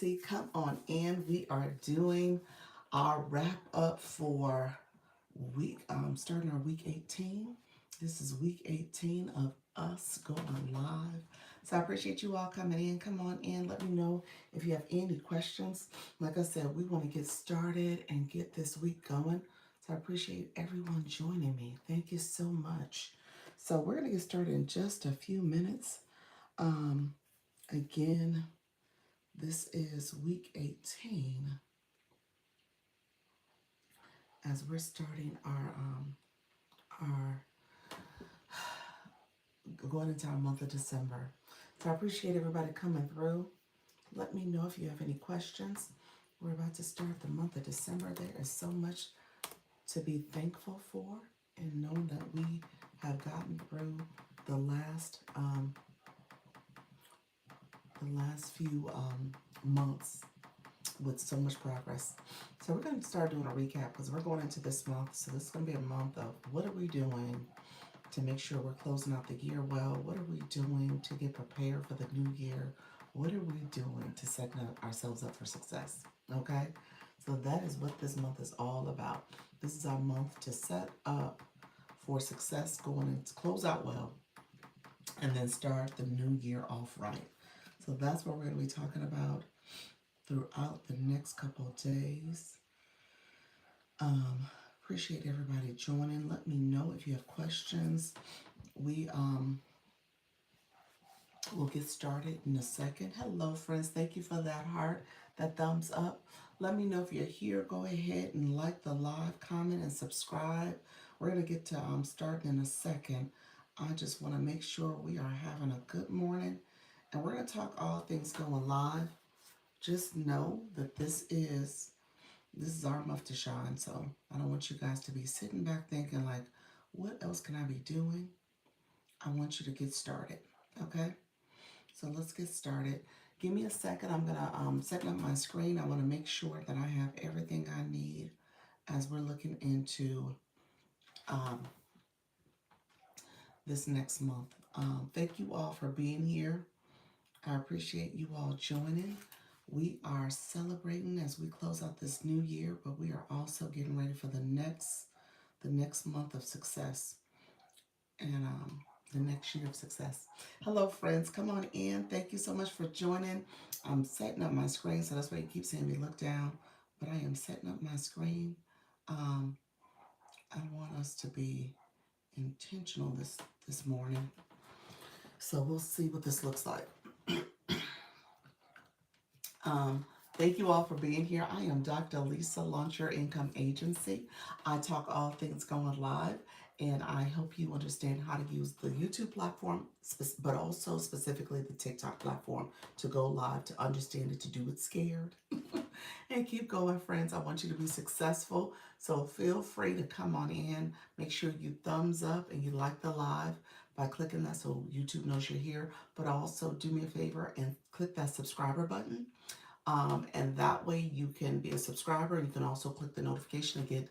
agency. Come on in. We are doing our wrap up for starting our week 18. This is week 18 of us going live. So I appreciate you all coming in. Come on in. Let me know if you have any questions. Like I said, we want to get started and get this week going. So I appreciate everyone joining me. Thank you so much. So we're going to get started in just a few minutes. Um, Again, this is week 18 as we're starting our going into our month of December. So I appreciate everybody coming through. Let me know if you have any questions. We're about to start the month of December. There is so much to be thankful for, and knowing that we have gotten through the last few months with so much progress. So we're going to start doing a recap because we're going into this month. So this is going to be a month of what are we doing to make sure we're closing out the year well? What are we doing to get prepared for the new year? What are we doing to set ourselves up for success? Okay? So that is what this month is all about. This is our month to set up for success, going into close out well, and then start the new year off right. So that's what we're going to be talking about throughout the next couple of days. Um, Appreciate everybody joining. Let me know if you have questions. We will get started in a second. Hello, friends. Thank you for that heart, that thumbs up. Let me know if you're here. Go ahead and like the live, comment, and subscribe. We're going to get to starting in a second. I just want to make sure we are having a good morning. And we're going to talk all things going live. Just know that this is our month to shine. So I don't want you guys to be sitting back thinking like, what else can I be doing? I want you to get started. Okay? So let's get started. Give me a second. I'm gonna set up my screen. I want to make sure that I have everything I need as we're looking into um, this next month. Thank you all for being here. I appreciate you all joining. We are celebrating as we close out this new year, but we are also getting ready for the next month of success and the next year of success. Hello, friends. Come on in. Thank you so much for joining. I'm setting up my screen, so that's why you keep seeing me look down. But I am setting up my screen. Um, I want us to be intentional this morning. So we'll see what this looks like. Um, Thank you all for being here. I am Dr. Lisa, Launch Your Income Agency. I talk all things going live, and I help you understand how to use the YouTube platform, but also specifically the TikTok platform to go live, to understand it, to do it scared. And keep going, friends. I want you to be successful. So feel free to come on in. Make sure you thumbs up and you like the live by clicking that so YouTube knows you're here. But also do me a favor and click that subscriber button. And that way you can be a subscriber, and you can also click the notification to get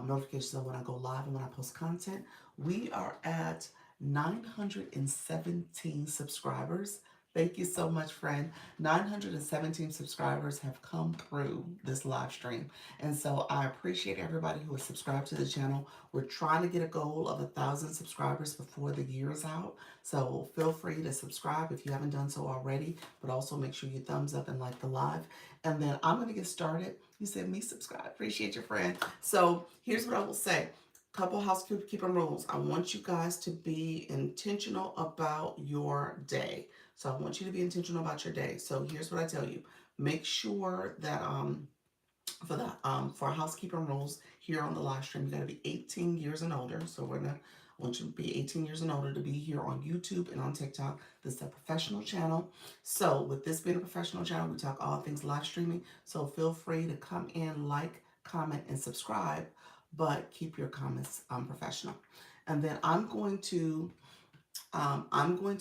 notifications of when I go live and when I post content. We are at 917 subscribers. Thank you so much, friend. 917 subscribers have come through this live stream. And so I appreciate everybody who is subscribed to the channel. We're trying to get a goal of 1,000 subscribers before the year is out. So feel free to subscribe if you haven't done so already, but also make sure you thumbs up and like the live. And then I'm going to get started. You said me subscribe. Appreciate your friend. So here's what I will say. Couple housekeeping rules. I want you guys to be intentional about your day. So I want you to be intentional about your day. So here's what I tell you. Make sure that for housekeeping rules here on the live stream, you got to be 18 years and older. So I want you to be 18 years and older to be here on YouTube and on TikTok. This is a professional channel. So with this being a professional channel, we talk all things live streaming. So feel free to come in, like, comment, and subscribe, but keep your comments professional. And then I'm going to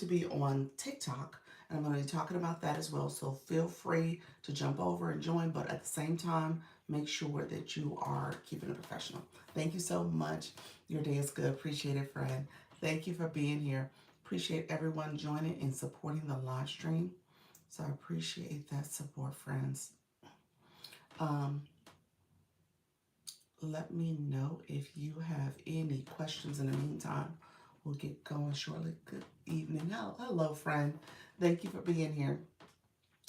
be on TikTok, and I'm going to be talking about that as well. So feel free to jump over and join, but at the same time, make sure that you are keeping it professional. Thank you so much. Your day is good. Appreciate it, friend. Thank you for being here. Appreciate everyone joining and supporting the live stream. So I appreciate that support, friends. Um, Let me know if you have any questions in the meantime. We'll get going shortly. Good evening. Hello, friend. Thank you for being here.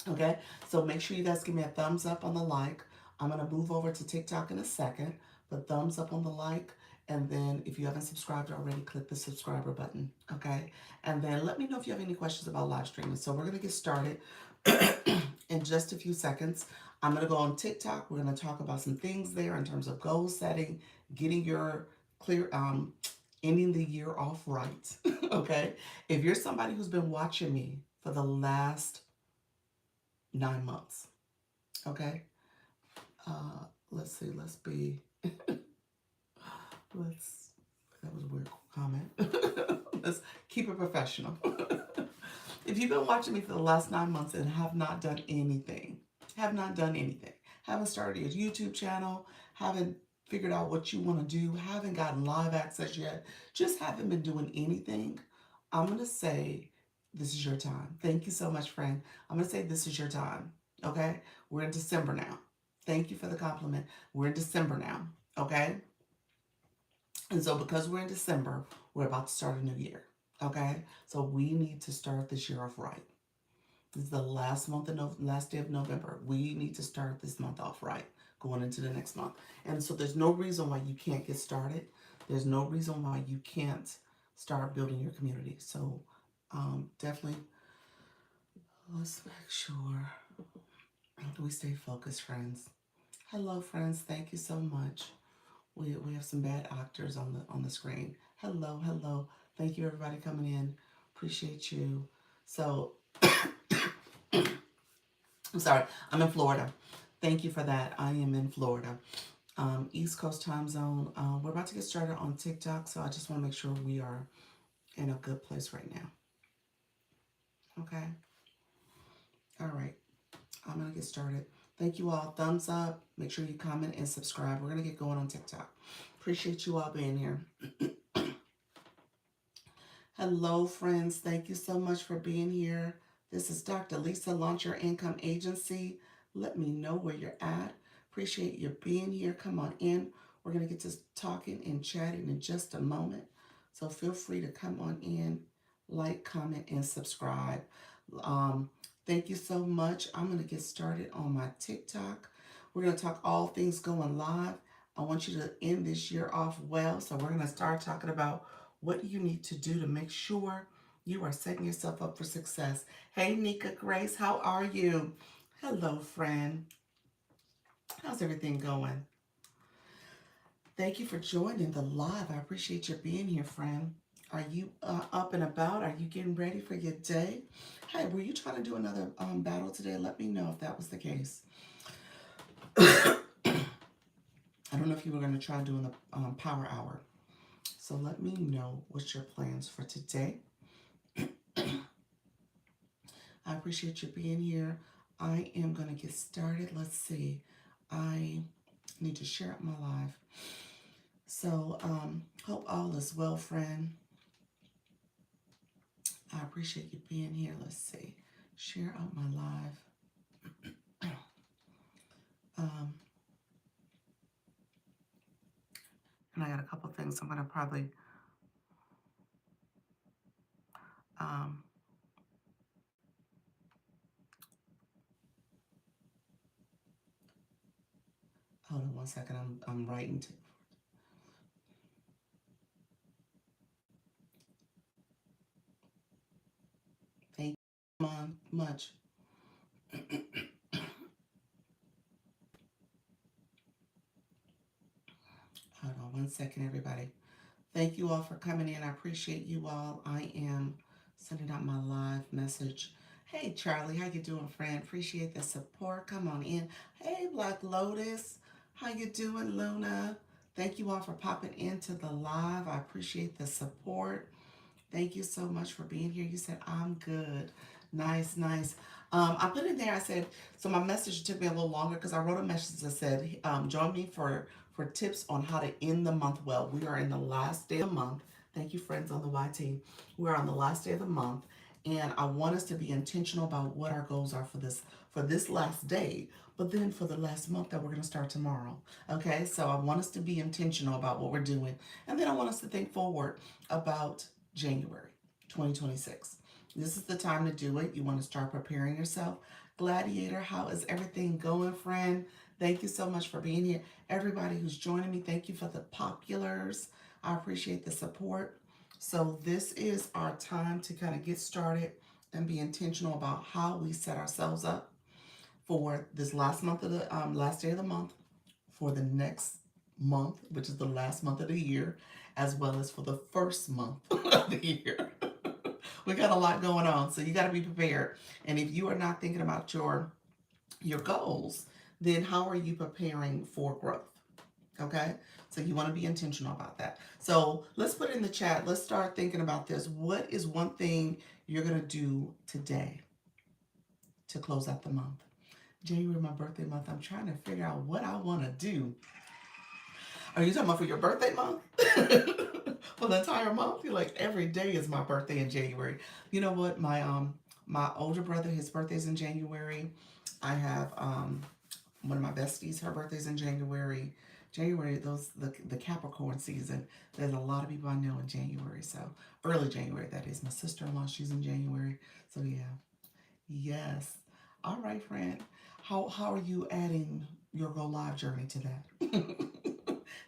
Okay, so make sure you guys give me a thumbs up on the like. I'm going to move over to TikTok in a second, but thumbs up on the like. And then if you haven't subscribed already, click the subscriber button. Okay, and then let me know if you have any questions about live streaming. So we're going to get started in just a few seconds. I'm going to go on TikTok. We're going to talk about some things there in terms of goal setting, getting your clear, ending the year off right. Okay, if you're somebody who's been watching me for the last 9 months. Okay. Let's see. Let's. That was a weird comment. Let's keep it professional. If you've been watching me for the last 9 months and have not done anything, haven't started your YouTube channel, haven't figured out what you want to do, haven't gotten live access yet, just haven't been doing anything, I'm going to say this is your time. Thank you so much, friend. I'm going to say this is your time. Okay? We're in December now. Thank you for the compliment. We're in December now. Okay? And so, because we're in December, we're about to start a new year. Okay? So, we need to start this year off right. This is the last last day of November. We need to start this month off right, going into the next month. And so, there's no reason why you can't get started. There's no reason why you can't start building your community. So, definitely, let's make sure we stay focused, friends. Hello, friends. Thank you so much. We have some bad actors on the screen. Hello, hello. Thank you, everybody coming in. Appreciate you. So, I'm sorry. I'm in Florida. Thank you for that. I am in Florida, East Coast time zone. We're about to get started on TikTok, so I just want to make sure we are in a good place right now. Okay. All right. I'm gonna get started. Thank you all. Thumbs up. Make sure you comment and subscribe. We're gonna get going on TikTok. Appreciate you all being here. Hello, friends. Thank you so much for being here. This is Dr. Lisa, Launch Your Income Agency. Let me know where you're at. Appreciate you being here. Come on in. We're going to get to talking and chatting in just a moment. So feel free to come on in, like, comment, and subscribe. Thank you so much. I'm going to get started on my TikTok. We're going to talk all things going live. I want you to end this year off well. So we're going to start talking about what you need to do to make sure you are setting yourself up for success. Hey, Nika Grace, how are you? Hello, friend. How's everything going? Thank you for joining the live. I appreciate your being here, friend. Are you up and about? Are you getting ready for your day? Hey, were you trying to do another battle today? Let me know if that was the case. I don't know if you were going to try doing the power hour. So let me know what's your plans for today. I appreciate you being here. I am going to get started. Let's see. I need to share out my live. So, hope all is well, friend. I appreciate you being here. Let's see. Share out my live. And I got a couple things I'm going to probably hold on one second. I'm writing. Thank you much. Hold on one second, everybody. Thank you all for coming in. I appreciate you all. I am sending out my live message. Hey, Charlie, how you doing, friend? Appreciate the support. Come on in. Hey, Black Lotus, how you doing, Luna? Thank you all for popping into the live. I appreciate the support. Thank you so much for being here. You said, I'm good. Nice, nice. I put in there, I said, so my message took me a little longer because I wrote a message that said, join me for tips on how to end the month well. We are in the last day of the month. Thank you, friends on the Y team. We're on the last day of the month. And I want us to be intentional about what our goals are for this last day, but then for the last month that we're going to start tomorrow. Okay? So I want us to be intentional about what we're doing. And then I want us to think forward about January 2026. This is the time to do it. You want to start preparing yourself. Gladiator, how is everything going, friend? Thank you so much for being here. Everybody who's joining me, thank you for the populars. I appreciate the support. So this is our time to kind of get started and be intentional about how we set ourselves up for this last month of the last day of the month, for the next month, which is the last month of the year, as well as for the first month of the year. We got a lot going on, so you got to be prepared. And if you are not thinking about your goals, then how are you preparing for growth? Okay, so you want to be intentional about that. So let's put it in the chat. Let's start thinking about this. What is one thing you're going to do today to close out the month? January, my birthday month. I'm trying to figure out what I want to do. Are you talking about for your birthday month? For the entire month? You're like, every day is my birthday in January. You know what? My older brother, his birthday's in January. I have one of my besties, her birthday's in January. January, the Capricorn season. There's a lot of people I know in January. So early January, that is. My sister-in-law, she's in January. So yeah. Yes. All right, friend. How are you adding your Go Live journey to that?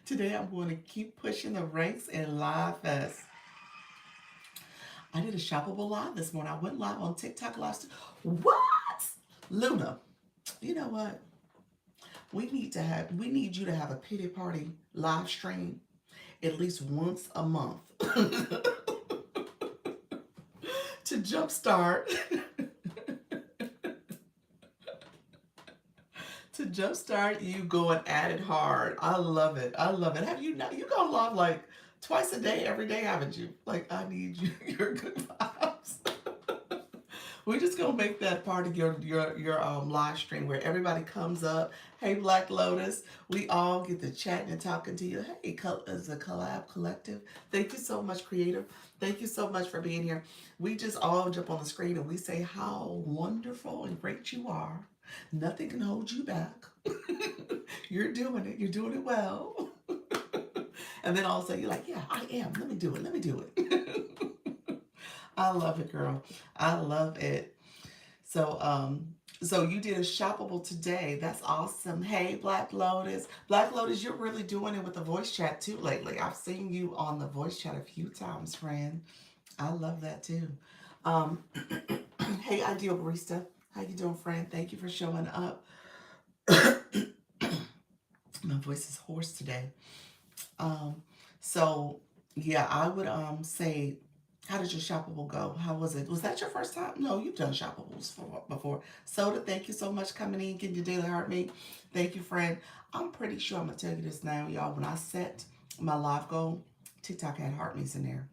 Today I'm going to keep pushing the ranks in Live Fest. I did a shoppable live this morning. I went live on TikTok live. What? Luna, you know what? We need you to have a pity party live stream at least once a month to jumpstart you going at it hard. I love it. I love it. Have you not? You go live like twice a day, every day, haven't you? Like, I need you, your good vibes. We're just gonna make that part of your live stream where everybody comes up. Hey, Black Lotus, we all get to chatting and talking to you. Hey, as a collab collective. Thank you so much, creative. Thank you so much for being here. We just all jump on the screen and we say how wonderful and great you are. Nothing can hold you back. You're doing it. You're doing it well. And then all of a sudden you're like, yeah, I am. Let me do it. Let me do it. I love it, girl. I love it. So, so you did a shoppable today. That's awesome. Hey, Black Lotus. Black Lotus, you're really doing it with the voice chat too lately. I've seen you on the voice chat a few times, friend. I love that too. Um, hey, Ideal Barista. How you doing, friend? Thank you for showing up. My voice is hoarse today. So yeah, I would say, how did your shoppable go? How was it? Was that your first time? No, you've done shoppables before. Soda, thank you so much coming in, getting your daily heart rate. Thank you, friend. I'm pretty sure I'm gonna tell you this now, y'all. When I set my live goal, TikTok had heart me's in there.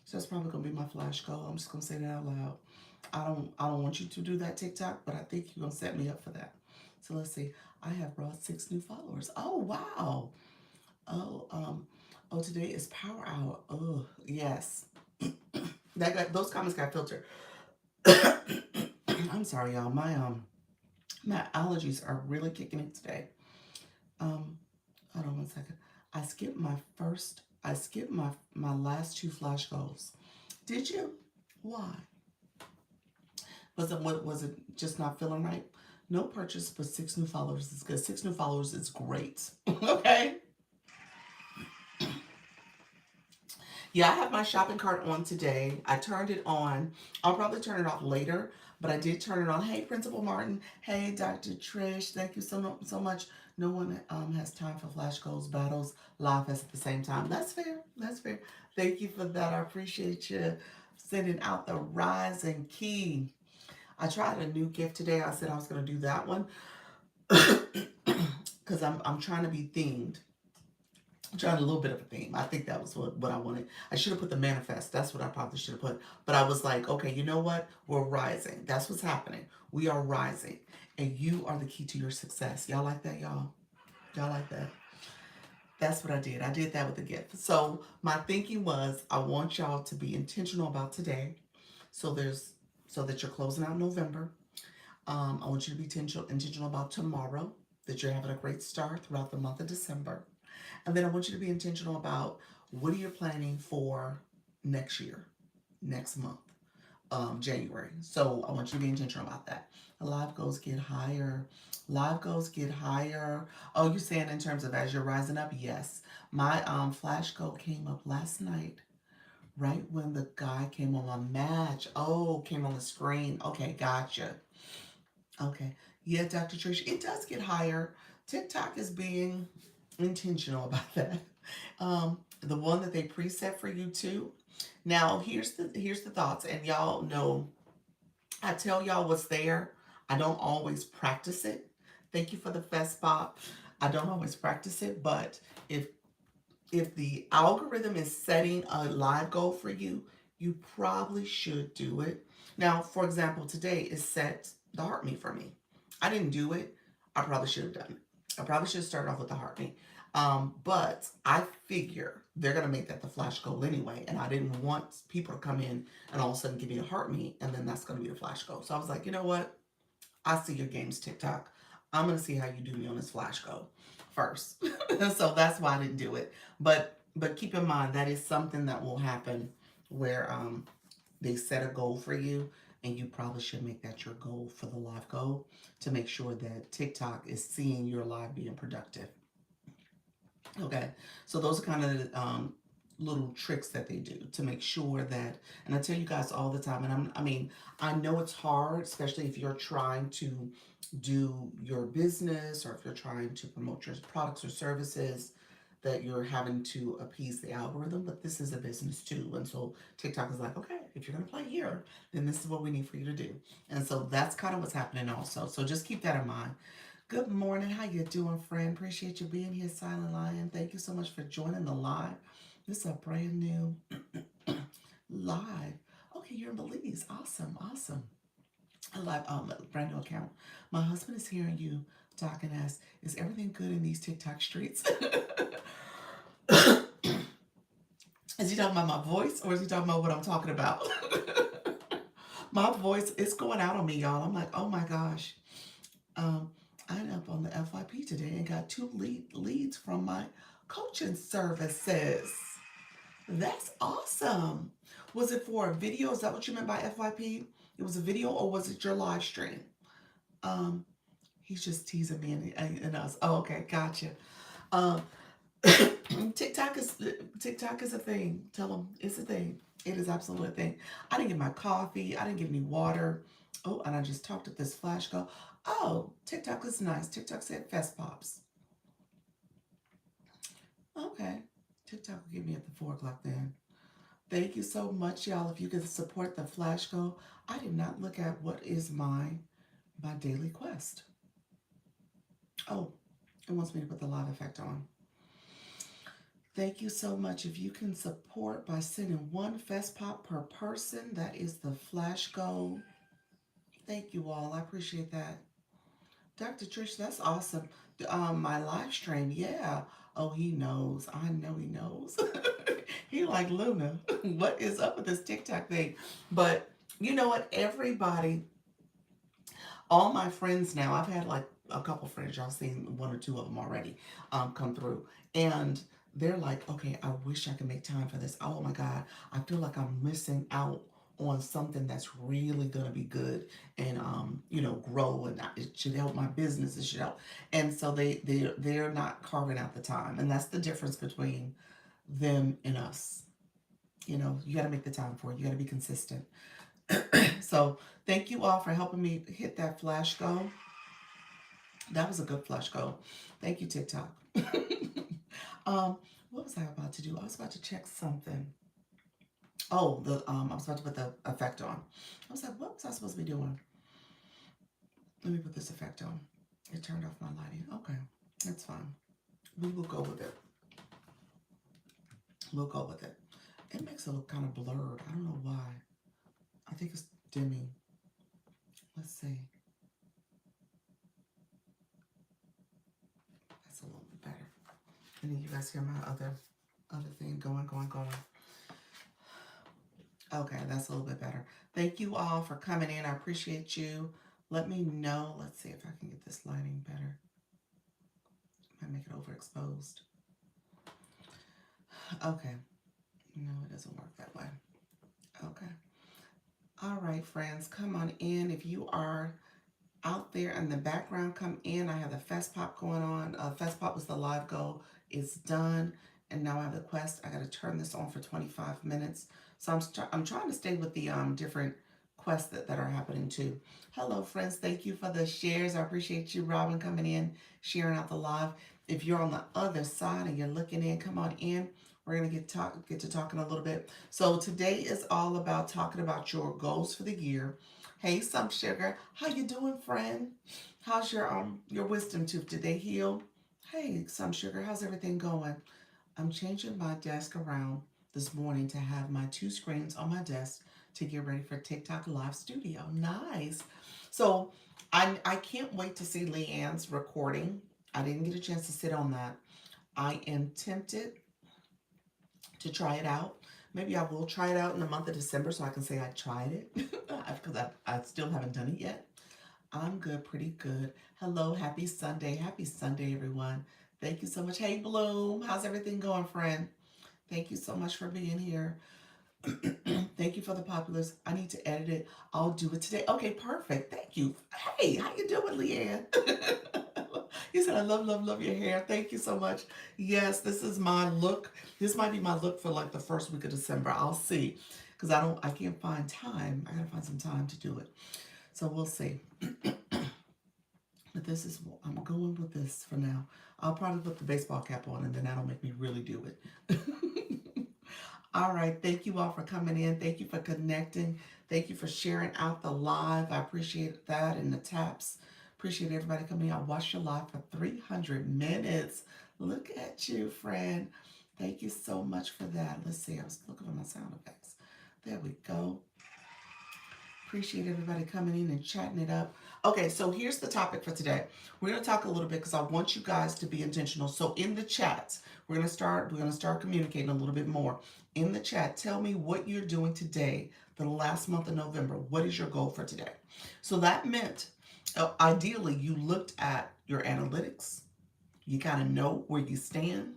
So that's probably gonna be my flash goal. I'm just gonna say that out loud. I don't want you to do that, TikTok, but I think you're gonna set me up for that. So let's see. I have brought 6 new followers. Oh wow. Oh, today is Power Hour. Oh, yes. Those comments got filtered. I'm sorry, y'all. My allergies are really kicking in today. Hold on one second. I skipped my last 2 flash goals. Did you? Why? Was it just not feeling right? No purchase, but 6 new followers is good. 6 new followers is great. Okay. Yeah, I have my shopping cart on today. I turned it on. I'll probably turn it off later, but I did turn it on. Hey, Principal Martin. Hey, Dr. Trish. Thank you so much. No one has time for flash goals, battles, live fest at the same time. That's fair. That's fair. Thank you for that. I appreciate you sending out the rising key. I tried a new gift today. I said I was going to do that one because I'm trying to be themed. I'm trying a little bit of a theme. I think that was what I wanted. I should have put the manifest. That's what I probably should have put. But I was like, okay, you know what? We're rising. That's what's happening. We are rising. And you are the key to your success. Y'all like that, y'all? Y'all like that? That's what I did. I did that with the gift. So my thinking was, I want y'all to be intentional about today. So there's so that you're closing out November. I want you to be intentional about tomorrow, that you're having a great start throughout the month of December. And then I want you to be intentional about what are you planning for next year, next month, January. So I want you to be intentional about that. Live goals get higher. Live goals get higher. Oh, you're saying in terms of as you're rising up? Yes. My flash goal came up last night, right when the guy came on my match. Oh, came on the screen. Okay, gotcha. Okay. Yeah, Dr. Trish, it does get higher. TikTok is being intentional about that. The one that they preset for you too. Now, here's the thoughts, and y'all know I tell y'all what's there. I don't always practice it. Thank you for the fest pop. I don't always practice it, but if if the algorithm is setting a live goal for you, you probably should do it. Now, for example, today is set the heart meet for me. I didn't do it. I probably should have done it. I probably should have started off with the heart meet. But I figure they're gonna make that the flash goal anyway, and I didn't want people to come in and all of a sudden give me a heart meet, and then that's gonna be the flash goal. So I was like, you know what? I see your games, TikTok. I'm gonna see how you do me on this flash go first. So that's why I didn't do it. But keep in mind that is something that will happen where they set a goal for you, and you probably should make that your goal for the live goal to make sure that TikTok is seeing your live being productive. Okay, so those are kind of little tricks that they do to make sure that, and I tell you guys all the time, and I mean, I know it's hard, especially if you're trying to do your business or if you're trying to promote your products or services, that you're having to appease the algorithm, but this is a business too. And so TikTok is like, okay, if you're going to play here, then this is what we need for you to do. And so that's kind of what's happening also. So just keep that in mind. Good morning. How you doing, friend? Appreciate you being here, Silent Lion. Thank you so much for joining the live. This is a brand new live. Okay, you're in Belize. Awesome, awesome. A live brand new account. My husband is hearing you talk and ask, is everything good in these TikTok streets? Is he talking about my voice or is he talking about what I'm talking about? My voice is going out on me, y'all. I'm like, oh my gosh. Um, I ended up on the FYP today and got two leads from my coaching services. That's awesome. Was it for a video? Is that what you meant by FYP? It was a video, or was it your live stream? Um, he's just teasing me and us. Oh, okay, gotcha. Um, TikTok is a thing. Tell them it's a thing. It is absolutely a thing. I didn't get my coffee. I didn't get any water. Oh, and I just talked at this flash go. Oh, TikTok is nice. TikTok said Fest Pops. Okay. TikTok will get me at the 4 o'clock then. Thank you so much, y'all. If you could support the flash go, I did not look at what is my daily quest. Oh, it wants me to put the live effect on. Thank you so much. If you can support by sending one Fest Pop per person, that is the flash goal. Thank you all. I appreciate that. Dr. Trish, that's awesome. My live stream, yeah. Oh, he knows. I know he knows. He like Luna. What is up with this TikTok thing? But you know what? Everybody, all my friends now, I've had like a couple friends, y'all seen one or two of them already come through. And they're like, okay, I wish I could make time for this. Oh my God, I feel like I'm missing out on something that's really gonna be good and grow, and it should help my business. It should help. And so they're not carving out the time, and that's the difference between them and us. You got to make the time for it. You got to be consistent. So thank you all for helping me hit that flash goal. That was a good flash goal. Thank you, TikTok. What was I about to do? I was about to check something. Oh, I was about to put the effect on. I was like, what was I supposed to be doing? Let me put this effect on. It turned off my lighting. Okay, that's fine. We will go with it. We'll go with it. It makes it look kind of blurred. I don't know why. I think it's dimming. Let's see. That's a little bit better. And then you guys hear my other thing going. Okay, that's a little bit better. Thank you all for coming in. I appreciate you. Let me know. Let's see if I can get this lighting better. Might make it overexposed. Okay. No, it doesn't work that way. Okay. All right, friends, come on in. If you are out there in the background, come in. I have the Fest Pop going on. Fest Pop was the live goal. It's done. And now I have the quest. I got to turn this on for 25 minutes. So I'm trying to stay with the different quests that are happening too. Hello, friends. Thank you for the shares. I appreciate you, Robin, coming in, sharing out the live. If you're on the other side and you're looking in, come on in. We're gonna get to talking a little bit. So today is all about talking about your goals for the year. Hey, some sugar. How you doing, friend? How's your wisdom tooth? Did they heal? Hey, some sugar. How's everything going? I'm changing my desk around this morning to have my two screens on my desk to get ready for TikTok Live Studio. Nice. So I can't wait to see Leanne's recording. I didn't get a chance to sit on that. I am tempted to try it out. Maybe I will try it out in the month of December so I can say I tried it because I still haven't done it yet. I'm good, pretty good. Hello, happy Sunday. Happy Sunday, everyone. Thank you so much. Hey, Bloom, how's everything going, friend? Thank you so much for being here. Thank you for the populars. I need to edit it. I'll do it today. Okay, perfect. Thank you. Hey, how you doing, Leanne? You said I love, love, love your hair. Thank you so much. Yes, this is my look. This might be my look for like the first week of December. I'll see. Because I can't find time. I gotta find some time to do it. So we'll see. But this is, I'm going with this for now. I'll probably put the baseball cap on and then that'll make me really do it. All right. Thank you all for coming in. Thank you for connecting. Thank you for sharing out the live. I appreciate that and the taps. Appreciate everybody coming out. Watch your live for 300 minutes. Look at you, friend. Thank you so much for that. Let's see. I was looking for my sound effects. There we go. Appreciate everybody coming in and chatting it up. Okay, so here's the topic for today. We're going to talk a little bit because I want you guys to be intentional. So in the chats, we're going to start communicating a little bit more. In the chat, tell me what you're doing today, the last month of November. What is your goal for today? So that meant ideally you looked at your analytics. You kind of know where you stand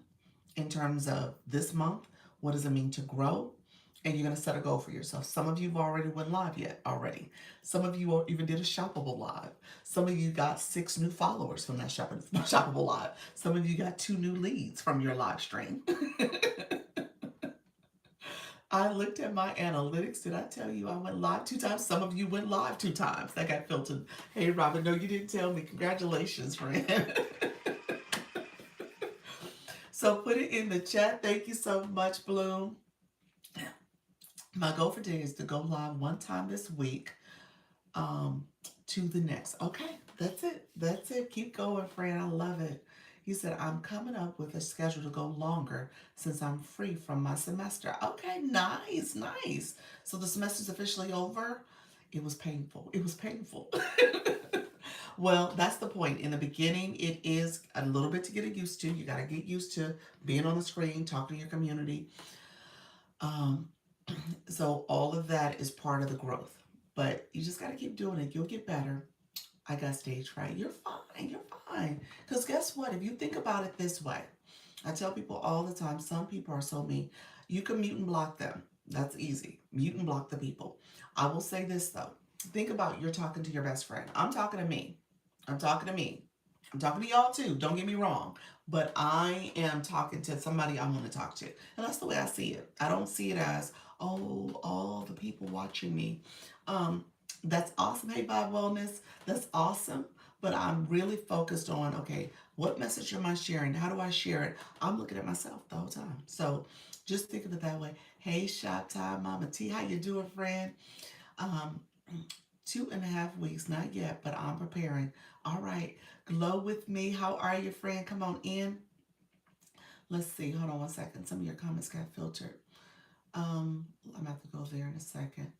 in terms of this month. What does it mean to grow? And you're going to set a goal for yourself. Some of you have already went live yet already. Some of you even did a shoppable live. Some of you got 6 new followers from that shoppable live. Some of you got 2 new leads from your live stream. I looked at my analytics. Did I tell you I went live 2 times? Some of you went live 2 times. That got filtered. Hey, Robin, no, you didn't tell me. Congratulations, friend. So put it in the chat. Thank you so much, Bloom. My goal for today is to go live 1 time this week to the next. Okay, that's it. That's it. Keep going, friend. I love it. He said, I'm coming up with a schedule to go longer since I'm free from my semester. Okay, nice, nice. So the semester's officially over. It was painful. It was painful. Well, that's the point. In the beginning, it is a little bit to get used to. You got to get used to being on the screen, talking to your community. So all of that is part of the growth. But you just got to keep doing it. You'll get better. I got stage fright. You're fine. You're fine. Because guess what? If you think about it this way, I tell people all the time, some people are so mean. You can mute and block them. That's easy. Mute and block the people. I will say this though. Think about you're talking to your best friend. I'm talking to me. I'm talking to me. I'm talking to y'all too. Don't get me wrong. But I am talking to somebody I want to talk to. And that's the way I see it. I don't see it as, oh, all the people watching me. That's awesome. Hey, Vibe Wellness. That's awesome. But I'm really focused on, okay, what message am I sharing? How do I share it? I'm looking at myself the whole time. So just think of it that way. Hey, Shop Time, Mama T. How you doing, friend? Um, 2.5 weeks, not yet, but I'm preparing. All right, glow with me. How are you, friend? Come on in. Let's see. Hold on one second. Some of your comments got filtered. I'm gonna have to go there in a second.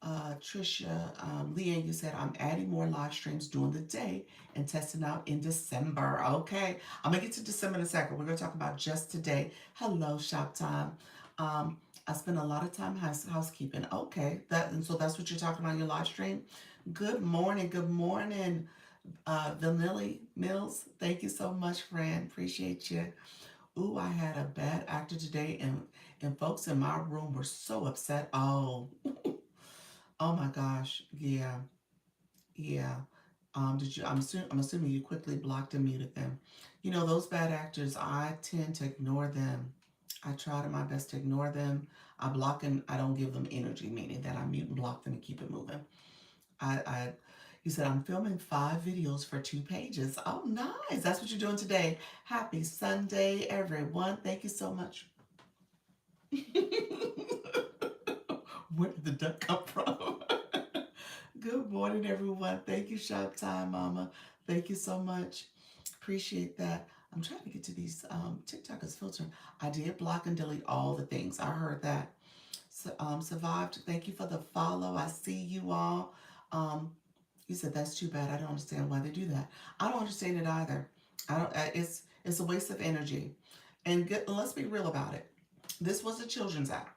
Trisha, Leanne, you said I'm adding more live streams during the day and testing out in December. Okay, I'm gonna get to December in a second. We're gonna talk about just today. Hello, Shop Time. I spend a lot of time housekeeping. Okay, and so that's what you're talking about in your live stream. Good morning, Vanilla Mills. Thank you so much, friend. Appreciate you. Ooh, I had a bad actor today, and folks in my room were so upset. Oh, oh my gosh, yeah, yeah. Did you? I'm assuming you quickly blocked and muted them. You know those bad actors. I tend to ignore them. I try to my best to ignore them. I block and I don't give them energy, meaning that I mute and block them and keep it moving. I you said I'm filming 5 videos for 2 pages. Oh, nice. That's what you're doing today. Happy Sunday, everyone. Thank you so much. Where did the duck come from? Good morning, everyone. Thank you, Shop Time Mama. Thank you so much. Appreciate that. I'm trying to get to these TikTok is filtering. I did block and delete all the things. I heard that. So, survived. Thank you for the follow. I see you all. Um, you said that's too bad. I don't understand why they do that. I don't understand it either. I don't. It's a waste of energy. And let's be real about it. This was a children's app.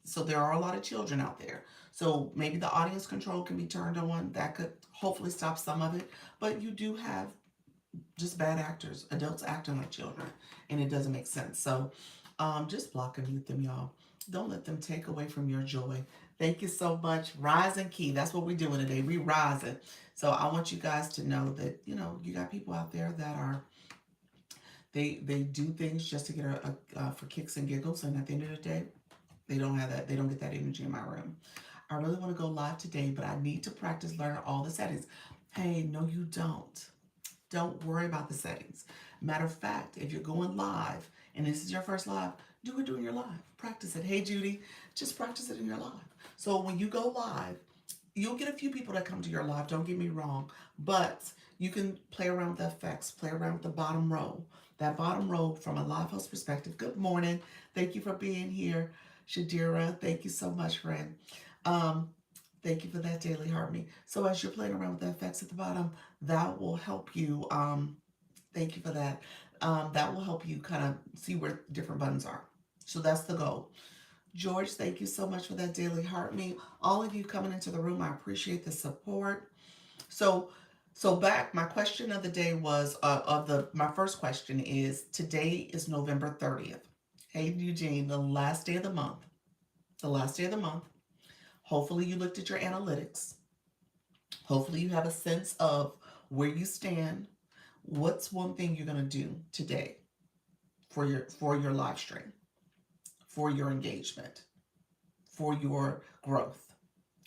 So there are a lot of children out there. So maybe the audience control can be turned on. That could hopefully stop some of it. But you do have just bad actors, adults acting like children, and it doesn't make sense. So just block and mute them, y'all. Don't let them take away from your joy. Thank you so much. Rise and key. That's what we're doing today. We rising. So I want you guys to know that, you got people out there that are they do things just to get for kicks and giggles, and at the end of the day, they don't have that. They don't get that energy in my room. I really want to go live today, but I need to practice learning all the settings. Hey, no, you don't. Don't worry about the settings. Matter of fact, if you're going live and this is your first live, do it during your live. Practice it. Hey, Judy, just practice it in your live. So when you go live, you'll get a few people that come to your live. Don't get me wrong, but you can play around with the effects, play around with the bottom row. That bottom row from a live host perspective. Good morning. Thank you for being here, Shadira. Thank you so much, friend. Um, Thank you for that daily heart me. So as you're playing around with the effects at the bottom, that will help you. Thank you for that. That will help you kind of see where different buttons are. So that's the goal. George, thank you so much for that daily heart me. All of you coming into the room, I appreciate the support. So, back, my question of the day was my first question is today is November 30th. Hey, Eugene, the last day of the month. The last day of the month. Hopefully, you looked at your analytics. Hopefully, you have a sense of where you stand. What's one thing you're going to do today for your live stream, for your engagement, for your growth?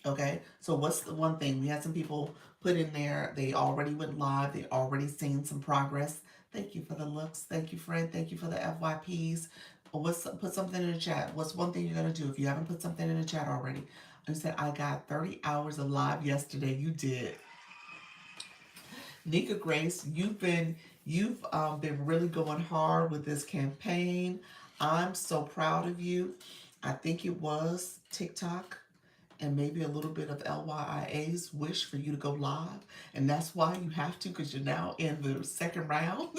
Okay, so what's the one thing? We had some people put in there. They already went live. They already seen some progress. Thank you for the looks. Thank you, friend. Thank you for the FYPs. Put something in the chat. What's one thing you're gonna do if you haven't put something in the chat already? You said I got 30 hours of live yesterday. You did. Nika Grace, you've been really going hard with this campaign. I'm so proud of you. I think it was TikTok and maybe a little bit of LYIA's wish for you to go live. And that's why you have to, because you're now in the second round.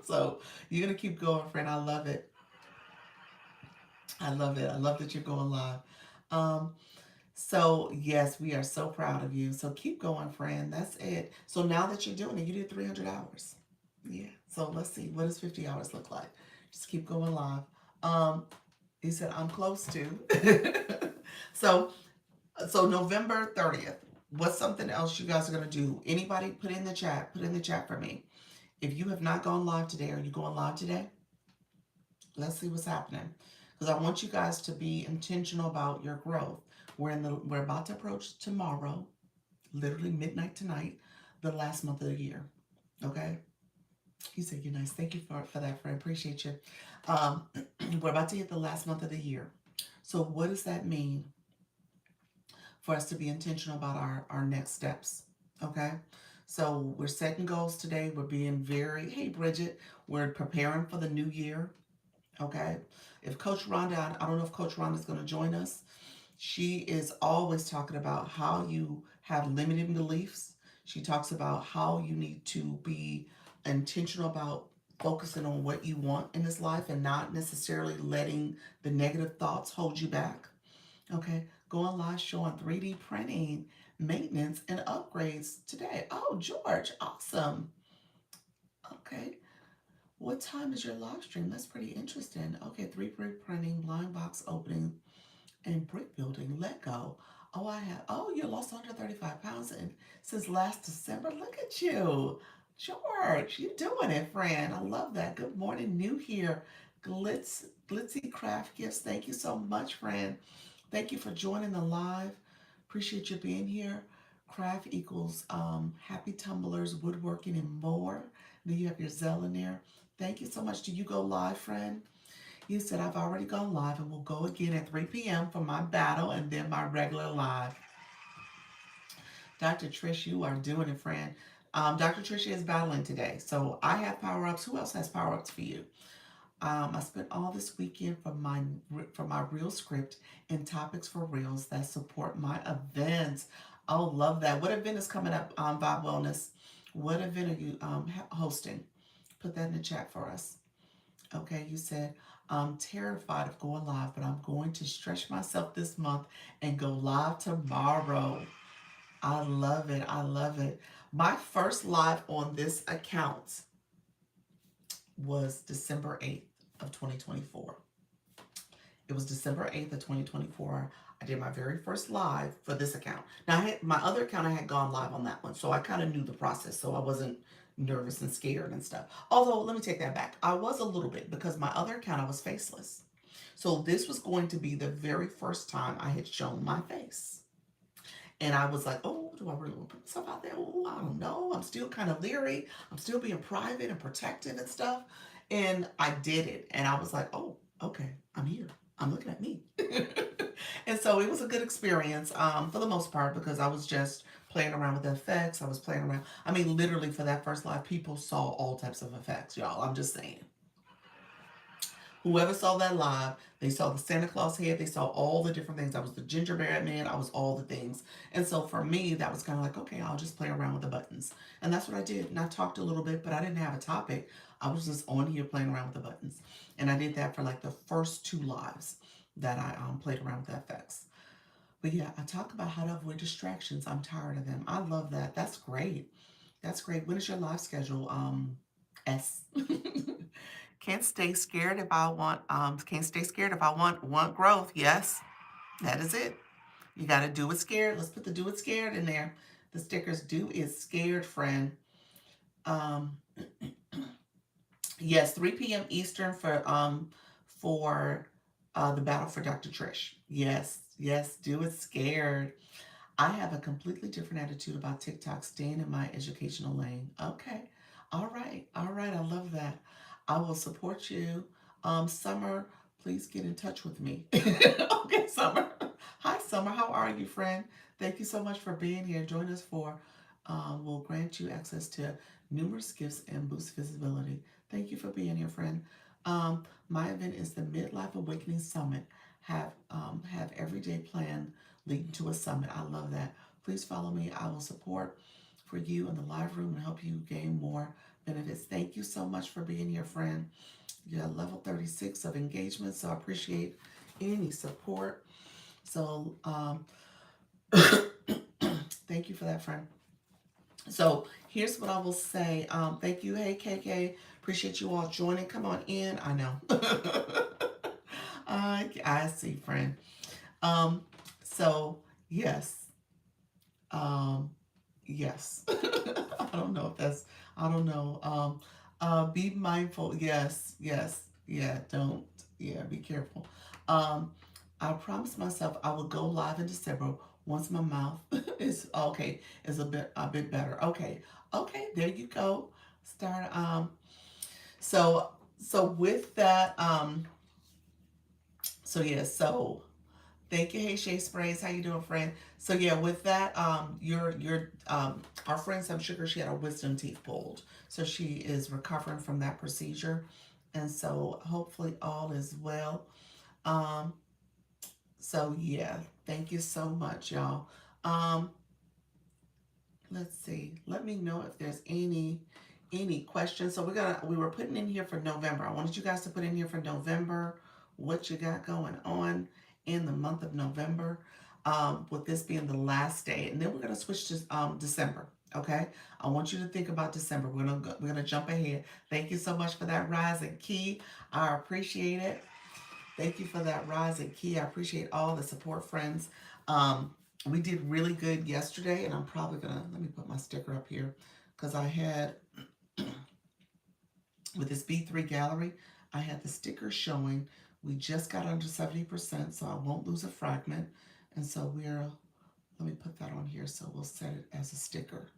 So you're going to keep going, friend. I love it. I love it. I love that you're going live. Um, so yes, we are so proud of you. So keep going, friend. That's it. So now that you're doing it, you did 300 hours. Yeah. So let's see. What does 50 hours look like? Just keep going live. He said, I'm close to. so November 30th, what's something else you guys are going to do? Anybody put in the chat for me. If you have not gone live today, are you going live today? Let's see what's happening. Because I want you guys to be intentional about your growth. We're about to approach tomorrow, literally midnight tonight, the last month of the year. Okay? You said you're nice. Thank you for that, friend. Appreciate you. We're about to hit the last month of the year. So what does that mean for us to be intentional about our next steps? Okay? So we're setting goals today. We're being hey, Bridget, we're preparing for the new year. Okay? If Coach Rhonda, I don't know if Coach Rhonda is going to join us. She is always talking about how you have limiting beliefs. She talks about how you need to be intentional about focusing on what you want in this life and not necessarily letting the negative thoughts hold you back. Okay, going live showing 3D printing, maintenance, and upgrades today. Oh, George, awesome. Okay, what time is your live stream? That's pretty interesting. Okay, 3D printing, blind box opening, and brick building. Let go. Oh, you lost 135 pounds since last December. Look at you. George, you doing it, friend. I love that. Good morning, new here. Glitzy Craft Gifts. Thank you so much, friend. Thank you for joining the live. Appreciate you being here. Craft equals happy tumblers, woodworking, and more. Then you have your Zell in there. Thank you so much. Do you go live, friend? You said I've already gone live and will go again at 3 p.m. for my battle and then my regular live. Dr. Trish, you are doing it, friend. Dr. Trish is battling today. So I have power ups. Who else has power ups for you? I spent all this weekend for my reel script and topics for reels that support my events. Oh, love that. What event is coming up, Vibe Wellness? What event are you hosting? Put that in the chat for us. Okay, you said, I'm terrified of going live, but I'm going to stretch myself this month and go live tomorrow. I love it. I love it. My first live on this account was December 8th of 2024. It was December 8th of 2024. I did my very first live for this account. Now, my other account, I had gone live on that one, so I kind of knew the process, so I wasn't nervous and scared and stuff. Although, let me take that back. I was a little bit because my other account, I was faceless. So this was going to be the very first time I had shown my face. And I was like, oh, do I really want to put myself out there? Oh, I don't know. I'm still kind of leery. I'm still being private and protective and stuff. And I did it. And I was like, oh, okay, I'm here. I'm looking at me. And so it was a good experience for the most part because I was just playing around with the effects. I was playing around. I mean, literally for that first live, people saw all types of effects, y'all. I'm just saying. Whoever saw that live, they saw the Santa Claus head, they saw all the different things. I was the gingerbread man, I was all the things. And so for me, that was kind of like, okay, I'll just play around with the buttons. And that's what I did. And I talked a little bit, but I didn't have a topic. I was just on here playing around with the buttons. And I did that for like the first 2 lives that I played around with the effects. But yeah, I talk about how to avoid distractions. I'm tired of them. I love that. That's great. That's great. When is your live schedule? S. Can't stay scared if I can't stay scared if I want growth. Yes, that is it. You got to do it scared. Let's put the do it scared in there. The stickers do it scared, friend. Um, yes, 3 p.m. Eastern for the battle for Dr. Trish. Yes, yes, do it scared. I have a completely different attitude about TikTok, staying in my educational lane. Okay. All right. All right. I love that. I will support you. Summer, please get in touch with me. Okay, Summer. Hi, Summer. How are you, friend? Thank you so much for being here. Join us for will grant you access to numerous gifts and boost visibility. Thank you for being here, friend. My event is the Midlife Awakening Summit. Have everyday plan leading to a summit. I love that. Please follow me. I will support for you in the live room and help you gain more benefits. Thank you so much for being here, friend. You're at level 36 of engagement, so I appreciate any support. So thank you for that, friend. So here's what I will say. Thank you. Hey, KK. Appreciate you all joining. Come on in. I know. I see, friend. So yes. Yes. I don't know if that's, I don't know. Be mindful. Yes. Yes. Yeah. Don't. Yeah. Be careful. I promised myself I would go live in December once my mouth is okay, is a bit better. Okay. Okay. There you go. Start. So with that, so yeah, so thank you. Hey, Shay Sprays. How you doing, friend? So yeah, with that, our friend Some Sugar, she had her wisdom teeth pulled. So she is recovering from that procedure. And so hopefully all is well. Um, so yeah, thank you so much, y'all. Let's see. Let me know if there's Any questions? So we were putting in here for November. I wanted you guys to put in here for November what you got going on in the month of November, with this being the last day, and then we're gonna switch to December. Okay, I want you to think about December. We're gonna jump ahead. Thank you so much for that rise and key. I appreciate it. Thank you for that rise and key. I appreciate all the support, friends. We did really good yesterday, and I'm probably gonna let me put my sticker up here because I had with this B3 gallery, I had the sticker showing. We just got under 70%, so I won't lose a fragment. And so let me put that on here so we'll set it as a sticker,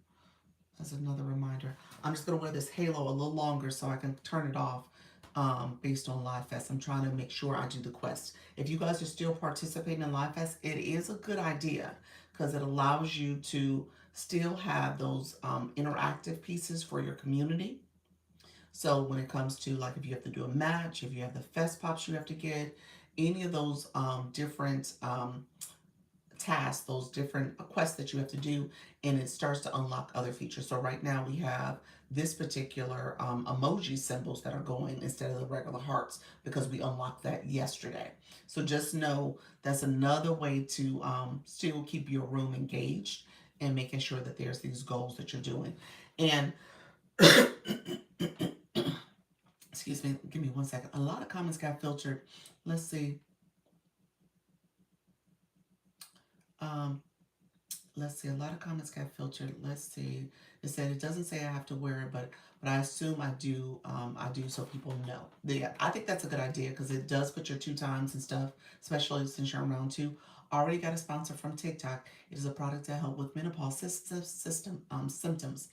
as another reminder. I'm just gonna wear this halo a little longer so I can turn it off based on Live Fest. I'm trying to make sure I do the quest. If you guys are still participating in Live Fest, it is a good idea because it allows you to still have those interactive pieces for your community. So when it comes to, like, if you have to do a match, if you have the fest pops you have to get, any of those different tasks, those different quests that you have to do, and it starts to unlock other features. So right now we have this particular emoji symbols that are going instead of the regular hearts because we unlocked that yesterday. So just know that's another way to still keep your room engaged and making sure that there's these goals that you're doing. And excuse me, give me 1 second. A lot of comments got filtered. Let's see. Let's see. A lot of comments got filtered. Let's see. It said it doesn't say I have to wear it, but I assume I do. I do, so people know. Yeah, I think that's a good idea because it does put your 2 times and stuff, especially since you're on round 2. Already got a sponsor from TikTok. It is a product to help with menopause symptoms.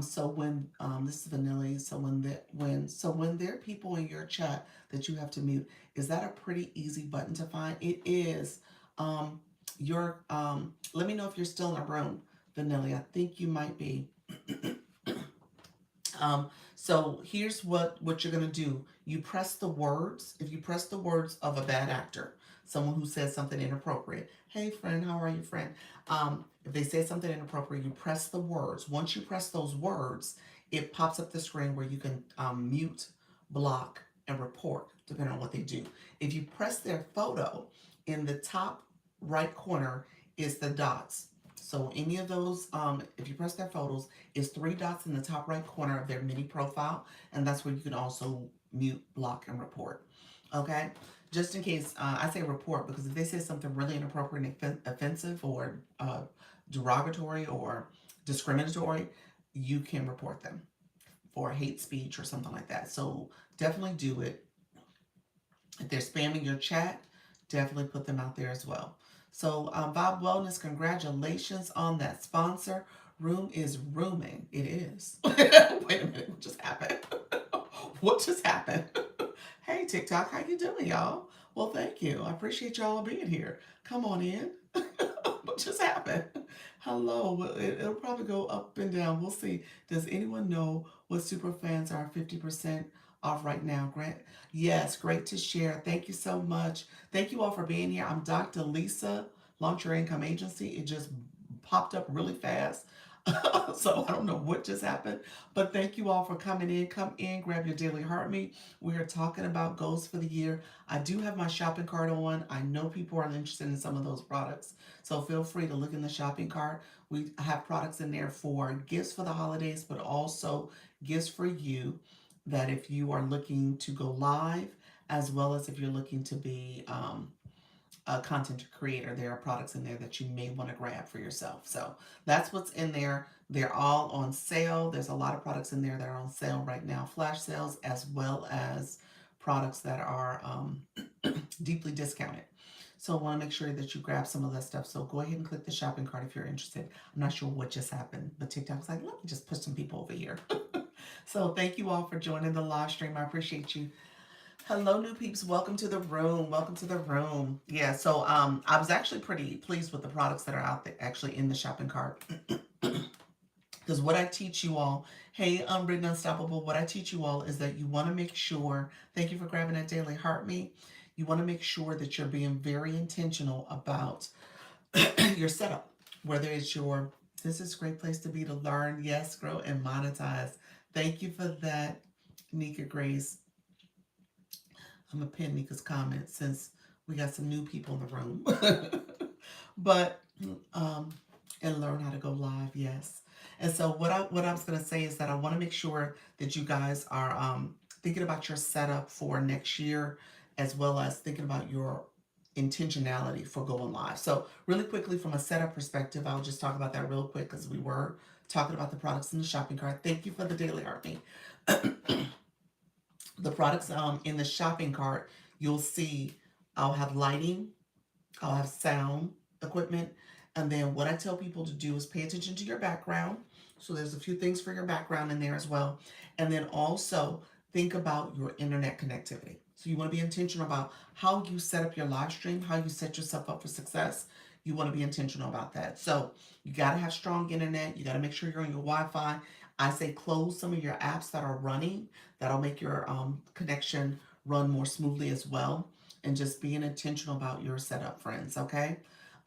So when this is Vanilla, so when there are people in your chat that you have to mute, is that a pretty easy button to find? It is. Let me know if you're still in the room, Vanilla. I think you might be. So here's what you're gonna do. You press the words. If you press the words of a bad actor, someone who says something inappropriate. Hey friend, how are you, friend? If they say something inappropriate, you press the words. Once you press those words, it pops up the screen where you can mute, block, and report, depending on what they do. If you press their photo, in the top right corner is the dots. So any of those, if you press their photos, is 3 dots in the top right corner of their mini profile, and that's where you can also mute, block, and report. Okay? Just in case, I say report because if they say something really inappropriate and offensive or derogatory or discriminatory, you can report them for hate speech or something like that. So definitely do it. If they're spamming your chat, definitely put them out there as well. So Bob Wellness, congratulations on that sponsor. Room is rooming. It is. Wait a minute, what just happened? What just happened? Hey TikTok, how you doing, y'all? Well, thank you. I appreciate y'all being here. Come on in. What just happened? Hello. Well, it'll probably go up and down. We'll see. Does anyone know what super fans are 50% off right now? Grant? Yes, great to share. Thank you so much. Thank you all for being here. I'm Dr. Lisa, Launch Your Income Agency. It just popped up really fast. So I don't know what just happened, but thank you all for coming in. Come in, grab your daily heart meet. We are talking about goals for the year. I do have my shopping cart on. I know people are interested in some of those products, so feel free to look in the shopping cart. We have products in there for gifts for the holidays, but also gifts for you that if you are looking to go live, as well as if you're looking to be a content creator, there are products in there that you may want to grab for yourself. So that's what's in there. They're all on sale. There's a lot of products in there that are on sale right now, flash sales, as well as products that are deeply discounted. So I want to make sure that you grab some of that stuff. So go ahead and click the shopping cart if you're interested. I'm not sure what just happened, but TikTok was like, let me just push some people over here. So thank you all for joining the live stream. I appreciate you. Hello, new peeps. Welcome to the room. Welcome to the room. Yeah, so I was actually pretty pleased with the products that are out there actually in the shopping cart. Because what I teach you all, hey, Unwritten Unstoppable, what I teach you all is that you want to make sure, thank you for grabbing that daily heart meet. You want to make sure that you're being very intentional about your setup, whether it's this is a great place to be to learn, yes, grow, and monetize. Thank you for that, Nika Grace. I'm going to pin Nika's comment since we got some new people in the room. But, um, and learn how to go live, yes. And so what I was going to say is that I want to make sure that you guys are thinking about your setup for next year, as well as thinking about your intentionality for going live. So really quickly, from a setup perspective, I'll just talk about that real quick because we were talking about the products in the shopping cart. Thank you for the daily heartbeat. The products in the shopping cart, you'll see I'll have lighting, I'll have sound equipment, and then what I tell people to do is pay attention to your background. So there's a few things for your background in there as well. And then also think about your internet connectivity. So you want to be intentional about how you set up your live stream, how you set yourself up for success. You want to be intentional about that. So you got to have strong internet. You got to make sure you're on your Wi-Fi. I say close some of your apps that are running. That'll make your connection run more smoothly as well. And just being intentional about your setup, friends. Okay.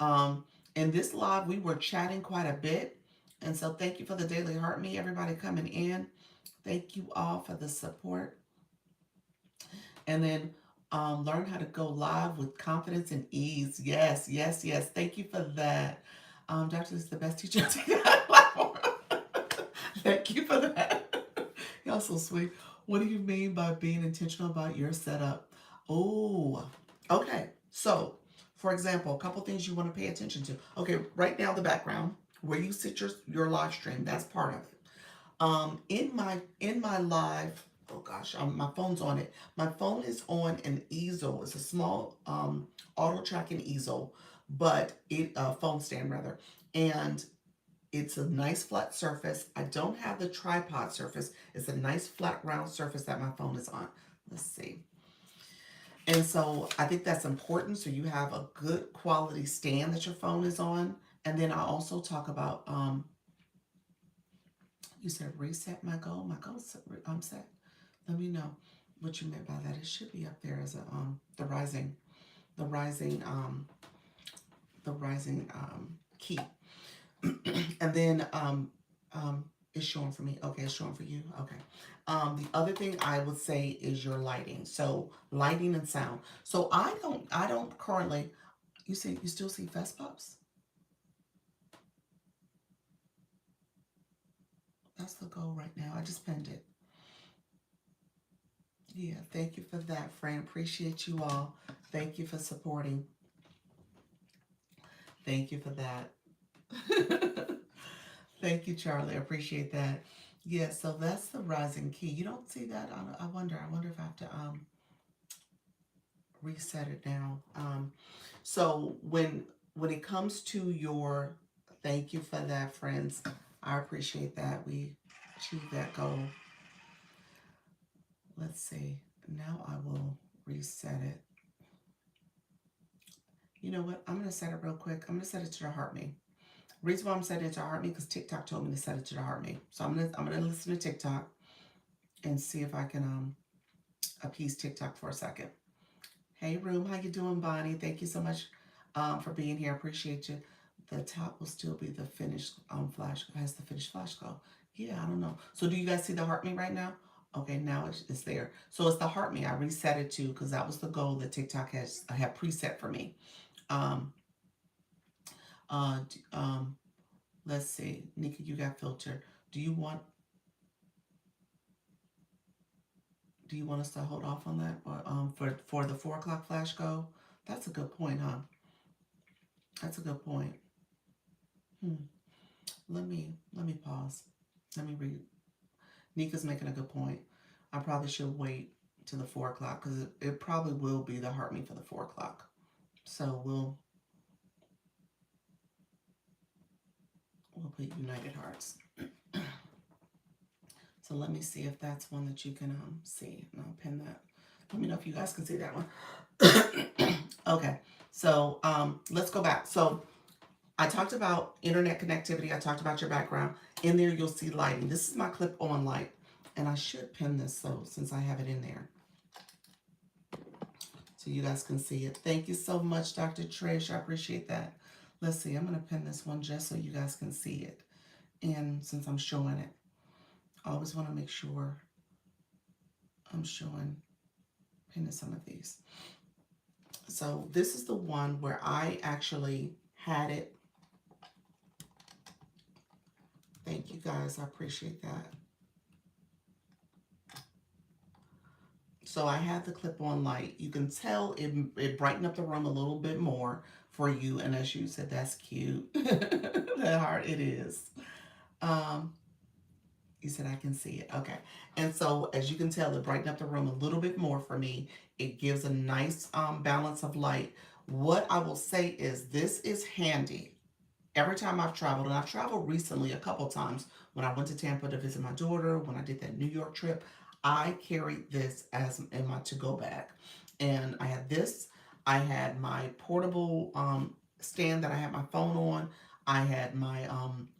Um, in this live, we were chatting quite a bit. And so thank you for the daily heart me, everybody coming in. Thank you all for the support. And then learn how to go live with confidence and ease. Yes, yes, yes. Thank you for that. Doctor is the best teacher on TikTok platform. Thank you for that. Y'all so sweet. What do you mean by being intentional about your setup? Oh, okay. So, for example, a couple things you want to pay attention to. Okay, right now the background where you sit your live stream, that's part of it. In my live, oh gosh, my phone's on it. My phone is on an easel. It's a small auto tracking easel, but it phone stand rather, and it's a nice flat surface. I don't have the tripod surface. It's a nice flat round surface that my phone is on. Let's see. And so I think that's important. So you have a good quality stand that your phone is on. And then I also talk about you said reset my goal. My goal set. Let me know what you meant by that. It should be up there as a the rising the rising key. And then it's showing for me. Okay, it's showing for you. Okay. The other thing I would say is your lighting. So lighting and sound. So I don't currently. You see, you still see Fest Pops? That's the goal right now. I just pinned it. Yeah, thank you for that, friend. Appreciate you all. Thank you for supporting. Thank you for that. Thank you, Charlie. I appreciate that. Yeah, so that's the rising key. You don't see that? I wonder. I wonder if I have to reset it now. So when it comes to your, thank you for that, friends. I appreciate that. We achieved that goal. Let's see. Now I will reset it. You know what? I'm gonna set it real quick. I'm gonna set it to the heart me. Reason why I'm setting it to heart me because TikTok told me to set it to the heart me. So I'm gonna listen to TikTok and see if I can appease TikTok for a second. Hey room, how you doing, Bonnie? Thank you so much for being here. Appreciate you. The top will still be the finished flash. Has the finished flash go? Yeah, I don't know. So do you guys see the heart me right now? Okay, now it's there. So it's the heart me. I reset it to because that was the goal that TikTok has had preset for me. Um, uh, let's see, Nika, you got filter. Do you want us to hold off on that or for the 4 o'clock flash go? That's a good point, huh? That's a good point. Hmm. Let me pause. Let me read. Nika's making a good point. I probably should wait to the 4 o'clock because it probably will be the heart me for the 4 o'clock. So we'll put United Hearts. So let me see if that's one that you can see. And I'll pin that. Let me know if you guys can see that one. Okay, so let's go back. So I talked about internet connectivity. I talked about your background. In there, you'll see lighting. This is my clip-on light. And I should pin this, though, since I have it in there. So you guys can see it. Thank you so much, Dr. Trish. I appreciate that. Let's see. I'm going to pin this one just so you guys can see it. And since I'm showing it. I always want to make sure I'm showing pinning some of these. So this is the one where I actually had it. Thank you guys. I appreciate that. So I had the clip-on light. You can tell it brightened up the room a little bit more for you. And as you said, that's cute. That heart, it is. Um, you said I can see it. Okay. And so as you can tell, it brightened up the room a little bit more for me. It gives a nice balance of light. What I will say is this is handy. Every time I've traveled, and I've traveled recently a couple times, when I went to Tampa to visit my daughter, when I did that New York trip, I carried this as in my to-go bag. And I had this, I had my portable stand that I had my phone on, I had my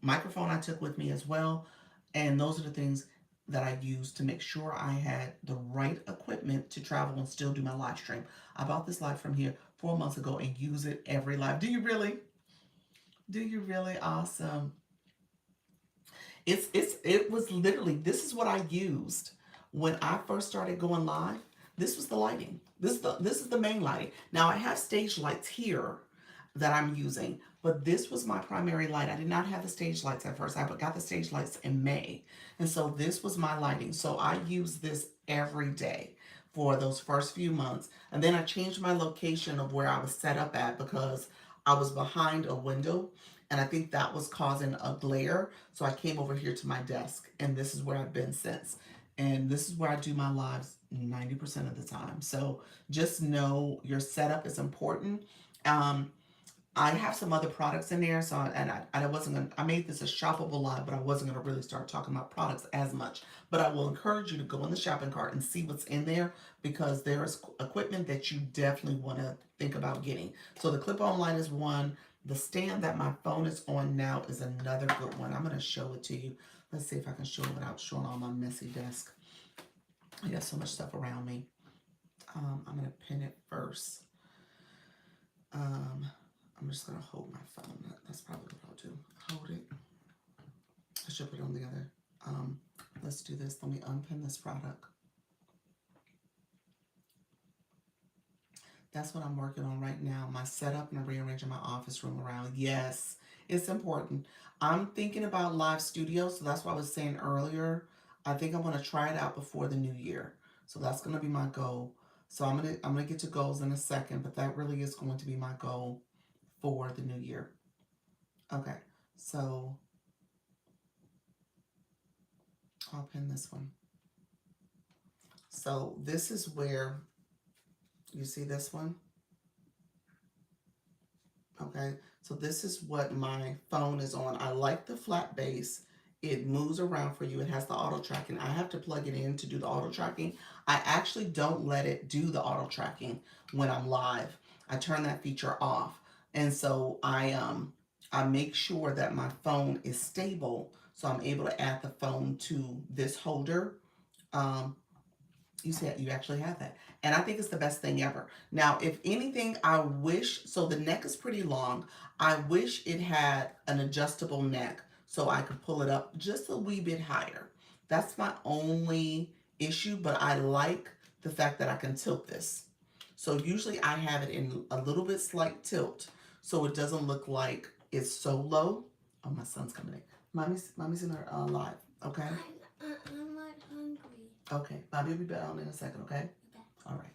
microphone I took with me as well, and those are the things that I used to make sure I had the right equipment to travel and still do my live stream. I bought this light from here 4 months ago and use it every live. Do you really? Do you really? Awesome. It was literally, this is what I used when I first started going live. This was the lighting. This is the main lighting. Now I have stage lights here that I'm using, but this was my primary light. I did not have the stage lights at first. I got the stage lights in May. And so this was my lighting. So I used this every day for those first few months. And then I changed my location of where I was set up at because I was behind a window and I think that was causing a glare. So I came over here to my desk and this is where I've been since. And this is where I do my lives 90% of the time. So just know your setup is important. Um, I have some other products in there, so I wasn't gonna. I made this a shoppable live, but I wasn't gonna really start talking about products as much. But I will encourage you to go in the shopping cart and see what's in there because there is equipment that you definitely want to think about getting. So the clip-on light is one. The stand that my phone is on now is another good one. I'm gonna show it to you. Let's see if I can show it without showing all my messy desk. I got so much stuff around me. I'm gonna pin it first. I'm just gonna hold my phone. That's probably what I'll do. Hold it. I should put it on the other. Let's do this. Let me unpin this product. That's what I'm working on right now. My setup and rearranging my office room around. Yes, it's important. I'm thinking about live studio, so that's what I was saying earlier. I think I want to try it out before the new year. So that's gonna be my goal. So I'm gonna get to goals in a second, but that really is going to be my goal for the new year. Okay, so I'll pin this one. So this is where you see this one. Okay, so this is what my phone is on. I like the flat base. It moves around for you. It has the auto tracking. I have to plug it in to do the auto tracking. I actually don't let it do the auto tracking when I'm live. I turn that feature off. And so I make sure that my phone is stable so I'm able to add the phone to this holder. Um, you said you actually have that. And I think it's the best thing ever. Now, if anything, I wish, so the neck is pretty long. I wish it had an adjustable neck so I could pull it up just a wee bit higher. That's my only issue, but I like the fact that I can tilt this. So usually I have it in a little bit slight tilt so it doesn't look like it's so low. Oh, my son's coming in. Mommy's in her live, okay? I'm not hungry. Okay, Bobby will be back on in a second, okay? Okay. All right.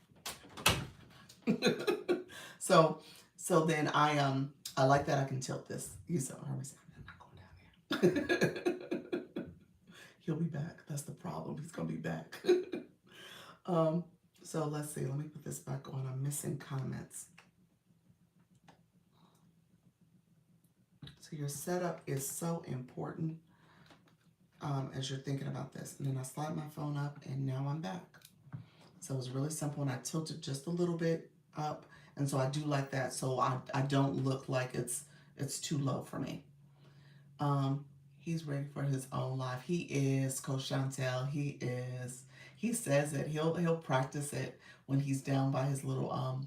So then I like that I can tilt this. You saw her say, I'm not going down there. He'll be back. That's the problem. He's gonna be back. So let's see. Let me put this back on. I'm missing comments. So your setup is so important as you're thinking about this. And then I slide my phone up and now I'm back. So it's really simple and I tilt it just a little bit up. And so I do like that so I don't look like it's too low for me. He's ready for his own life. He is, Coach Chantel. He is. He says it. He'll practice it when he's down by his little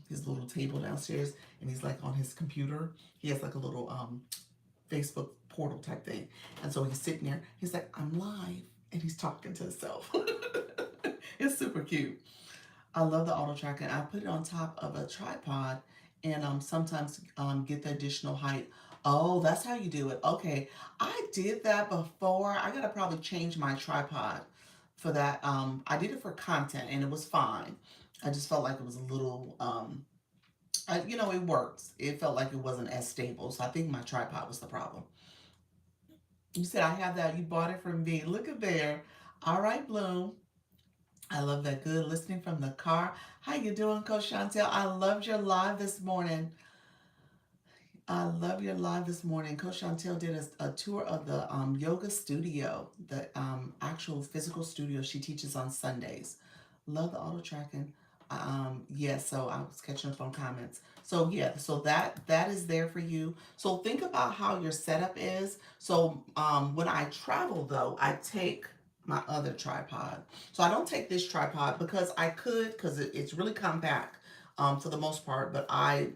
table downstairs and he's like on his computer. He has like a little Facebook portal type thing. And so he's sitting there. He's like, I'm live. and he's talking to himself. It's super cute. I love the auto tracker. I put it on top of a tripod and sometimes get the additional height. Oh, that's how you do it. Okay. I did that before. I gotta probably change my tripod for that. I did it for content and it was fine. I just felt like it was a little it works. It felt like it wasn't as stable. So I think my tripod was the problem. You said I have that. You bought it from me. Look at there. All right, Bloom. I love that. Good listening from the car. How you doing, Coach Chantel? I loved your live this morning. I love your live this morning. Coach Chantel did a tour of the yoga studio, the actual physical studio she teaches on Sundays. Love the auto tracking. Yeah, so I was catching up on comments. So yeah, so that is there for you. So think about how your setup is. So when I travel though, I take my other tripod. So I don't take this tripod because I could, because it's really compact for the most part, but I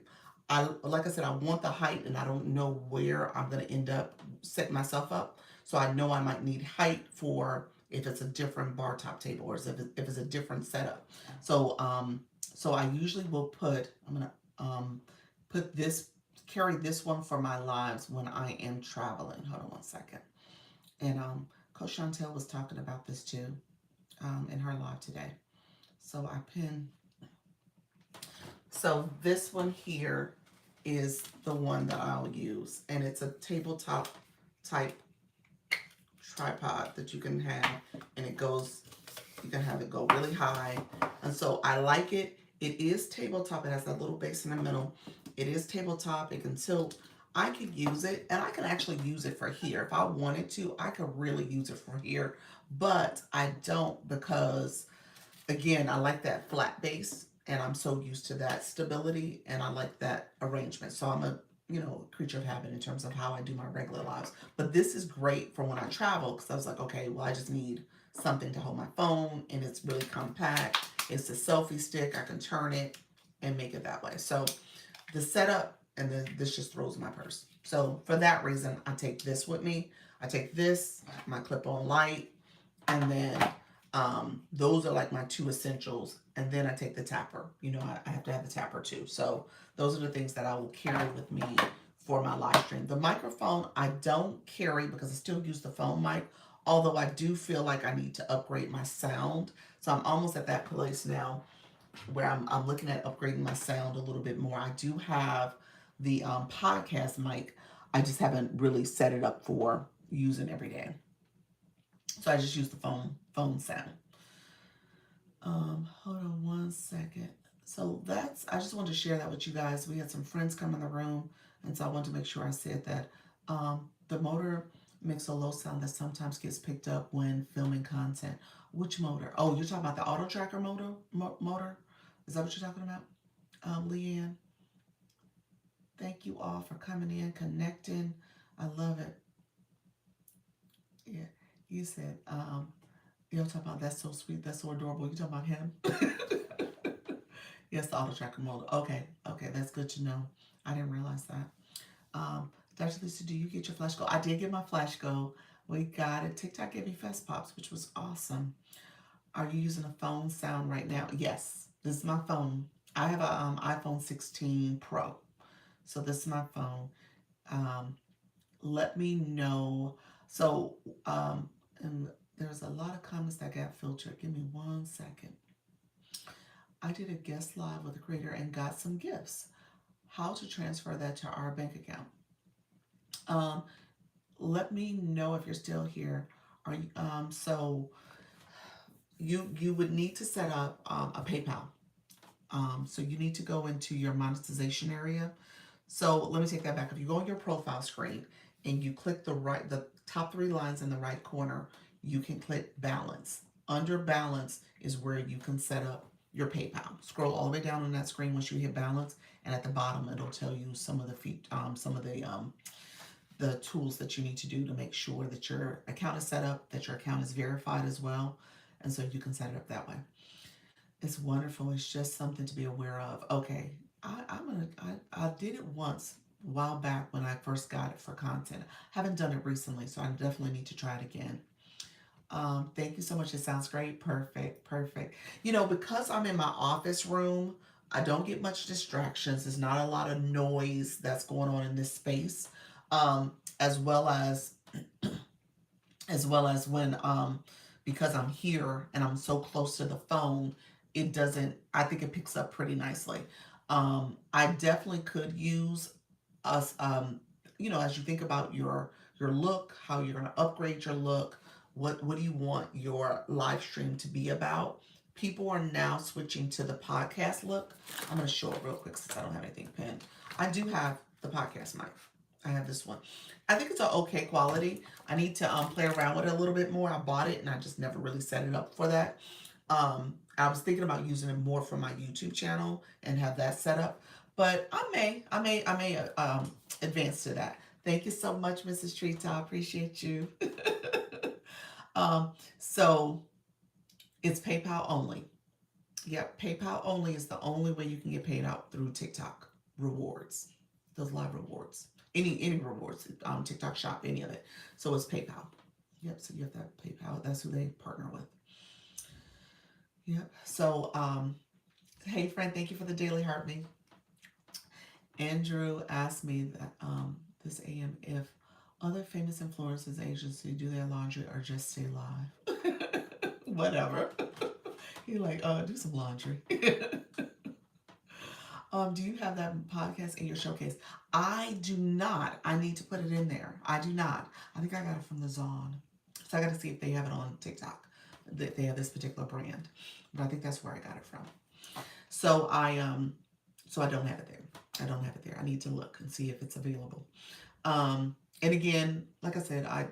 like I said, I want the height, and I don't know where I'm gonna end up setting myself up. So I know I might need height for if it's a different bar top table or if it's a different setup. So I usually will put I'm gonna put this carry this one for my lives when I am traveling. Hold on one second. And Coach Chantel was talking about this too in her live today. So I pin. So this one here is the one that I'll use, and it's a tabletop type tripod that you can have, and you can have it go really high, and so I like it. It is tabletop. It has that little base in the middle. It is tabletop. It can tilt. I could use it, and I can actually use it for here. If I wanted to, I could really use it for here, but I don't because again, I like that flat base and I'm so used to that stability and I like that arrangement. So I'm a, creature of habit in terms of how I do my regular lives. But this is great for when I travel because I was like, okay, well, I just need something to hold my phone and it's really compact. It's a selfie stick. I can turn it and make it that way. So the setup and then this just throws in my purse. So for that reason, I take this with me. I take this, my clip-on light, and then those are like my two essentials. And then I take the tapper. I have to have the tapper too. So those are the things that I will carry with me for my live stream. The microphone I don't carry because I still use the phone mic, although I do feel like I need to upgrade my sound. So I'm almost at that place now where I'm looking at upgrading my sound a little bit more. I do have the podcast mic. I just haven't really set it up for using every day. So I just use the phone sound. Hold on one second. So I just wanted to share that with you guys. We had some friends come in the room, and so I wanted to make sure I said that. The motor makes a low sound that sometimes gets picked up when filming content. Which motor? Oh, you're talking about the auto tracker motor? Is that what you're talking about? Leanne, thank you all for coming in, connecting. I love it. Yeah, you said, you're talking about that's so sweet, that's so adorable. You talking about him? Yes, the auto tracker motor. Okay, that's good to know. I didn't realize that. Dr. Lisa, do you get your flash go? I did get my flash go. We got it. TikTok gave me Fest Pops, which was awesome. Are you using a phone sound right now? Yes, this is my phone. I have a iPhone 16 Pro. So this is my phone. Let me know. So, and there's a lot of comments that got filtered. Give me one second. I did a guest live with a creator and got some gifts. How to transfer that to our bank account? Let me know if you're still here. Are you, so you would need to set up a PayPal. So you need to go into your monetization area. So let me take that back. If you go on your profile screen and you click the top three lines in the right corner, you can click balance. Under balance is where you can set up your PayPal. Scroll all the way down on that screen once you hit balance, and at the bottom it'll tell you some of the tools that you need to do to make sure that your account is set up, that your account is verified as well, and so you can set it up that way. It's wonderful. It's just something to be aware of. Okay, I did it once a while back when I first got it for content. I haven't done it recently, so I definitely need to try it again. Thank you so much. It sounds great. Perfect. Perfect. You know, because I'm in my office room, I don't get much distractions. There's not a lot of noise that's going on in this space. Um, as well as when because I'm here and I'm so close to the phone, it doesn't I think it picks up pretty nicely. I definitely could use us you know, as you think about your look, how you're going to upgrade your look, what do you want your live stream to be about? People are now switching to the podcast look. I'm going to show it real quick since I don't have anything pinned. I do have the podcast mic. I have this one. I think it's an okay quality. I need to play around with it a little bit more. I bought it and I just never really set it up for that. I was thinking about using it more for my YouTube channel and have that set up, but I may advance to that. Thank you so much, Mrs. Treetop. Appreciate you. So it's PayPal only. Yep, PayPal only is the only way you can get paid out through TikTok rewards, those live rewards, any rewards, TikTok Shop, any of it. So it's PayPal. Yep. So you have that PayPal. That's who they partner with. Yep. So hey friend, thank you for the daily heartbeat. Andrew asked me that this AM if other famous influencers agency do their laundry or just stay live. Whatever. He like, do some laundry. Do you have that podcast in your showcase? I do not. I need to put it in there. I do not. I think I got it from the Zon. So I got to see if they have it on TikTok. That they have this particular brand. But I think that's where I got it from. So I don't have it there. I don't have it there. I need to look and see if it's available. And again, like I said, I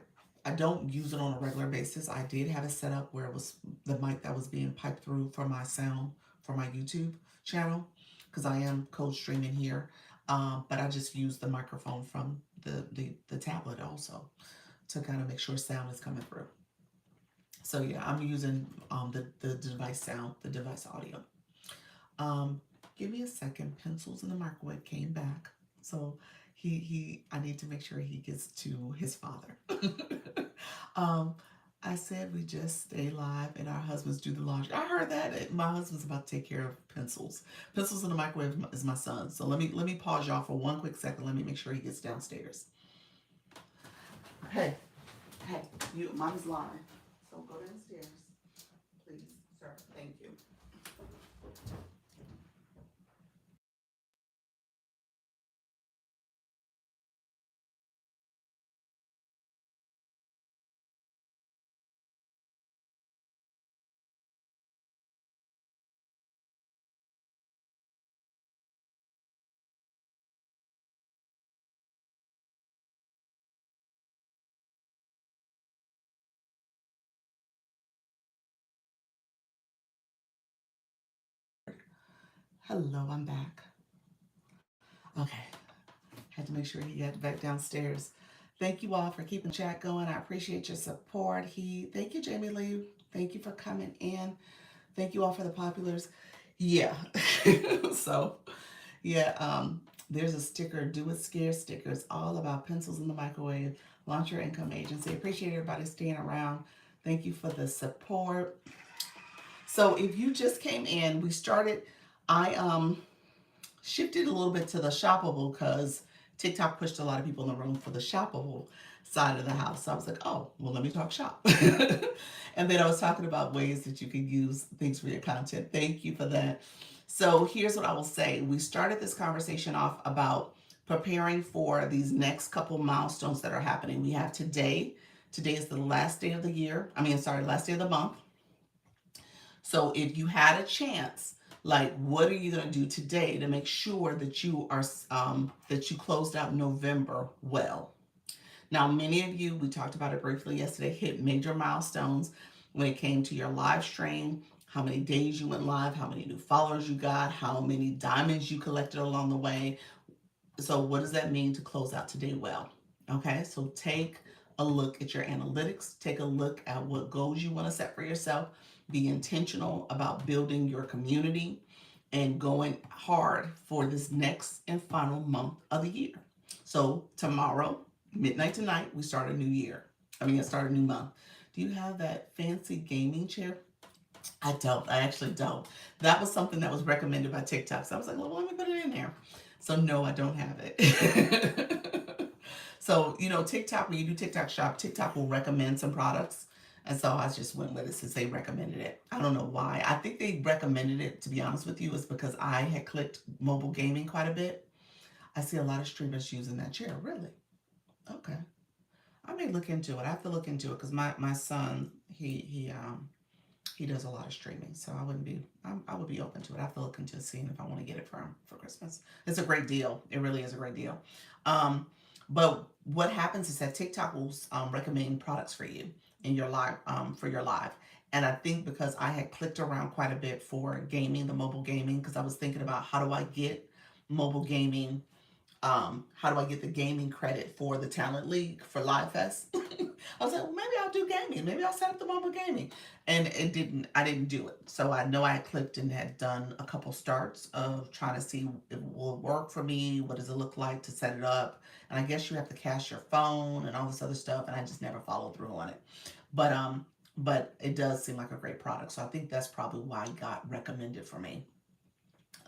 don't use it on a regular basis. I did have it set up where it was the mic that was being piped through for my sound for my YouTube channel because I am code streaming here. But I just use the microphone from the tablet also to kind of make sure sound is coming through. So yeah, I'm using the device sound, the device audio. Give me a second. Pencils in the microwave came back. So I need to make sure he gets to his father. I said we just stay live and our husbands do the laundry. I heard that. My husband's about to take care of pencils. Pencils in the microwave is my son. So let me pause y'all for one quick second. Let me make sure he gets downstairs. Hey, you, mom's lying. So go downstairs, please, sir. Thank you. Hello, I'm back. Okay, had to make sure he got back downstairs. Thank you all for keeping the chat going. I appreciate your support. Thank you, Jamie Lee. Thank you for coming in. Thank you all for the populars. Yeah. So, yeah, there's a sticker, Do It Scarce sticker. It's all about pencils in the microwave. Launch your income agency. Appreciate everybody staying around. Thank you for the support. So if you just came in, I shifted a little bit to the shoppable because TikTok pushed a lot of people in the room for the shoppable side of the house. So I was like, oh, well, let me talk shop. And then I was talking about ways that you can use things for your content. Thank you for that. So here's what I will say. We started this conversation off about preparing for these next couple milestones that are happening. We have today. Today is the last day of the year. Last day of the month. So if you had a chance, like, what are you going to do today to make sure that you are that you closed out November well? Now, many of you, we talked about it briefly yesterday, hit major milestones when it came to your live stream, how many days you went live, how many new followers you got, how many diamonds you collected along the way. So what does that mean to close out today well? Okay, so take a look at your analytics, take a look at what goals you want to set for yourself, be intentional about building your community and going hard for this next and final month of the year. So tomorrow, midnight tonight, we start a new year. Start a new month. Do you have that fancy gaming chair? I don't. I actually don't. That was something that was recommended by TikTok. So I was like, well, let me put it in there. So no, I don't have it. So, TikTok, when you do TikTok shop, TikTok will recommend some products. And so I just went with it since they recommended it. I don't know why. I think they recommended it, to be honest with you, is because I had clicked mobile gaming quite a bit. I see a lot of streamers using that chair. Really? Okay. I may look into it. I have to look into it because my son, he does a lot of streaming, so I would be open to it. I have to look into seeing if I want to get it for him for Christmas. It's a great deal. It really is a great deal. Um, but what happens is that TikTok will recommend products for you in your live for your live. And I think because I had clicked around quite a bit for gaming, the mobile gaming, because I was thinking about how do I get mobile gaming, how do I get the gaming credit for the Talent League for Live Fest? I was like, well, maybe I'll do gaming. Maybe I'll set up the mobile gaming. And I didn't do it. So I know I clicked and had done a couple starts of trying to see if it will work for me. What does it look like to set it up? And I guess you have to cache your phone and all this other stuff. And I just never followed through on it. But it does seem like a great product. So I think that's probably why it got recommended for me.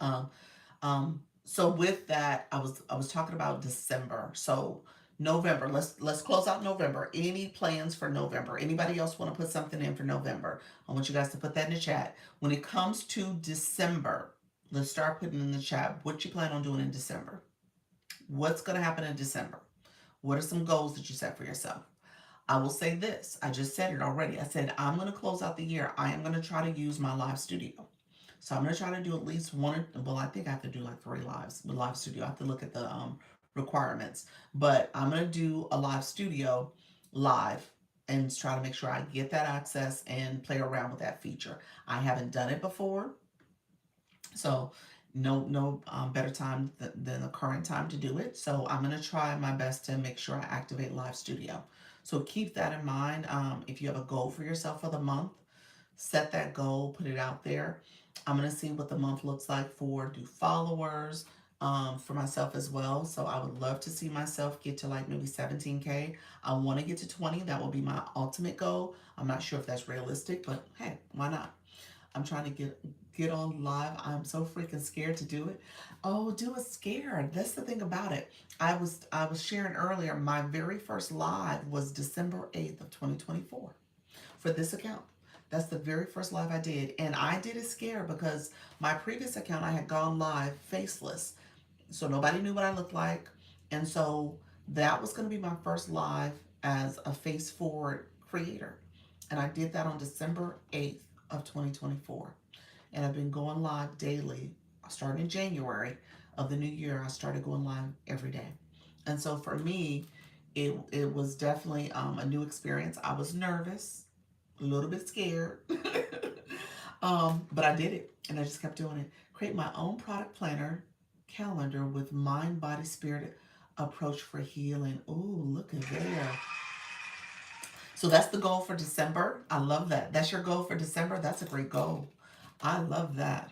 Um, so with that, I was talking about December. So November, let's close out November. Any plans for November? Anybody else want to put something in for November? I want you guys to put that in the chat. When it comes to December, let's start putting in the chat what you plan on doing in December. What's going to happen in December? What are some goals that you set for yourself? I will say this. I just said it already. I said I'm going to close out the year. I am going to try to use my live studio. So I'm going to try to do at least one, well, I think I have to do like 3 lives with live studio. I have to look at the requirements. But I'm going to do a live studio live and try to make sure I get that access and play around with that feature. I haven't done it before. So no better time than the current time to do it. So I'm going to try my best to make sure I activate live studio. So keep that in mind. If you have a goal for yourself for the month, set that goal, put it out there. I'm going to see what the month looks like for do followers, for myself as well. So I would love to see myself get to like maybe 17K. I want to get to 20. That will be my ultimate goal. I'm not sure if that's realistic, but hey, why not? I'm trying to get on live. I'm so freaking scared to do it. Oh, do it scared. That's the thing about it. I was sharing earlier, my very first live was December 8th of 2024 for this account. That's the very first live I did. And I did it scared because my previous account, I had gone live faceless. So nobody knew what I looked like. And so that was going to be my first live as a face forward creator. And I did that on December 8th of 2024. And I've been going live daily. Starting in January of the new year, I started going live every day. And so for me, it was definitely a new experience. I was nervous, a little bit scared, but I did it and I just kept doing it. Create my own product planner calendar with mind, body, spirit approach for healing. Ooh, look at there. So that's the goal for December. I love that. That's your goal for December. That's a great goal. I love that.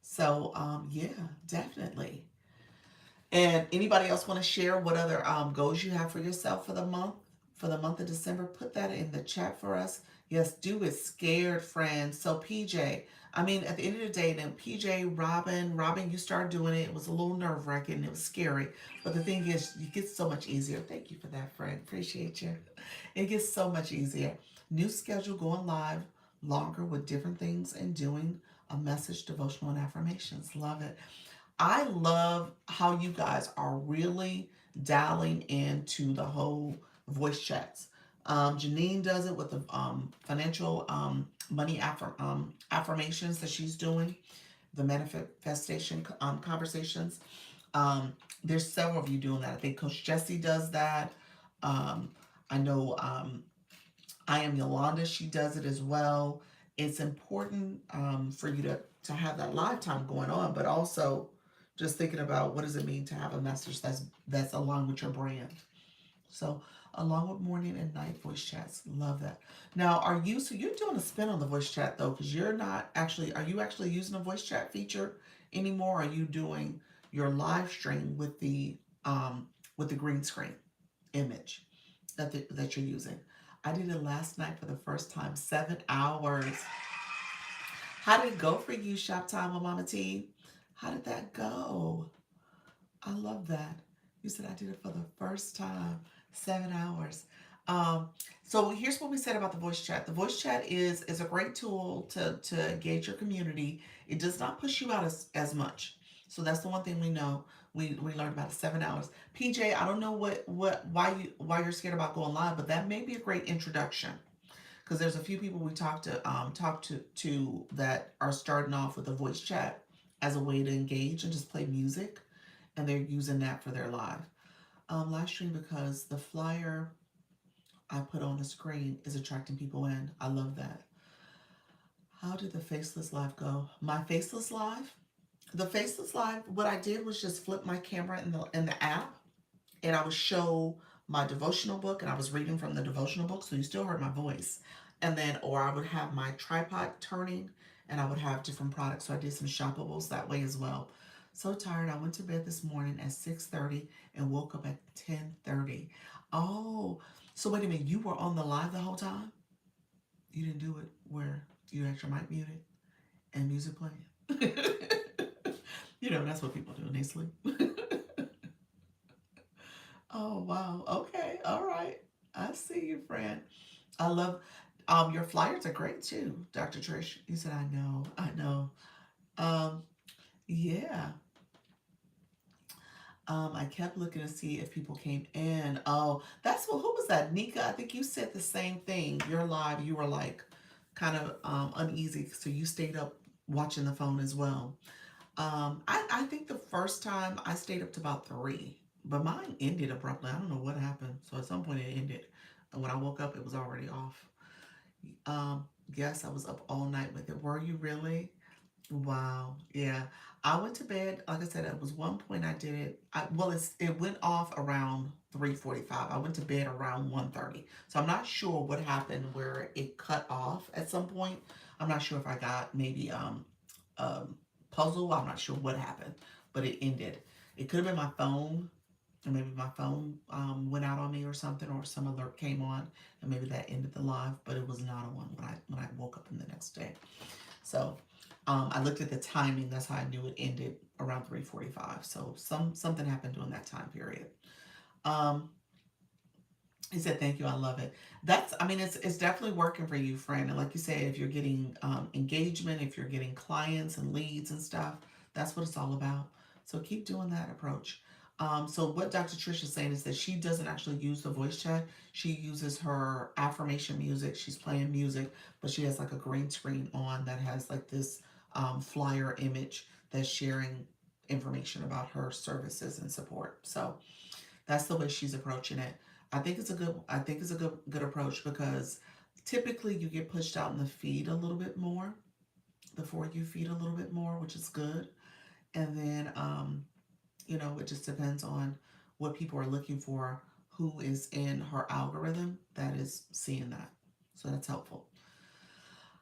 So yeah, definitely. And anybody else want to share what other goals you have for yourself for the month? For the month of December, put that in the chat for us. Yes, do it scared, friends. So PJ, I mean, at the end of the day, then PJ, Robin, you started doing it. It was a little nerve-wracking. It was scary. But the thing is, it gets so much easier. Thank you for that, friend. Appreciate you. It gets so much easier. New schedule going live longer with different things and doing a message, devotional, and affirmations. Love it. I love how you guys are really dialing into the whole voice chats. Janine does it with the financial money affirmations that she's doing, the manifestation conversations. There's several of you doing that. I think Coach Jesse does that. I know I am Yolanda. She does it as well. It's important for you to have that live time going on, but also just thinking about what does it mean to have a message that's aligned with your brand. So along with morning and night voice chats, love that. Now, so you're doing a spin on the voice chat though, because you're not actually, are you actually using a voice chat feature anymore? Are you doing your live stream with the green screen image that you're using? I did it last night for the first time, 7 hours. How did it go for you, Shop Time with Mama T? How did that go? I love that. You said I did it for the first time, 7 hours. Um, so here's what we said about the voice chat. The voice chat is a great tool to engage your community. It does not push you out as much. So that's the one thing we know. We learned about it, 7 hours. PJ, I don't know why you're scared about going live, but that may be a great introduction because there's a few people we talked to that are starting off with a voice chat as a way to engage and just play music, and they're using that for their live stream because the flyer I put on the screen is attracting people in. I love that. How did the Faceless Live go? My Faceless Live? The Faceless Live, what I did was just flip my camera in the app, and I would show my devotional book, and I was reading from the devotional book, so you still heard my voice. And then, or I would have my tripod turning, and I would have different products. So I did some shoppables that way as well. So tired. I went to bed this morning at 6:30 and woke up at 10:30. Oh, so wait a minute. You were on the live the whole time? You didn't do it where you had your mic muted and music playing? That's what people do when they sleep. Oh, wow. Okay. All right. I see you, friend. I love your flyers are great too, Dr. Trish. You said I know. Um, yeah. I kept looking to see if people came in. Oh, that's who was that? Nika, I think you said the same thing. You're live, you were like kind of uneasy, so you stayed up watching the phone as well. I think the first time I stayed up to about 3, but mine ended abruptly. I don't know what happened. So at some point it ended. And when I woke up, it was already off. Yes, I was up all night with it. Were you really? Wow. Yeah. I went to bed, like I said, it was one point I did it. It went off around 3:45. I went to bed around 1:30. So I'm not sure what happened where it cut off at some point. I'm not sure if I got maybe um puzzle. I'm not sure what happened, but it ended. It could have been my phone, or maybe my phone went out on me or something, or some alert came on, and maybe that ended the live. But it was not a one when I woke up in the next day. So I looked at the timing. That's how I knew it ended around 3:45. So something happened during that time period. Um, he said, "Thank you. I love it." It's definitely working for you, friend. And like you said, if you're getting engagement, if you're getting clients and leads and stuff, that's what it's all about. So keep doing that approach. So what Dr. Trish is saying is that she doesn't actually use the voice chat. She uses her affirmation music. She's playing music, but she has like a green screen on that has like this flyer image that's sharing information about her services and support. So that's the way she's approaching it. I think it's a good approach because typically you get pushed out in the feed a little bit more, the For You feed a little bit more, which is good. And then it just depends on what people are looking for, who is in her algorithm that is seeing that. So that's helpful.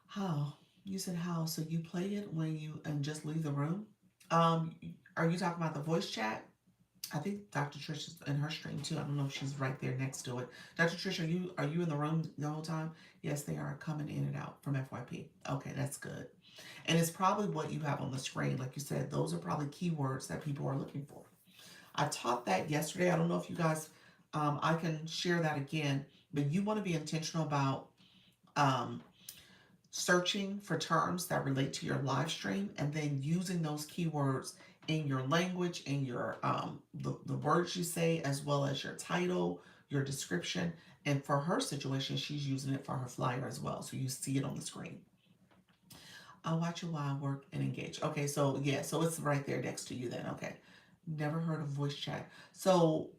How? You said how? So you play it when you and just leave the room? Um, are you talking about the voice chat? I think Dr. Trish is in her stream too. I don't know if she's right there next to it. Dr. Trish, are you in the room the whole time? Yes, they are coming in and out from FYP. Okay, that's good. And it's probably what you have on the screen. Like you said, those are probably keywords that people are looking for. I taught that yesterday. I don't know if you guys, I can share that again, but you want to be intentional about um, searching for terms that relate to your live stream and then using those keywords in your language, in your the words you say, as well as your title, your description. And for her situation, she's using it for her flyer as well, so you see it on the screen. I'll watch it while I work and engage. Okay, so yeah, so it's right there next to you then. Okay, never heard of voice chat. So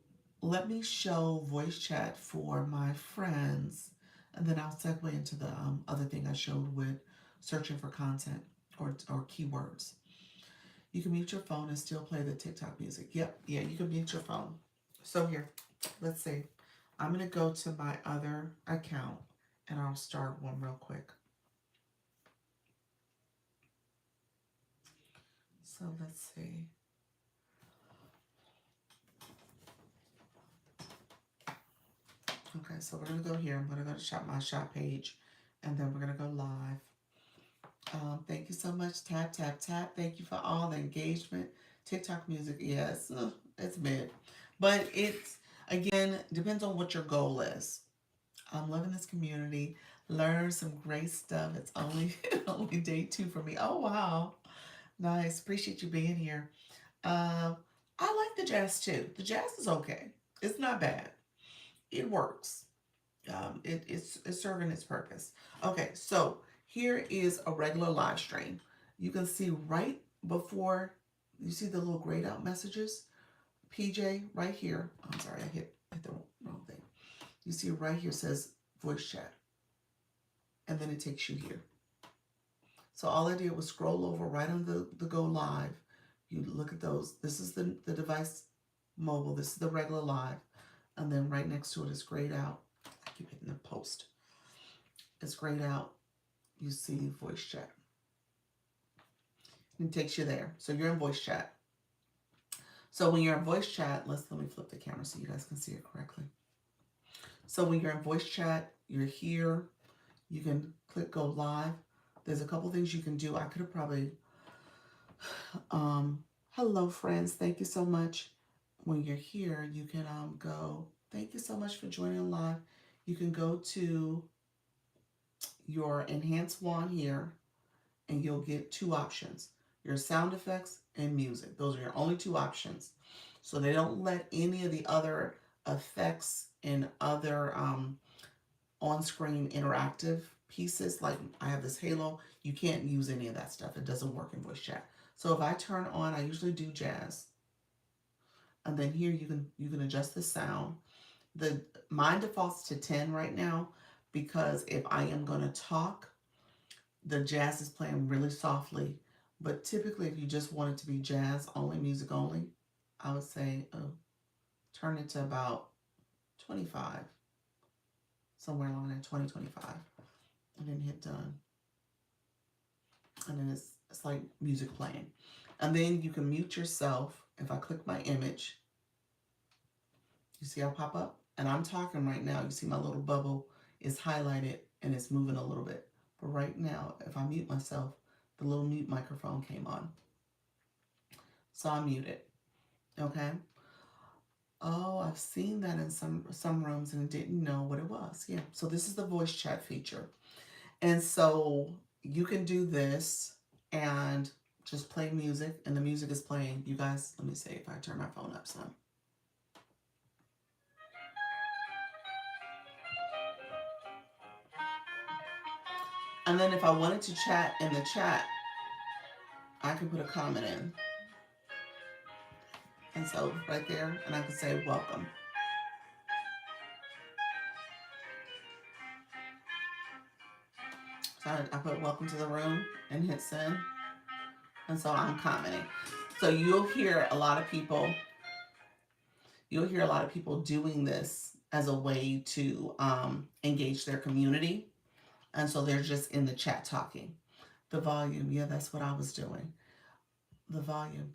let me show voice chat for my friends, and then I'll segue into the other thing I showed with searching for content or keywords. You can mute your phone and still play the TikTok music. Yep, yeah, you can mute your phone. So here, let's see. I'm gonna go to my other account and I'll start one real quick. So let's see. Okay, so we're gonna go here. I'm gonna go to my shop page, and then we're gonna go live. Thank you so much. Tap, tap, tap. Thank you for all the engagement. TikTok music, yes, it's mid. But it's, again, depends on what your goal is. I'm loving this community. Learn some great stuff. It's only only day 2 for me. Oh, wow. Nice. Appreciate you being here. I like the jazz too. The jazz is okay. It's not bad. It works. It's serving its purpose. Okay, so here is a regular live stream. You can see right before, you see the little grayed out messages? PJ, right here. I'm sorry, I hit the wrong thing. You see right here says voice chat. And then it takes you here. So all I did was scroll over right on the go live. You look at those. This is the device mobile. This is the regular live. And then right next to it is grayed out. I keep hitting the post. It's grayed out. You see voice chat. And it takes you there. So you're in voice chat. So when you're in voice chat, let me flip the camera so you guys can see it correctly. So when you're in voice chat, you're here. You can click go live. There's a couple things you can do. I could have probably, hello friends, thank you so much. When you're here, you can go, thank you so much for joining live. You can go to your enhanced wand here and you'll get 2 options, your sound effects and music. Those are your only 2 options. So they don't let any of the other effects and other on-screen interactive pieces, like I have this halo, you can't use any of that stuff. It doesn't work in voice chat. So if I turn on, I usually do jazz, and then here you can adjust the sound. Mine defaults to 10 right now because if I am going to talk, the jazz is playing really softly. But typically, if you just want it to be jazz only, music only, I would say turn it to about 25, somewhere along there, 20, 25. And then hit done. And then it's like music playing. And then you can mute yourself. If I click my image, you see I pop up? And I'm talking right now. You see my little bubble is highlighted and it's moving a little bit. But right now, if I mute myself, the little mute microphone came on. So I mute it. Okay? Oh, I've seen that in some rooms and didn't know what it was. Yeah. So this is the voice chat feature. And so you can do this and just play music, and the music is playing. You guys, let me see if I turn my phone up some. And then if I wanted to chat in the chat, I can put a comment in. And so right there, and I can say welcome. So I put welcome to the room and hit send. And so I'm commenting. So you'll hear a lot of people doing this as a way to engage their community. And so they're just in the chat talking. The volume, yeah, that's what I was doing. The volume.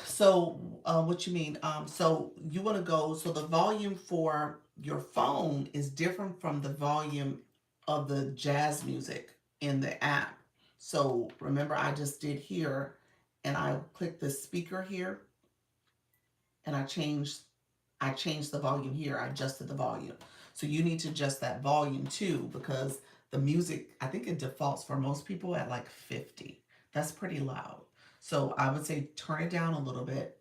So what you mean? So you want to go, so the volume for your phone is different from the volume of the jazz music in the app. So remember I just did here and I clicked the speaker here and I changed the volume here. I adjusted the volume. So you need to adjust that volume too, because the music, I think it defaults for most people at like 50. That's pretty loud. So I would say turn it down a little bit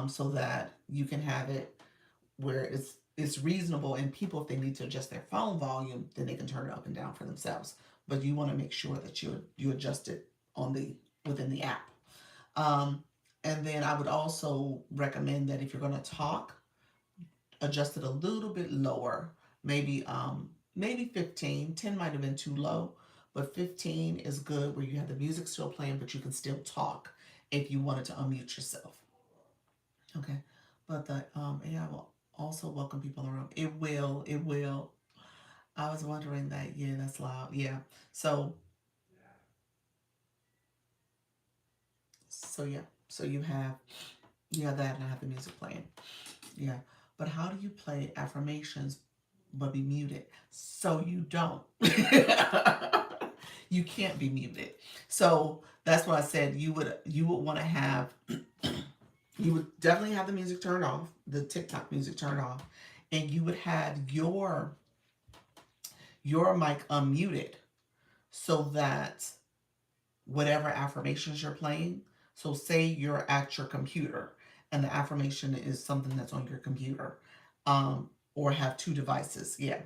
so that you can have it where it's reasonable, and people, if they need to adjust their phone volume, then they can turn it up and down for themselves. But you want to make sure that you adjust it within the app. And then I would also recommend that if you're going to talk, adjust it a little bit lower, maybe 15. 10 might have been too low, but 15 is good, where you have the music still playing, but you can still talk if you wanted to unmute yourself. Okay, but the AI will also welcome people in the room. It will. I was wondering that. Yeah, that's loud. Yeah. So yeah. So you have that, and I have the music playing. Yeah. But how do you play affirmations but be muted. So you don't. You can't be muted. So that's why I said you would want to have you would definitely have the music turned off, the TikTok music turned off, and you would have your mic unmuted so that whatever affirmations you're playing. So say you're at your computer and the affirmation is something that's on your computer, or have two devices. Yeah,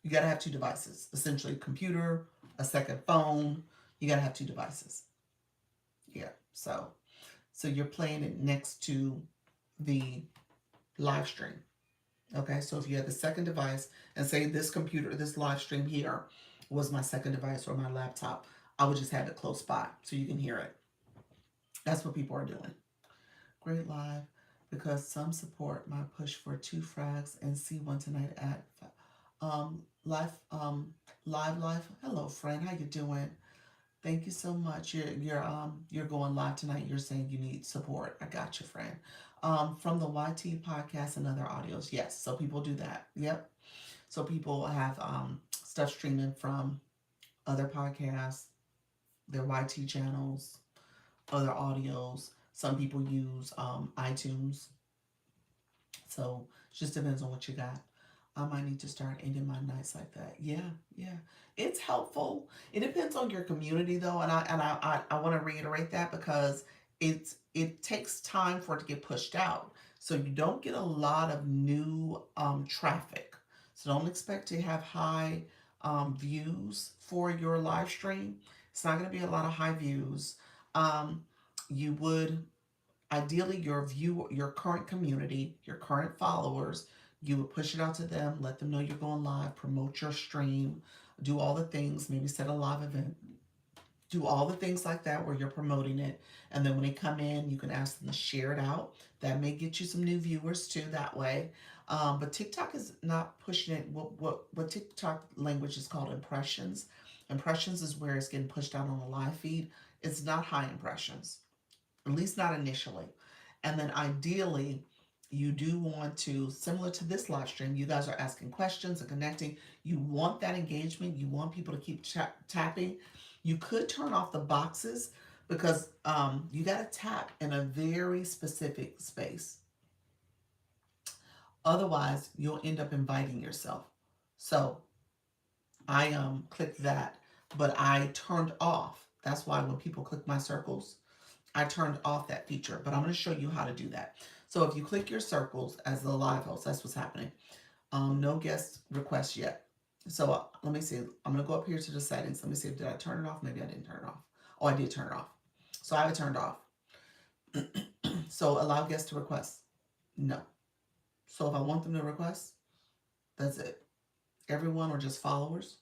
you gotta have two devices. Essentially, a computer, a second phone. You gotta have two devices. Yeah. So you're playing it next to the live stream. Okay. So if you have the second device and say this computer, this live stream here was my second device or my laptop, I would just have it close by so you can hear it. That's what people are doing. Great live because some support my push for 2 frags and see one tonight at live live. Hello friend, how you doing? Thank you so much. You're going live tonight. You're saying you need support. I got you, friend. From the YT podcast and other audios. Yes, so people do that. Yep. So people have stuff streaming from other podcasts, their YT channels, other audios. Some people use iTunes. So it just depends on what you got. I might need to start ending my nights like that. Yeah, yeah. It's helpful. It depends on your community though, and I want to reiterate that because it takes time for it to get pushed out. So you don't get a lot of new traffic. So don't expect to have high views for your live stream. It's not going to be a lot of high views. You would ideally your current community, your current followers, you would push it out to them, let them know you're going live, promote your stream, do all the things, maybe set a live event, do all the things like that where you're promoting it. And then when they come in, you can ask them to share it out. That may get you some new viewers too that way. But TikTok is not pushing it. What TikTok language is called impressions. Impressions is where it's getting pushed out on the live feed. It's not high impressions, at least not initially. And then ideally, you do want to, similar to this live stream, you guys are asking questions and connecting. You want that engagement. You want people to keep tapping. You could turn off the boxes because you got to tap in a very specific space. Otherwise, you'll end up inviting yourself. So I clicked that, but I turned off. That's why when people click my circles, I turned off that feature, but I'm going to show you how to do that. So if you click your circles as the live host, that's what's happening. No guest requests yet. So let me see. I'm going to go up here to the settings. Let me see. Did I turn it off? Maybe I didn't turn it off. Oh, I did turn it off. So I have it turned off. So allow guests to request. No. So if I want them to request, that's it. Everyone or just followers.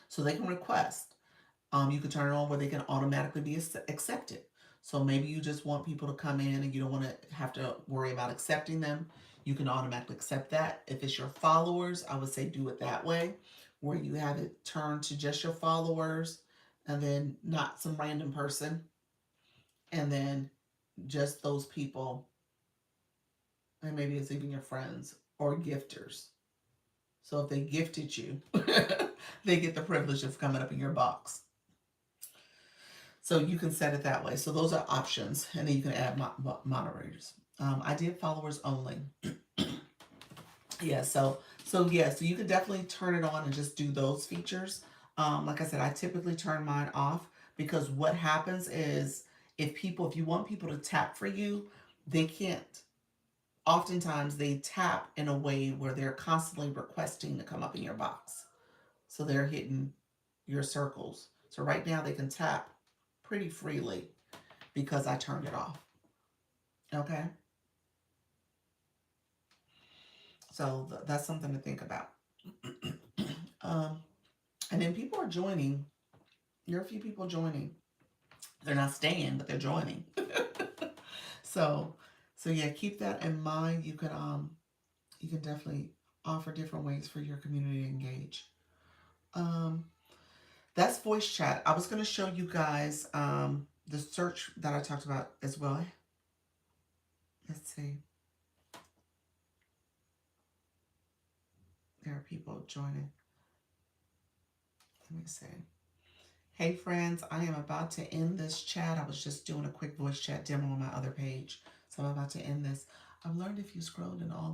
So they can request. You can turn it on where they can automatically be accepted. So maybe you just want people to come in and you don't want to have to worry about accepting them. You can automatically accept that. If it's your followers, I would say do it that way, where you have it turned to just your followers and then not some random person, and then just those people, and maybe it's even your friends or gifters. So if they gifted you, they get the privilege of coming up in your box. So you can set it that way. So those are options, and then you can add moderators. I did followers only. Yeah, so you can definitely turn it on and just do those features. Like I said, I typically turn mine off because what happens is if you want people to tap for you, they can't. Oftentimes they tap in a way where they're constantly requesting to come up in your box. So they're hitting your circles. So right now they can tap pretty freely because I turned it off. Okay? So that's something to think about. And then people are joining. There are a few people joining. They're not staying, but they're joining. So yeah, keep that in mind. You can definitely offer different ways for your community to engage. That's voice chat. I was going to show you guys the search that I talked about as well. Let's see. There are people joining. Let me see. Hey friends, I am about to end this chat. I was just doing a quick voice chat demo on my other page. So I'm about to end this. I've learned if you scroll in all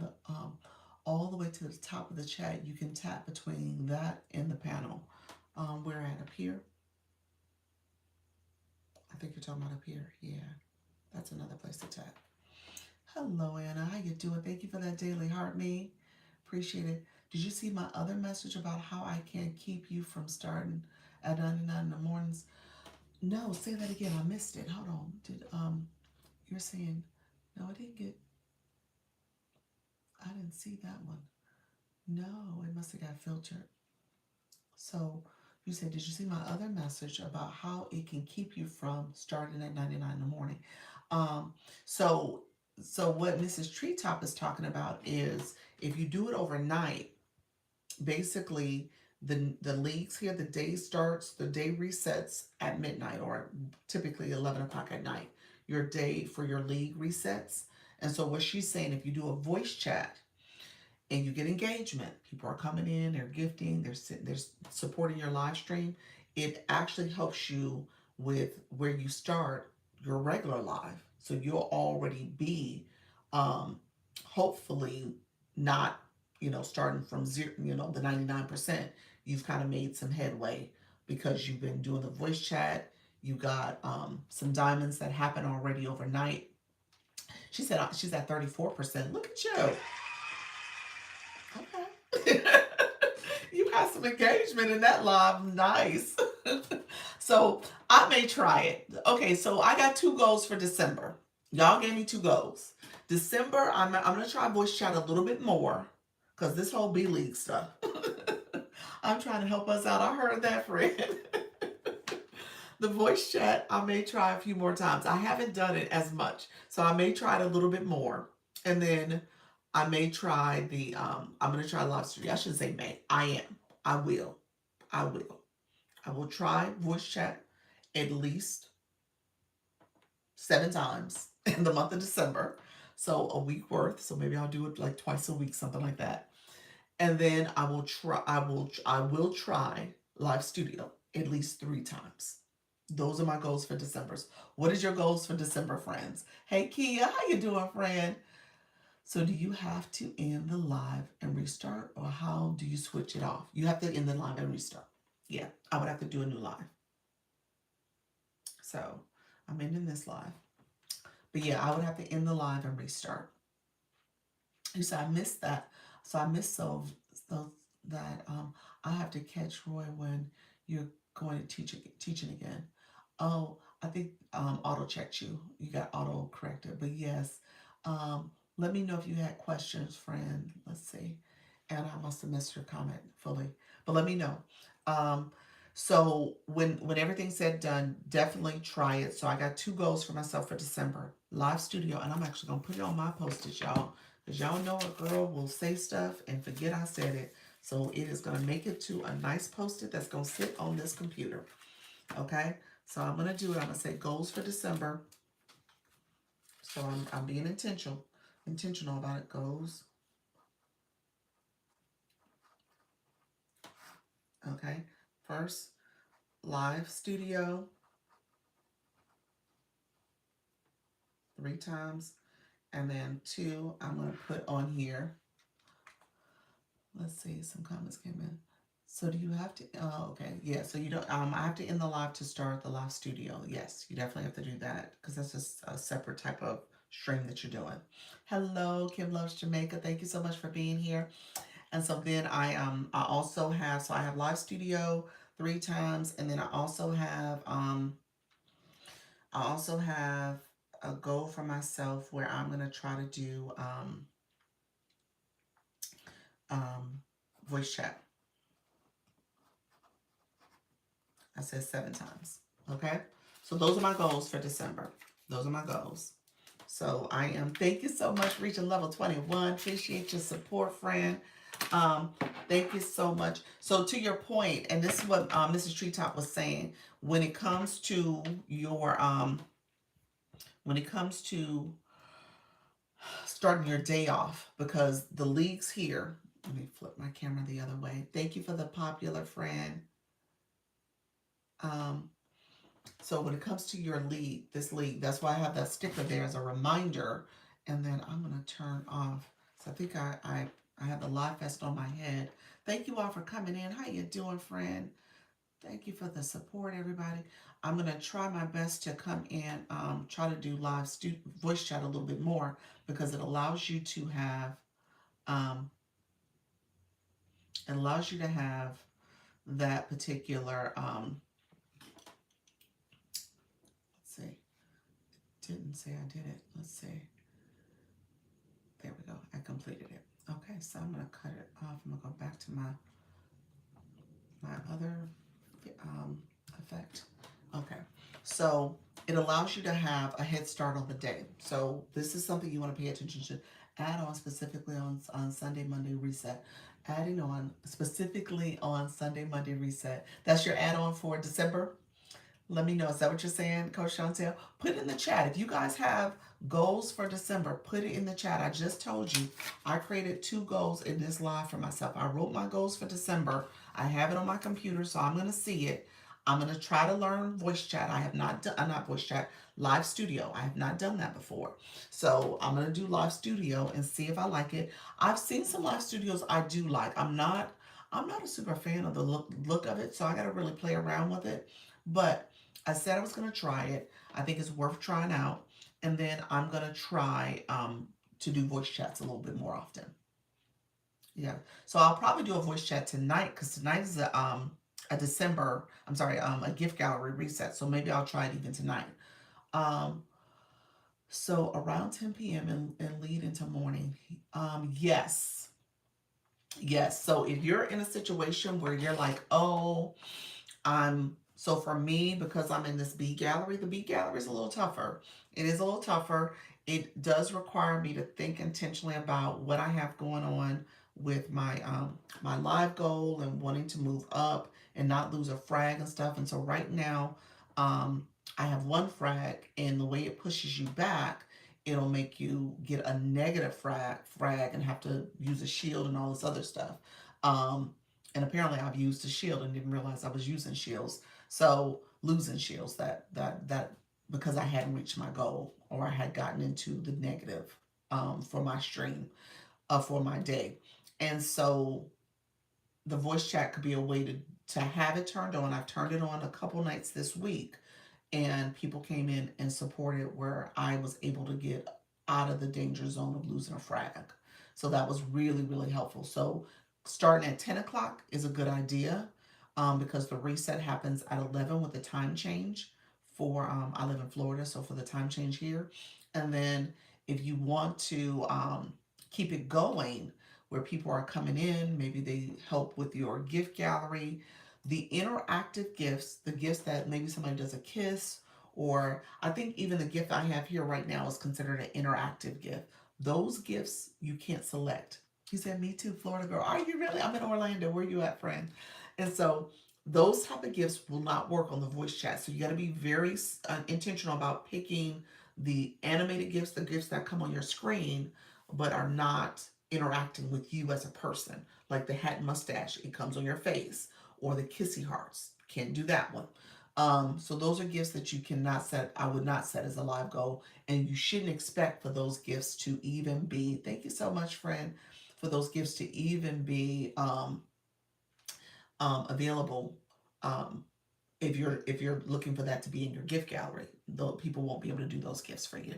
the way to the top of the chat, you can tap between that and the panel. We're at up here. I think you're talking about up here. Yeah, that's another place to tap. Hello, Anna. How you doing? Thank you for that daily heart me. Appreciate it. Did you see my other message about how I can keep you from starting at 99 in the mornings? No, say that again. I missed it. Hold on. You're saying no, I didn't see that one. No, it must have got filtered. So you said, did you see my other message about how it can keep you from starting at 99 in the morning? So what Mrs. Treetop is talking about is if you do it overnight, basically the leagues here, the day resets at midnight or typically 11 o'clock at night. Your day for your league resets. And so what she's saying, if you do a voice chat and you get engagement, people are coming in, they're gifting, they're supporting your live stream, it actually helps you with where you start your regular live. So you'll already be hopefully not, starting from zero, the 99%. You've kind of made some headway because you've been doing the voice chat. You got some diamonds that happen already overnight. She said she's at 34%. Look at you. Okay. You got some engagement in that live. Nice. So I may try it. Okay, so I got 2 goals for December. Y'all gave me 2 goals. December, I'm going to try voice chat a little bit more because this whole B-League stuff. I'm trying to help us out. I heard that, friend. The voice chat, I may try a few more times. I haven't done it as much, so I may try it a little bit more. And then I may try I'm going to try live studio. I shouldn't say may. I am. I will. I will try voice chat at least 7 times in the month of December. So a week worth. So maybe I'll do it like twice a week, something like that. And then I will try live studio at least 3 times. Those are my goals for December. What is your goals for December, friends? Hey, Kia, how you doing, friend? So do you have to end the live and restart, or how do you switch it off? You have to end the live and restart. Yeah, I would have to do a new live. So I'm ending this live. But yeah, I would have to end the live and restart. You said I missed that. So I missed that I have to catch Roy when you're going to teaching again. Oh, I think auto checked you. You got auto corrected. But yes, let me know if you had questions, friend. Let's see. And I must have missed your comment fully. But let me know. So when everything's said done, definitely try it. So I got 2 goals for myself for December. Live studio, and I'm actually gonna put it on my post-it, y'all. Because y'all know a girl will say stuff and forget I said it. So it is gonna make it to a nice post-it that's gonna sit on this computer. Okay? So I'm gonna do it. I'm gonna say goals for December. So I'm being intentional about it. Goals. Okay. First, live studio 3 times. And then 2, I'm going to put on here. Let's see, some comments came in. So do you have to, okay, yeah, so you don't, I have to end the live to start the live studio. Yes, you definitely have to do that because that's just a separate type of stream that you're doing. Hello, Kim Loves Jamaica. Thank you so much for being here. And so then I also have, so I have live studio 3 times, and then I also have a goal for myself where I'm going to try to do voice chat. I said 7 times. Okay. So those are my goals for December. Those are my goals. So thank you so much, reaching level 21. Appreciate your support, friend. Thank you so much. So to your point, and this is what Mrs. Treetop was saying, when it comes to your, starting your day off, because the leagues here, Let me flip my camera the other way. Thank you for the popular friend. So when it comes to your lead, this lead, that's why I have that sticker there as a reminder. And then I'm going to turn off. So I think I have the live vest on my head. Thank you all for coming in. How you doing, friend? Thank you for the support, everybody. I'm going to try my best to come in, try to do live voice chat a little bit more because it allows you to have, that particular, let's see, didn't say I did it. Let's see. There we go. I completed it. Okay, so I'm going to cut it off. I'm going to go back to my other effect. Okay, so it allows you to have a head start on the day. So this is something you want to pay attention to. Add on specifically on Sunday, Monday reset. Adding on specifically on Sunday, Monday reset. That's your add-on for December. Let me know. Is that what you're saying, Coach Chantel? Put it in the chat. If you guys have goals for December, put it in the chat. I just told you I created 2 goals in this live for myself. I wrote my goals for December. I have it on my computer, so I'm going to see it. I'm going to try to learn voice chat. I have not done, not voice chat, live studio. I have not done that before. So I'm going to do live studio and see if I like it. I've seen some live studios I do like. I'm not a super fan of the look of it, so I got to really play around with it. But I said I was going to try it. I think it's worth trying out. And then I'm going to try to do voice chats a little bit more often. Yeah. So I'll probably do a voice chat tonight because tonight is a gift gallery reset. So maybe I'll try it even tonight. So around 10 p.m. and lead into morning. Yes. Yes. So if you're in a situation where you're like, oh, so for me, because I'm in this bead gallery, the bead gallery is a little tougher. It is a little tougher. It does require me to think intentionally about what I have going on with my my live goal and wanting to move up and not lose a frag and stuff. And so right now, I have 1 frag, and the way it pushes you back, it'll make you get a negative frag and have to use a shield and all this other stuff. And apparently I've used a shield and didn't realize I was using shields. So losing shields that because I hadn't reached my goal or I had gotten into the negative for my stream for my day. And so the voice chat could be a way to have it turned on. I've turned it on a couple nights this week, and people came in and supported where I was able to get out of the danger zone of losing a frag. So that was really, really helpful. So starting at 10 o'clock is a good idea because the reset happens at 11 with the time change for, I live in Florida, so for the time change here. And then if you want to keep it going where people are coming in, maybe they help with your gift gallery, the interactive gifts, the gifts that maybe somebody does a kiss, or I think even the gift I have here right now is considered an interactive gift. Those gifts you can't select. He said, me too, Florida girl. Are you really? I'm in Orlando. Where you at, friend? And so those type of gifts will not work on the voice chat. So you got to be very intentional about picking the animated gifts, the gifts that come on your screen, but are not interacting with you as a person. Like the hat and mustache, it comes on your face. Or the kissy hearts. Can't do that one. So those are gifts that you cannot set. I would not set as a live goal. And you shouldn't expect for those gifts to even be, thank you so much, friend, for those gifts to even be available if you're looking for that to be in your gift gallery. Though people won't be able to do those gifts for you.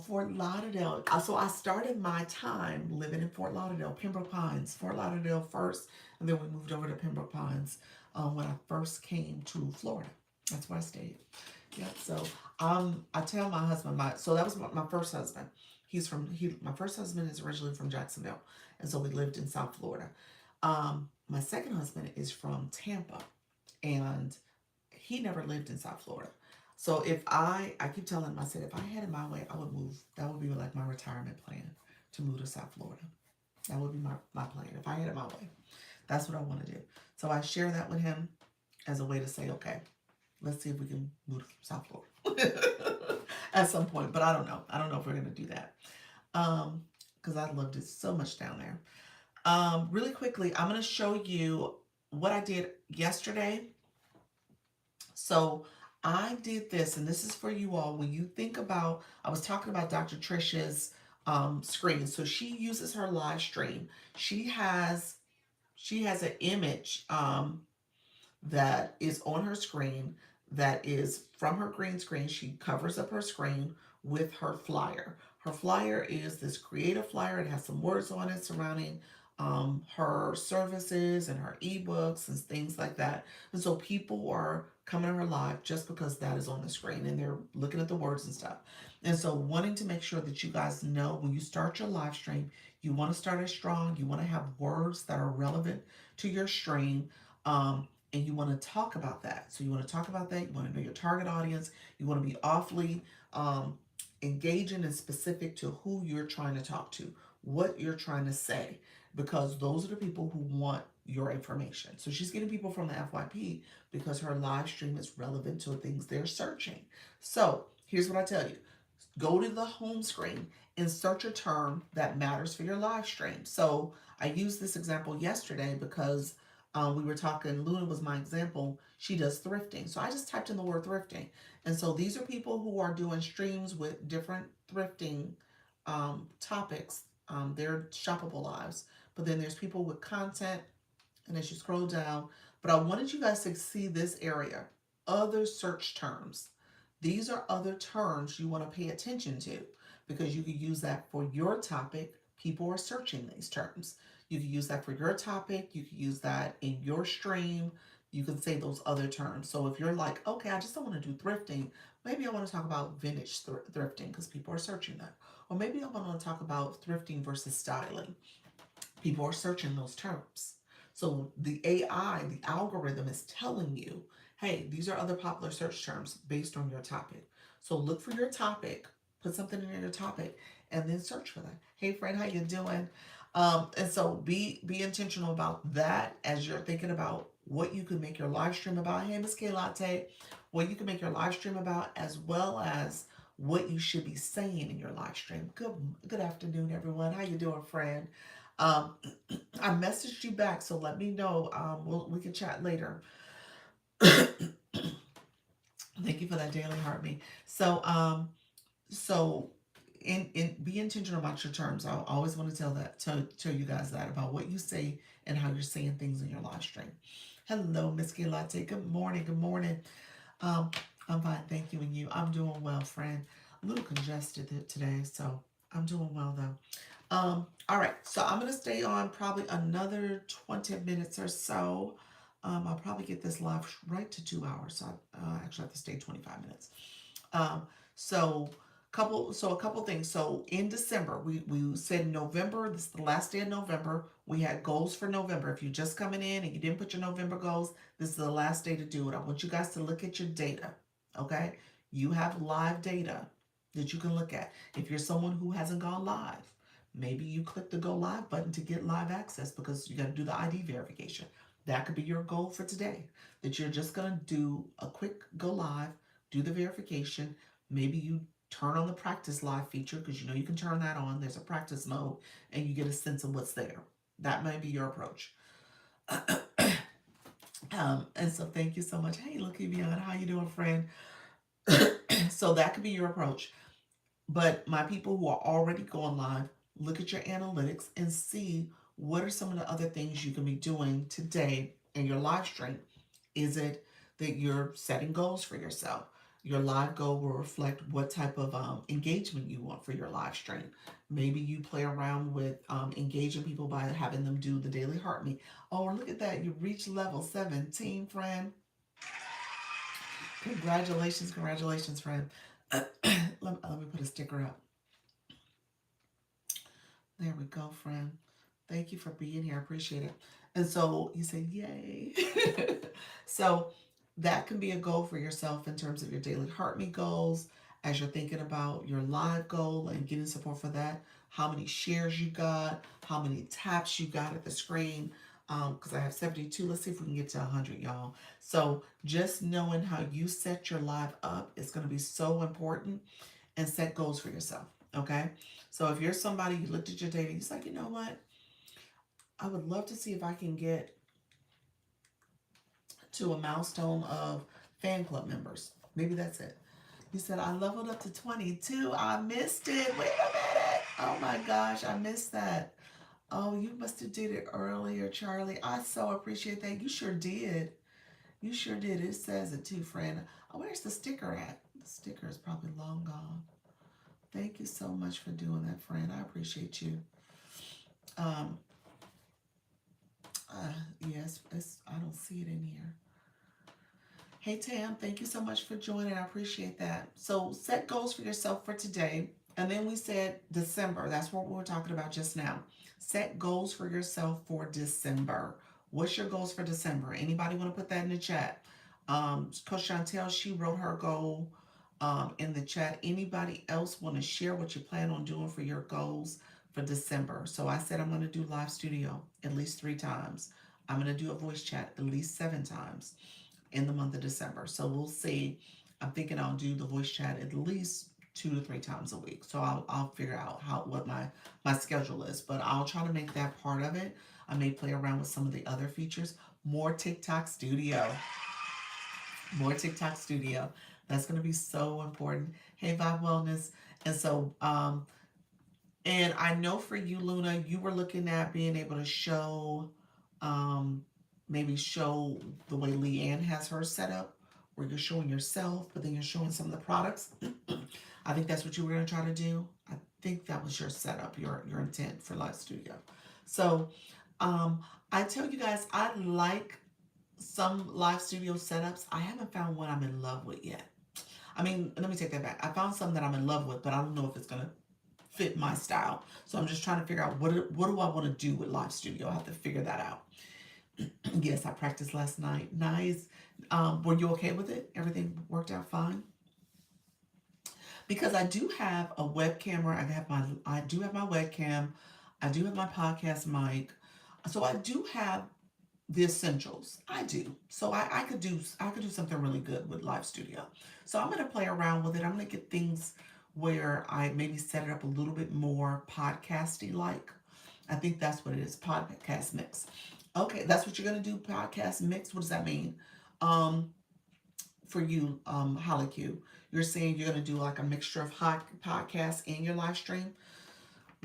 Fort Lauderdale. So I started my time living in Fort Lauderdale, Pembroke Pines. Fort Lauderdale first, and then we moved over to Pembroke Pines when I first came to Florida. That's where I stayed. Yeah. So I tell my husband, so that was my first husband. My first husband is originally from Jacksonville, and so we lived in South Florida. My second husband is from Tampa, and he never lived in South Florida. So if I keep telling him, I said, if I had it my way, I would move. That would be like my retirement plan, to move to South Florida. That would be my plan. If I had it my way, that's what I want to do. So I share that with him as a way to say, okay, let's see if we can move to South Florida at some point. But I don't know. I don't know if we're going to do that because I loved it so much down there. Really quickly, I'm going to show you what I did yesterday. So I did this, and this is for you all. When you think about, I was talking about Dr. Trisha's screen. So she uses her live stream. She has an image that is on her screen that is from her green screen. She covers up her screen with her flyer. Her flyer is this creative flyer. It has some words on it surrounding her services and her ebooks and things like that. And so people are coming to her live just because that is on the screen and they're looking at the words and stuff. And so, wanting to make sure that you guys know when you start your live stream, you want to start it strong. You want to have words that are relevant to your stream. And you want to talk about that. So you want to talk about that. You want to know your target audience. You want to be awfully engaging and specific to who you're trying to talk to, what you're trying to say, because those are the people who want your information. So she's getting people from the FYP because her live stream is relevant to the things they're searching. So here's what I tell you. Go to the home screen and search a term that matters for your live stream. So I used this example yesterday because we were talking, Luna was my example. She does thrifting. So I just typed in the word thrifting. And so these are people who are doing streams with different thrifting topics. They're shoppable lives. But then there's people with content. And as you scroll down, but I wanted you guys to see this area, other search terms. These are other terms you want to pay attention to because you could use that for your topic. People are searching these terms. You could use that for your topic. You could use that in your stream. You can say those other terms. So if you're like, okay, I just don't want to do thrifting, maybe I want to talk about vintage thrifting because people are searching that. Or maybe I want to talk about thrifting versus styling. People are searching those terms. So the AI, the algorithm is telling you, hey, these are other popular search terms based on your topic. So look for your topic, put something in your topic, and then search for that. Hey, friend, how you doing? And so be intentional about that as you're thinking about what you could make your live stream about. Hey, Miss K Latte, what you can make your live stream about, as well as what you should be saying in your live stream. Good afternoon, everyone. How you doing, friend? Um, I messaged you back, so let me know. We can chat later. Thank you for that daily heart me. So in be intentional about your terms. I always want to tell you guys that about what you say and how you're saying things in your live stream. Hello, Miss K Latte. Good morning. Good morning. Um, I'm fine, thank you, and you. I'm doing well, friend. A little congested today, so I'm doing well though. All right, so I'm gonna stay on probably another 20 minutes or so. I'll probably get this live right to 2 hours, so I actually have to stay 25 minutes. Um, so a couple things. So in December, we said November, this is the last day of November. We had goals for November. If you're just coming in and you didn't put your November goals, this is the last day to do it. I want you guys to look at your data. Okay? You have live data that you can look at. If you're someone who hasn't gone live, maybe you click the go live button to get live access because you got to do the ID verification. That could be your goal for today. That you're just going to do a quick go live, do the verification. Maybe you turn on the practice live feature because you know you can turn that on. There's a practice mode and you get a sense of what's there. That might be your approach. And so thank you so much. Hey, Lucky Beyond, how you doing, friend? So that could be your approach. But my people who are already going live, look at your analytics and see what are some of the other things you can be doing today in your live stream. Is it that you're setting goals for yourself? Your live goal will reflect what type of engagement you want for your live stream. Maybe you play around with engaging people by having them do the daily heart me. Oh, look at that. You reached level 17, friend. Congratulations, friend. Let me put a sticker up. There we go, friend. Thank you for being here. I appreciate it. And so you say, yay. So that can be a goal for yourself in terms of your daily heart me goals as you're thinking about your live goal and getting support for that. How many shares you got, how many taps you got at the screen. Because I have 72. Let's see if we can get to 100, y'all. So just knowing how you set your live up is going to be so important, and set goals for yourself. Okay. So if you're somebody, you looked at your data, you're like, you know what? I would love to see if I can get to a milestone of fan club members. Maybe that's it. You said I leveled up to 22. I missed it. Wait a minute. Oh my gosh, I missed that. Oh, you must have did it earlier, Charlie. I so appreciate that. You sure did. You sure did. It says it too, friend. Oh, where's the sticker at? The sticker is probably long gone. Thank you so much for doing that, friend. I appreciate you. Um, yes, I don't see it in here. Hey Tam, thank you so much for joining. I appreciate that. So set goals for yourself for today. And then we said December. That's what we were talking about just now. Set goals for yourself for December. What's your goals for December? Anybody want to put that in the chat? Coach Chantel, she wrote her goal in the chat. Anybody else want to share what you plan on doing for your goals for December? So I said I'm going to do live studio at least 3 times. I'm going to do a voice chat at least 7 times in the month of December. So we'll see. I'm thinking I'll do the voice chat at least 2 to 3 times a week. So I'll figure out what my schedule is, but I'll try to make that part of it. I may play around with some of the other features. More TikTok Studio. More TikTok Studio. That's going to be so important. Hey, Vibe Wellness. And so, and I know for you, Luna, you were looking at being able to show, maybe show the way Leanne has her set up, where you're showing yourself, but then you're showing some of the products. I think that's what you were going to try to do. I think that was your setup, your intent for Live Studio. So, I tell you guys, I like some Live Studio setups. I haven't found one I'm in love with yet. I mean, let me take that back. I found some that I'm in love with, but I don't know if it's going to fit my style. So I'm just trying to figure out what do I want to do with Live Studio. I have to figure that out. Yes, I practiced last night. Nice. Were you okay with it? Everything worked out fine? Because I do have a web camera. I do have my webcam. I do have my podcast mic. So I do have the essentials. I do. So I could do something really good with Live Studio. So I'm gonna play around with it. I'm gonna get things where I maybe set it up a little bit more podcasty like. I think that's what it is, podcast mix. Okay, that's what you're gonna do, podcast mix. What does that mean? Um, for you, Holly Q, you're saying you're gonna do like a mixture of hot podcasts and your live stream.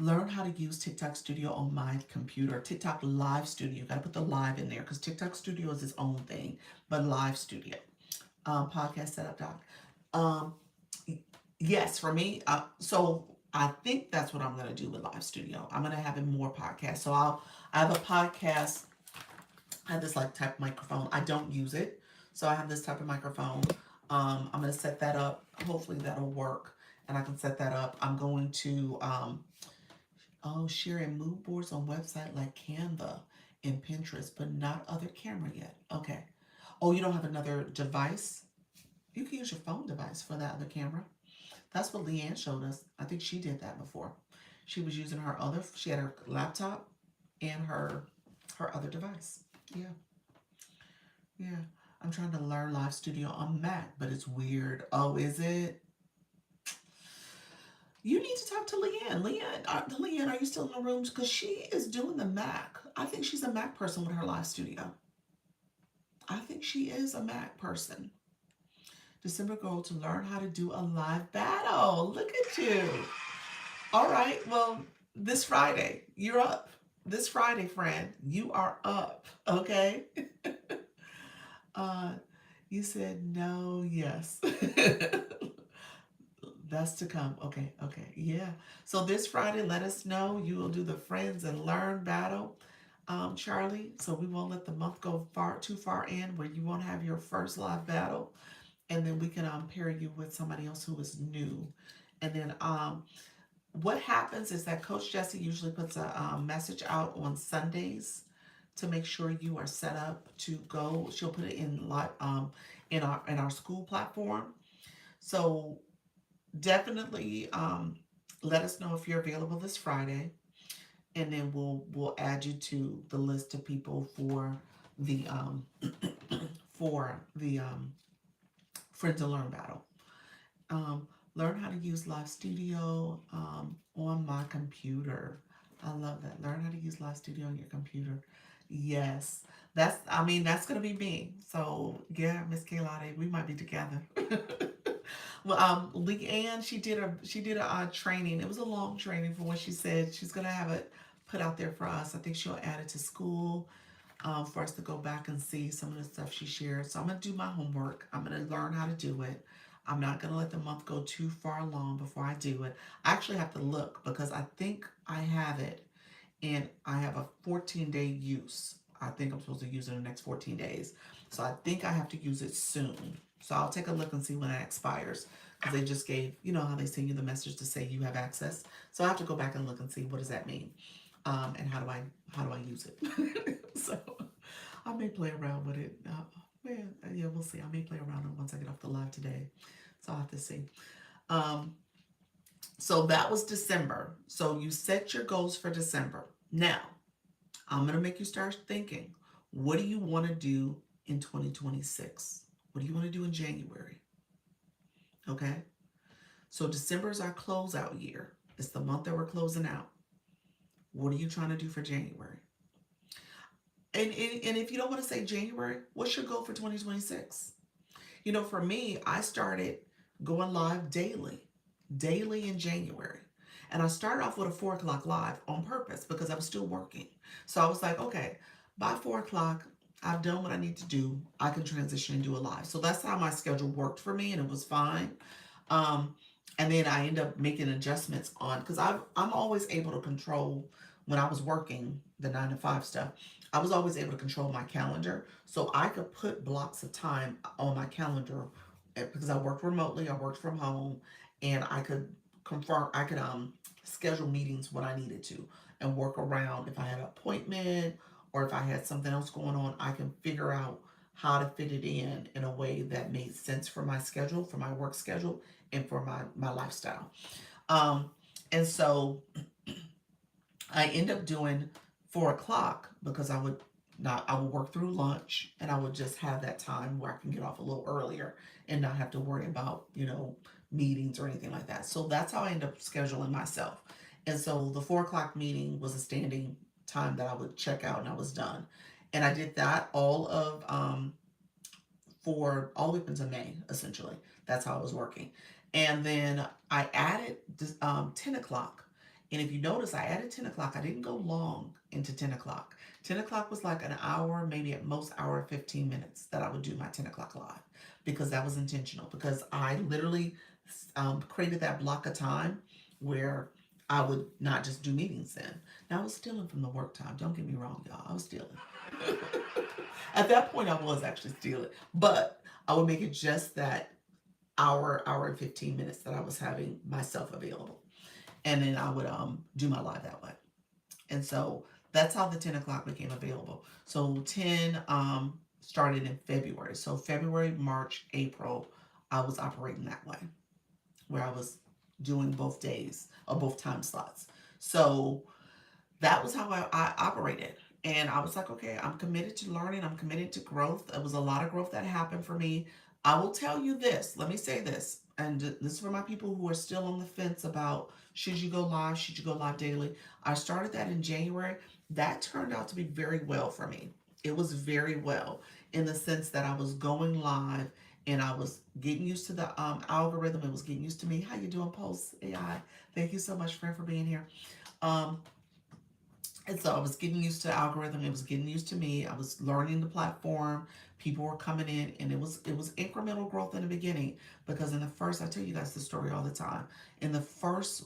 Learn how to use TikTok Studio on my computer. TikTok Live Studio. Got to put the live in there because TikTok Studio is its own thing. But Live Studio. Podcast setup doc. Um, yes, for me. So I think that's what I'm going to do with Live Studio. I'm going to have it more podcasts. So I have a podcast. I have this like type of microphone. I don't use it. So I have this type of microphone. I'm going to set that up. Hopefully that'll work. And I can set that up. I'm going to... sharing mood boards on website like Canva and Pinterest, but not other camera yet. Okay. Oh, you don't have another device? You can use your phone device for that other camera. That's what Leanne showed us. I think she did that before. She was using she had her laptop and her other device. Yeah. Yeah. I'm trying to learn Live Studio on Mac, but it's weird. Oh, is it? You need to talk to Leanne. Leanne, are you still in the room? Because she is doing the Mac. I think she's a Mac person with her Live Studio. I think she is a Mac person. December goal to learn how to do a live battle. Look at you. All right. Well, this Friday, you're up. This Friday, friend, you are up. Okay. You said no, yes. That's to come. Okay, okay. Yeah. So this Friday, let us know. You will do the Friends and Learn battle, Charlie. So we won't let the month go too far in where you won't have your first live battle. And then we can pair you with somebody else who is new. And then what happens is that Coach Jessie usually puts a message out on Sundays to make sure you are set up to go. She'll put it in in our school platform. So definitely let us know if you're available this Friday, and then we'll add you to the list of people for the Friends to Learn battle. Learn how to use Live Studio on my computer. I love that. Learn how to use Live Studio on your computer. Yes. That's gonna be me. So yeah, Miss Kaylade, we might be together. Well, Leanne, she did a training. It was a long training for what she said. She's gonna have it put out there for us. I think she'll add it to school for us to go back and see some of the stuff she shared. So I'm gonna do my homework. I'm gonna learn how to do it. I'm not gonna let the month go too far along before I do it. I actually have to look because I think I have it and I have a 14-day use. I think I'm supposed to use it in the next 14 days. So I think I have to use it soon. So I'll take a look and see when it expires because they just gave, you know how they send you the message to say you have access. So I have to go back and look and see what does that mean, and how do I use it. So I may play around with it. Man, yeah, we'll see. I may play around with it once I get off the live today. So I'll have to see. Um, so that was December. So you set your goals for December. Now, I'm going to make you start thinking, what do you want to do in 2026? What do you want to do in January? Okay? So December is our closeout year. It's the month that we're closing out. What are you trying to do for January? And if you don't want to say January, what's your goal for 2026? You know, for me, I started going live daily in January. And I started off with a 4 o'clock live on purpose because I was still working. So I was like, okay, by 4 o'clock, I've done what I need to do. I can transition and do a live. So that's how my schedule worked for me, and it was fine. Um, and then I end up making adjustments on because I'm always able to control when I was working the 9 to 5 stuff. I was always able to control my calendar, so I could put blocks of time on my calendar because I worked remotely. I worked from home, and I could confirm. I could schedule meetings when I needed to and work around if I had an appointment or if I had something else going on. I can figure out how to fit it in a way that made sense for my schedule, for my work schedule, and for my lifestyle. Um, and so I end up doing 4 o'clock because I would work through lunch and I would just have that time where I can get off a little earlier and not have to worry about, meetings or anything like that. So that's how I end up scheduling myself. And so the 4 o'clock meeting was a standing time that I would check out and I was done. And I did that for all the way up into May, essentially. That's how I was working. And then I added 10 o'clock. And if you notice, I added 10 o'clock. I didn't go long into 10 o'clock. 10 o'clock was like an hour, maybe at most hour and 15 minutes that I would do my 10 o'clock live because that was intentional. Because I literally created that block of time where I would not just do meetings then. Now I was stealing from the work time. Don't get me wrong, y'all. I was stealing. At that point, I was actually stealing. But I would make it just that hour and 15 minutes that I was having myself available. And then I would do my live that way. And so that's how the 10 o'clock became available. So 10 started in February. So February, March, April, I was operating that way, where I was doing both days or both time slots. So that was how I operated. And I was like, okay, I'm committed to learning. I'm committed to growth. It was a lot of growth that happened for me. I will tell you this. Let me say this. And this is for my people who are still on the fence about should you go live? Should you go live daily? I started that in January. That turned out to be very well for me. It was very well in the sense that I was going live and I was getting used to the algorithm. It was getting used to me. How you doing, Pulse AI? Thank you so much, friend, for being here. Um, and so I was getting used to the algorithm. It was getting used to me. I was learning the platform. People were coming in, and it was incremental growth in the beginning because in the first, I tell you guys the story all the time. In the first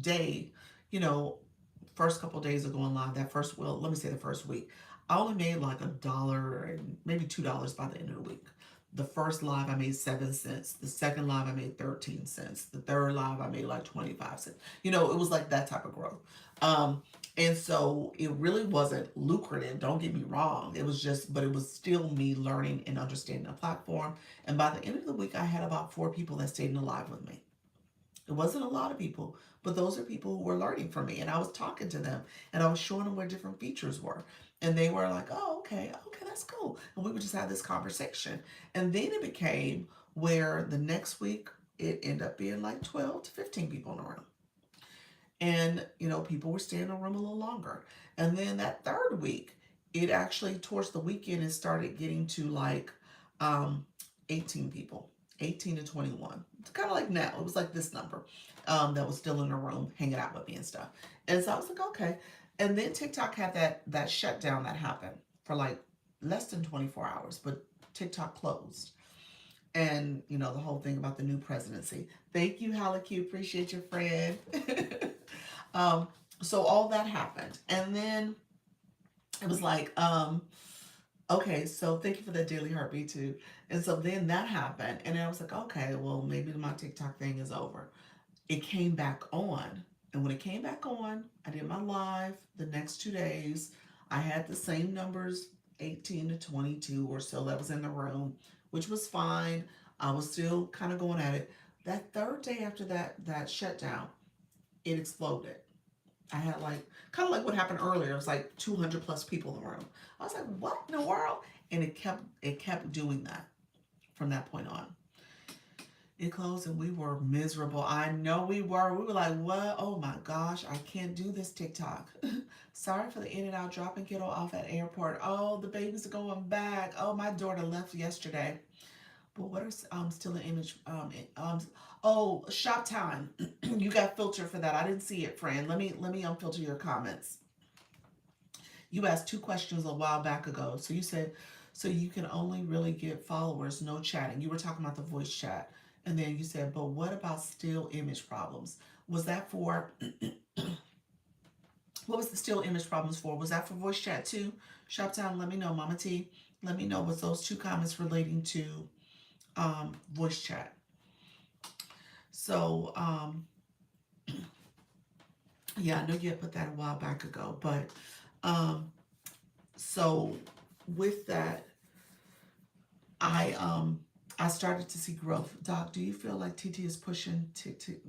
day, you know, first couple of days of going live, let me say the first week, I only made like $1 and maybe $2 by the end of the week. The first live I made 7 cents. The second live I made 13 cents. The third live I made like 25 cents. It was like that type of growth. And so it really wasn't lucrative, don't get me wrong. But it was still me learning and understanding the platform. And by the end of the week, I had about 4 people that stayed in the live with me. It wasn't a lot of people, but those are people who were learning from me. And I was talking to them and I was showing them where different features were. And they were like, oh, okay, that's cool. And we would just have this conversation. And then it became where the next week it ended up being like 12 to 15 people in the room. And, people were staying in the room a little longer. And then that third week, it actually, towards the weekend, it started getting to like 18 people, 18 to 21. It's kind of like now. It was like this number that was still in the room hanging out with me and stuff. And so I was like, okay. And then TikTok had that shutdown that happened for like less than 24 hours, but TikTok closed. And the whole thing about the new presidency. Thank you, Halaku. Appreciate your friend. um, so all that happened, and then it was like, okay, so thank you for that daily heartbeat too. And so then that happened, and I was like, okay, well maybe my TikTok thing is over. It came back on, and when it came back on, I did my live the next 2 days. I had the same numbers, 18 to 22 or so that was in the room, which was fine. I was still kind of going at it. That third day after that shutdown, it exploded. I had like kind of like what happened earlier. It was like 200 plus people in the room. I was like, what in the world? And it kept doing that from that point on. It closed and we were miserable. I know we were. We were like, what? Oh my gosh, I can't do this TikTok. Sorry for the in and out dropping kiddo off at airport. Oh, the babies are going back. Oh, my daughter left yesterday. But what are still an image? Oh, shop time. You got filtered for that. I didn't see it, friend. Let me unfilter your comments. You asked 2 questions a while back ago. So you said, so you can only really get followers, no chatting. You were talking about the voice chat. And then you said, but what about still image problems? Was that for, what was the still image problems for? Was that for voice chat too? Shoptown, let me know. Mama T, let me know. Was those 2 comments relating to voice chat? So, yeah, I know you had put that a while back ago, but so with that, I started to see growth. Doc, do you feel like TT is pushing TT?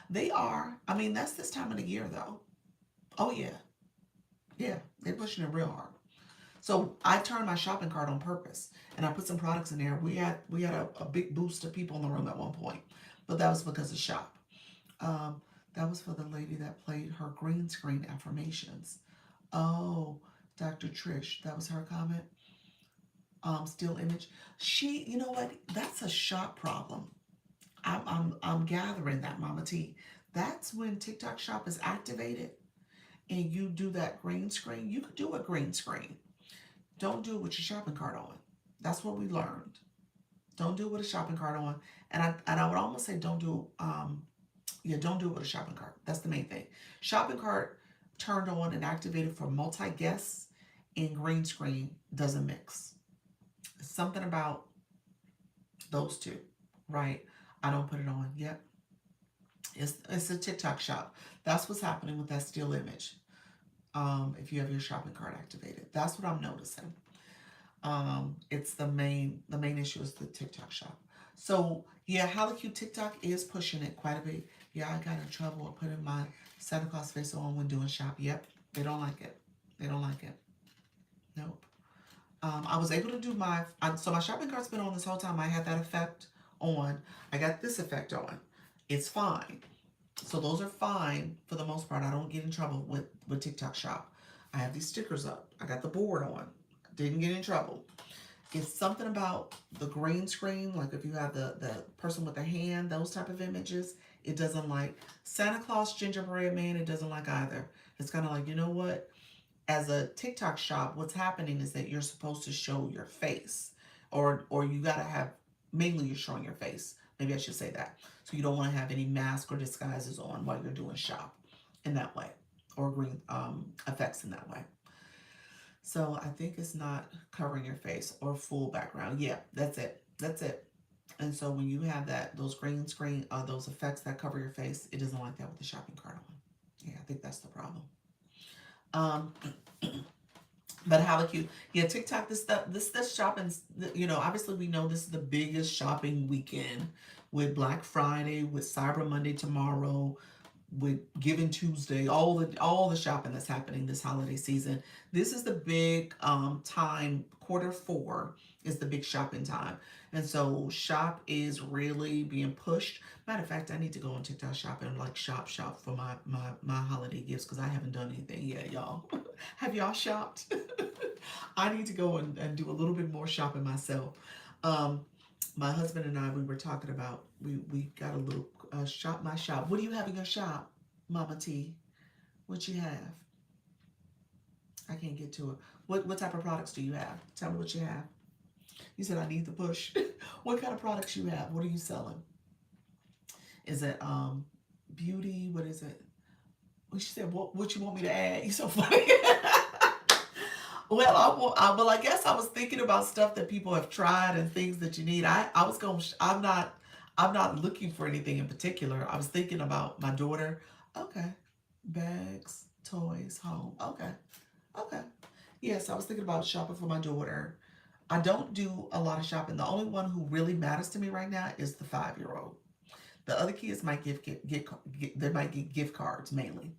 They are. I mean, that's this time of the year, though. Oh yeah, yeah, they're pushing it real hard. So I turned my shopping cart on purpose, and I put some products in there. We had a big boost of people in the room at one point, but that was because of shop. Um, that was for the lady that played her green screen affirmations. Oh, Dr. Trish, that was her comment. Still image. She, you know what? That's a shop problem. I'm gathering that, Mama T. That's when TikTok Shop is activated and you do that green screen. You could do a green screen. Don't do it with your shopping cart on. That's what we learned. Don't do it with a shopping cart on. And I would almost say don't do don't do it with a shopping cart. That's the main thing. Shopping cart turned on and activated for multi guests and green screen doesn't mix. Something about those two, right? I don't put it on. Yep. It's a TikTok shop. That's what's happening with that still image. If you have your shopping cart activated, that's what I'm noticing. It's the main issue is the TikTok shop. So yeah, Halaku TikTok is pushing it quite a bit. Yeah, I got in trouble putting my Santa Claus face on when doing shop. Yep, they don't like it. They don't like it. Nope. I was able to do so my shopping cart's been on this whole time. I had that effect on. I got this effect on. It's fine. So those are fine for the most part. I don't get in trouble with TikTok Shop. I have these stickers up. I got the board on. Didn't get in trouble. It's something about the green screen, like if you have the person with the hand, those type of images, it doesn't like. Santa Claus, gingerbread man, it doesn't like either. It's kind of like, you know what? As a TikTok shop, what's happening is that you're supposed to show your face, or you gotta have, mainly you're showing your face. Maybe I should say that. So you don't want to have any mask or disguises on while you're doing shop in that way, or green effects in that way. So I think it's not covering your face or full background. Yeah, that's it. That's it. And so when you have those green screen, those effects that cover your face, it doesn't like that with the shopping cart on. Yeah, I think that's the problem. But how cute. Yeah, TikTok, this shopping, obviously we know this is the biggest shopping weekend with Black Friday, with Cyber Monday tomorrow, with Giving Tuesday, all the shopping that's happening this holiday season. This is the big time, quarter 4, It's the big shopping time. And so shop is really being pushed. Matter of fact, I need to go on TikTok shop and like shop for my holiday gifts because I haven't done anything yet, y'all. Have y'all shopped? I need to go and do a little bit more shopping myself. Um, my husband and I, we were talking about, we got a little shop my shop. What do you have in your shop, Mama T? What you have? I can't get to it. What type of products do you have? Tell me what you have. You said I need the push. What kind of products you have? What are you selling? Is it beauty? What is it? Well, she said, what you want me to add? You so funny. Well, well, I guess I was thinking about stuff that people have tried and things that you need. I was going. I'm not looking for anything in particular. I was thinking about my daughter. Okay, bags, toys, home. Okay, okay. Yes, I was thinking about shopping for my daughter. I don't do a lot of shopping. The only one who really matters to me right now is the 5-year-old. The other kids might they might get gift cards mainly.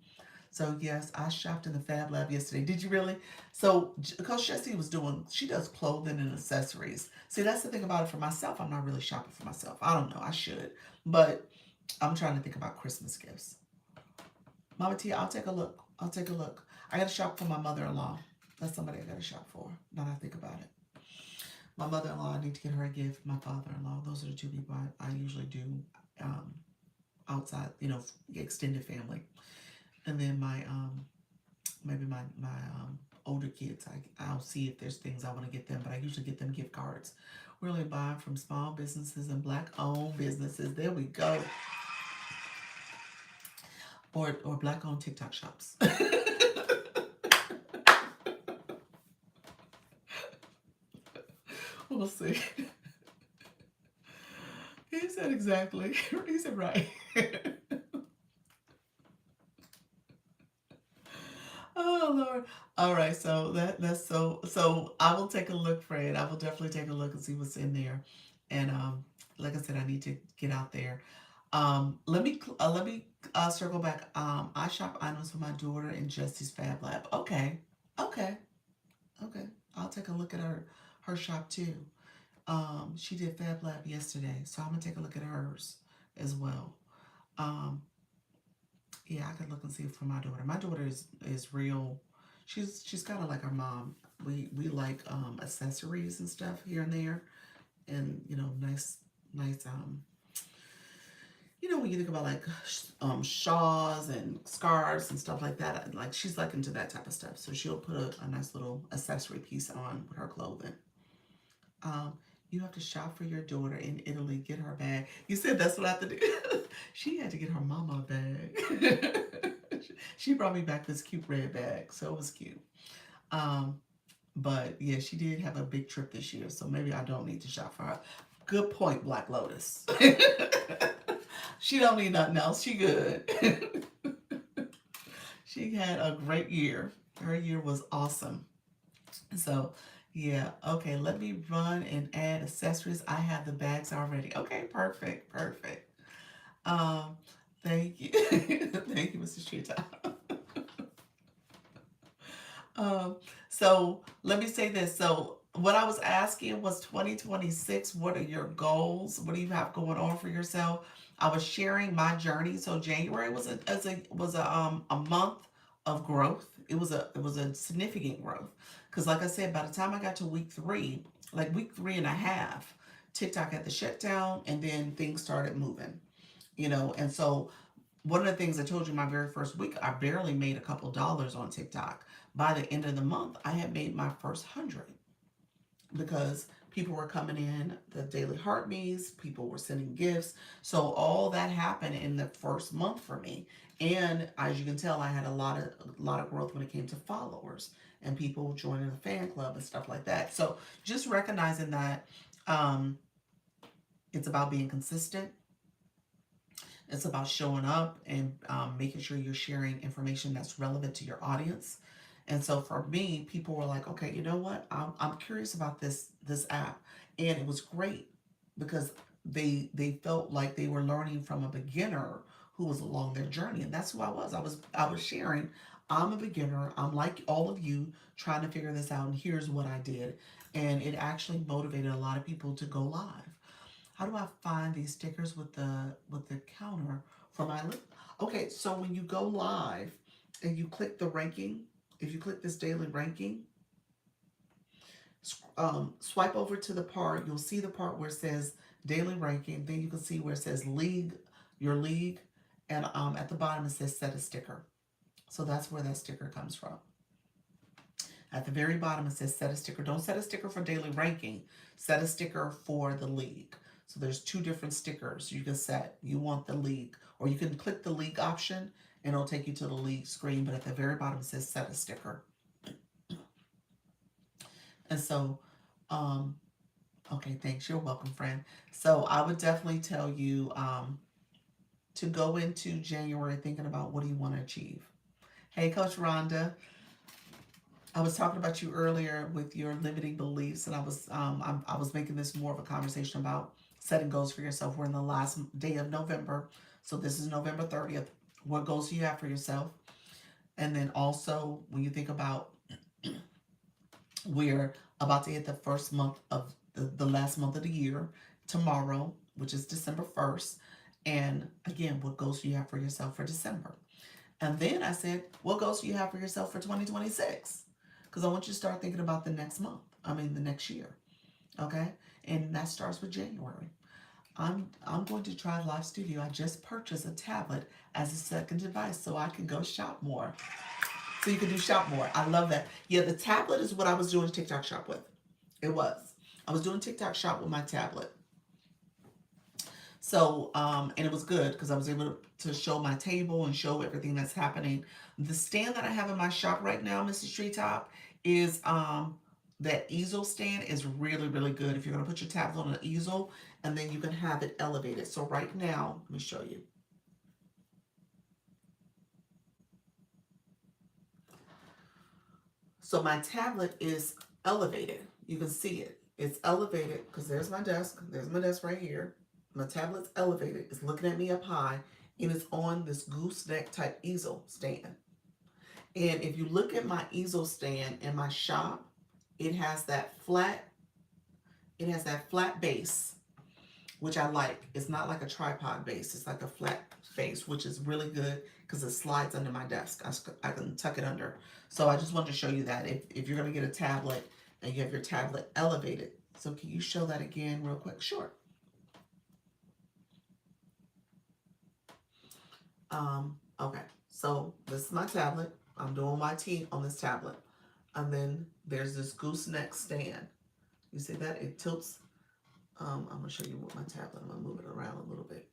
So yes, I shopped in the Fab Lab yesterday. Did you really? So because Jessie was doing, she does clothing and accessories. See, that's the thing about it for myself. I'm not really shopping for myself. I don't know. I should, but I'm trying to think about Christmas gifts. Mama T, I'll take a look. I'll take a look. I got to shop for my mother-in-law. That's somebody I got to shop for. Now that I think about it. My mother-in-law, I need to get her a gift. My father-in-law, those are the two people I usually do um, outside, extended family. And then my maybe my older kids, I'll see if there's things I want to get them, but I usually get them gift cards. We're really buying from small businesses and black-owned businesses. There we go. Or black-owned TikTok shops. We'll see. He said exactly. He said right. Oh Lord. All right, so that's so I will take a look, Fred. I will definitely take a look and see what's in there. And like I said, I need to get out there. Let me circle back. I shop items for my daughter in Jesse's Fab Lab. Okay. Okay. Okay. I'll take a look at her shop too. She did Fab Lab yesterday, so I'm gonna take a look at hers as well. Um, yeah, I could look and see for my daughter. My daughter is real. She's kind of like our mom. We like accessories and stuff here and there, and nice when you think about like shawls and scarves and stuff like that, like she's like into that type of stuff. So she'll put a nice little accessory piece on with her clothing. Um, you have to shop for your daughter in Italy, get her a bag. You said that's what I have to do. She had to get her mama a bag. She brought me back this cute red bag, so it was cute. Um, but yeah, she did have a big trip this year, so maybe I don't need to shop for her. Good point, Black Lotus. She don't need nothing else. She good. She had a great year. Her year was awesome. So, yeah, okay, let me run and add accessories. I have the bags already. Okay, perfect, perfect. Um, thank you. Thank you, Mrs. Trita. So let me say this. So what I was asking was 2026, what are your goals? What do you have going on for yourself? I was sharing my journey. So January was a month of growth. It was a significant growth. Because like I said, by the time I got to week 3, like week 3.5, TikTok had the shutdown and then things started moving. And so one of the things I told you my very first week, I barely made a couple dollars on TikTok. By the end of the month, I had made my first 100 because people were coming in, the daily heart me's, people were sending gifts. So all that happened in the first month for me. And as you can tell, I had a lot of growth when it came to followers and people joining the fan club and stuff like that. So just recognizing that um, it's about being consistent. It's about showing up and making sure you're sharing information that's relevant to your audience. And so for me, people were like, okay, you know what? I'm curious about this app. And it was great because they felt like they were learning from a beginner who was along their journey. And that's who I was. I was sharing, I'm a beginner. I'm like all of you trying to figure this out. And here's what I did. and it actually motivated a lot of people to go live. How do I find these stickers with the counter for my link? Okay, so when you go live and you click the ranking, if you click this daily ranking, swipe over to the part, you'll see the part where it says daily ranking. Then you can see where it says league, your league, and at the bottom it says set a sticker. So that's where that sticker comes from. At the very bottom it says set a sticker. Don't set a sticker for daily ranking. Set a sticker for the league. So there's two different stickers you can set. You want the league, or you can click the league option and it'll take you to the league screen, but at the very bottom it says set a sticker. And so, okay, thanks. You're welcome, friend. So I would definitely tell you to go into January thinking about what do you want to achieve. Hey, Coach Rhonda. I was talking about you earlier with your limiting beliefs, and I was making this more of a conversation about setting goals for yourself. We're in the last day of November, so this is November 30th. What goals do you have for yourself? And then also, when you think about we're about to hit the first month of the last month of the year tomorrow, which is December 1st. And again, what goals do you have for yourself for December? And then I said, what goals do you have for yourself for 2026? Because I want you to start thinking about the next month. The next year. Okay? And that starts with January. I'm going to try Live Studio. I just purchased a tablet as a second device so I can go shop more. So you can do shop more. I love that. Yeah, the tablet is what I was doing TikTok shop with. It was. I was doing TikTok shop with my tablet. So, and it was good because I was able to show my table and show everything that's happening. The stand that I have in my shop right now, Mrs. Treetop, is that easel stand is really, really good. If you're going to put your tablet on an easel, and then you can have it elevated. So right now, let me show you. So my tablet is elevated. You can see it. It's elevated because there's my desk. There's my desk right here. My tablet's elevated. It's looking at me up high, and it's on this gooseneck type easel stand. And if you look at my easel stand in my shop, it has that flat base, which I like. It's not like a tripod base. It's like a flat base, which is really good because it slides under my desk. I can tuck it under. So I just wanted to show you that if you're going to get a tablet and you have your tablet elevated. So can you show that again real quick? Sure. Okay, so this is my tablet. I'm doing my tea on this tablet. And then there's this gooseneck stand. You see that? It tilts. I'm going to show you with my tablet. I'm going to move it around a little bit.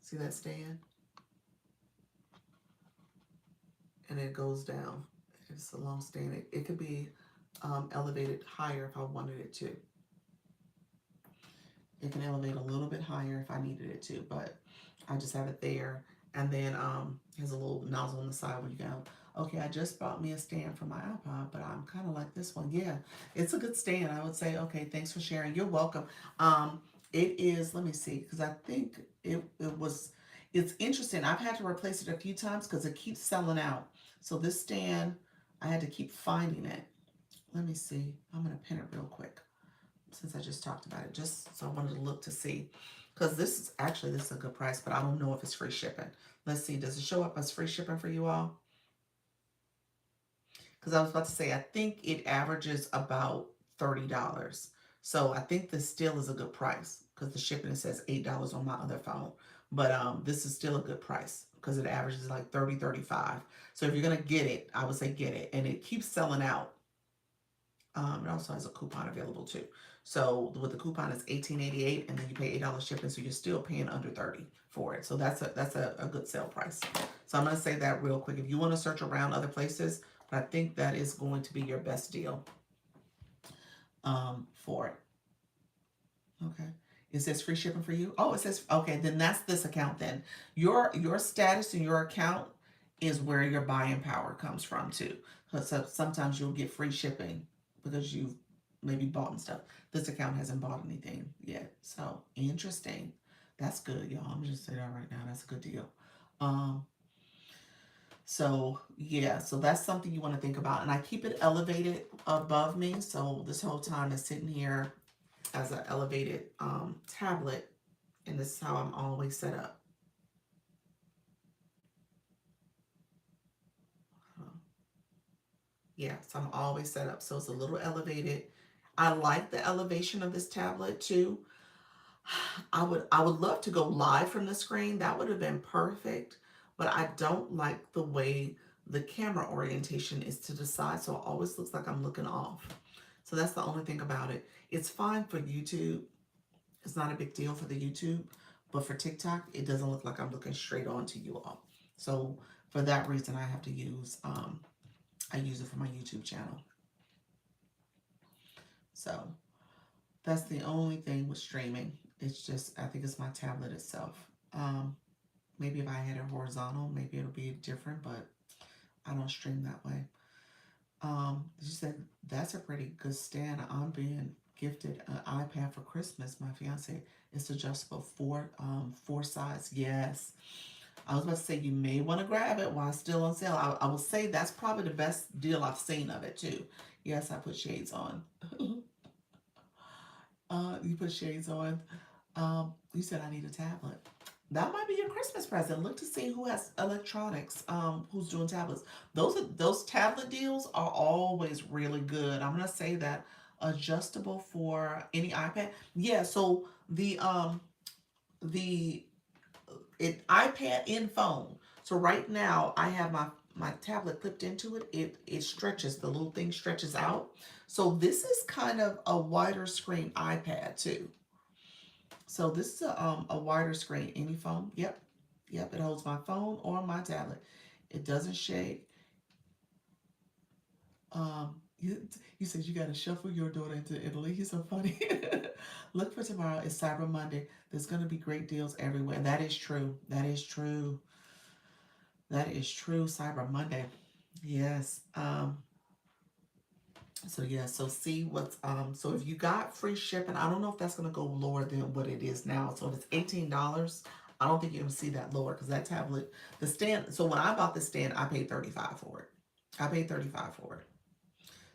See that stand? And it goes down. It's a long stand. It could be elevated higher if I wanted it to. It can elevate a little bit higher if I needed it to, but I just have it there. And then has a little nozzle on the side where you go, okay, I just bought me a stand for my iPod, but I'm kind of like this one. Yeah, it's a good stand. I would say, okay, thanks for sharing. You're welcome. It is, let me see, because I think it's interesting. I've had to replace it a few times because it keeps selling out. So this stand, I had to keep finding it. Let me see. I'm going to pin it real quick since I just talked about it. Just so I wanted to look to see. Because this is a good price, but I don't know if it's free shipping. Let's see. Does it show up as free shipping for you all? Because I was about to say, I think it averages about $30. So I think this still is a good price because the shipping it says $8 on my other phone. But this is still a good price because it averages like 30, 35. So if you're going to get it, I would say get it. And it keeps selling out. It also has a coupon available too. So with the coupon, it's $18.88, and then you pay $8 shipping, so you're still paying under $30 for it. So that's a good sale price. So I'm going to say that real quick. If you want to search around other places, but I think that is going to be your best deal for it. Okay. It says free shipping for you. Oh, it says, okay, then that's this account then. Your status in your account is where your buying power comes from too. So sometimes you'll get free shipping because you've maybe bought and stuff. This account hasn't bought anything yet. So interesting. That's good, y'all. I'm just saying that right now. That's a good deal. So yeah, so that's something you want to think about. And I keep it elevated above me. So this whole time it's sitting here as an elevated tablet. And this is how I'm always set up. Yeah, so I'm always set up. So it's a little elevated. I like the elevation of this tablet too. I would love to go live from the screen. That would have been perfect. But I don't like the way the camera orientation is to the side. So it always looks like I'm looking off. So that's the only thing about it. It's fine for YouTube. It's not a big deal for the YouTube. But for TikTok, it doesn't look like I'm looking straight on to you all. So for that reason, I have to use, I use it for my YouTube channel. So that's the only thing with streaming. It's just, I think it's my tablet itself. Maybe if I had it horizontal, maybe it'll be different, but I don't stream that way. She said, that's a pretty good stand. I'm being gifted an iPad for Christmas. My fiance, it's adjustable four sides. Yes. I was about to say, you may want to grab it while it's still on sale. I will say that's probably the best deal I've seen of it too. Yes, I put shades on. You put shades on. You said I need a tablet. That might be your Christmas present. Look to see who has electronics, who's doing tablets. Those tablet deals are always really good. I'm gonna say that adjustable for any iPad. Yeah, so the iPad in phone. So right now I have my tablet clipped into it. It stretches, the little thing stretches out. So this is kind of a wider screen iPad too. So this is a wider screen, any phone. Yep, yep, it holds my phone or my tablet. It doesn't shake. You said you got to shuffle your daughter into Italy. You're so funny. Look for tomorrow. It's Cyber Monday. There's going to be great deals everywhere. That is true. That is true. That is true. Cyber Monday. Yes. So yeah, so see what's so if you got free shipping, I don't know if that's gonna go lower than what it is now. So if it's $18, I don't think you're gonna see that lower because that tablet, the stand, so when I bought the stand, I paid 35 for it. I paid 35 for it.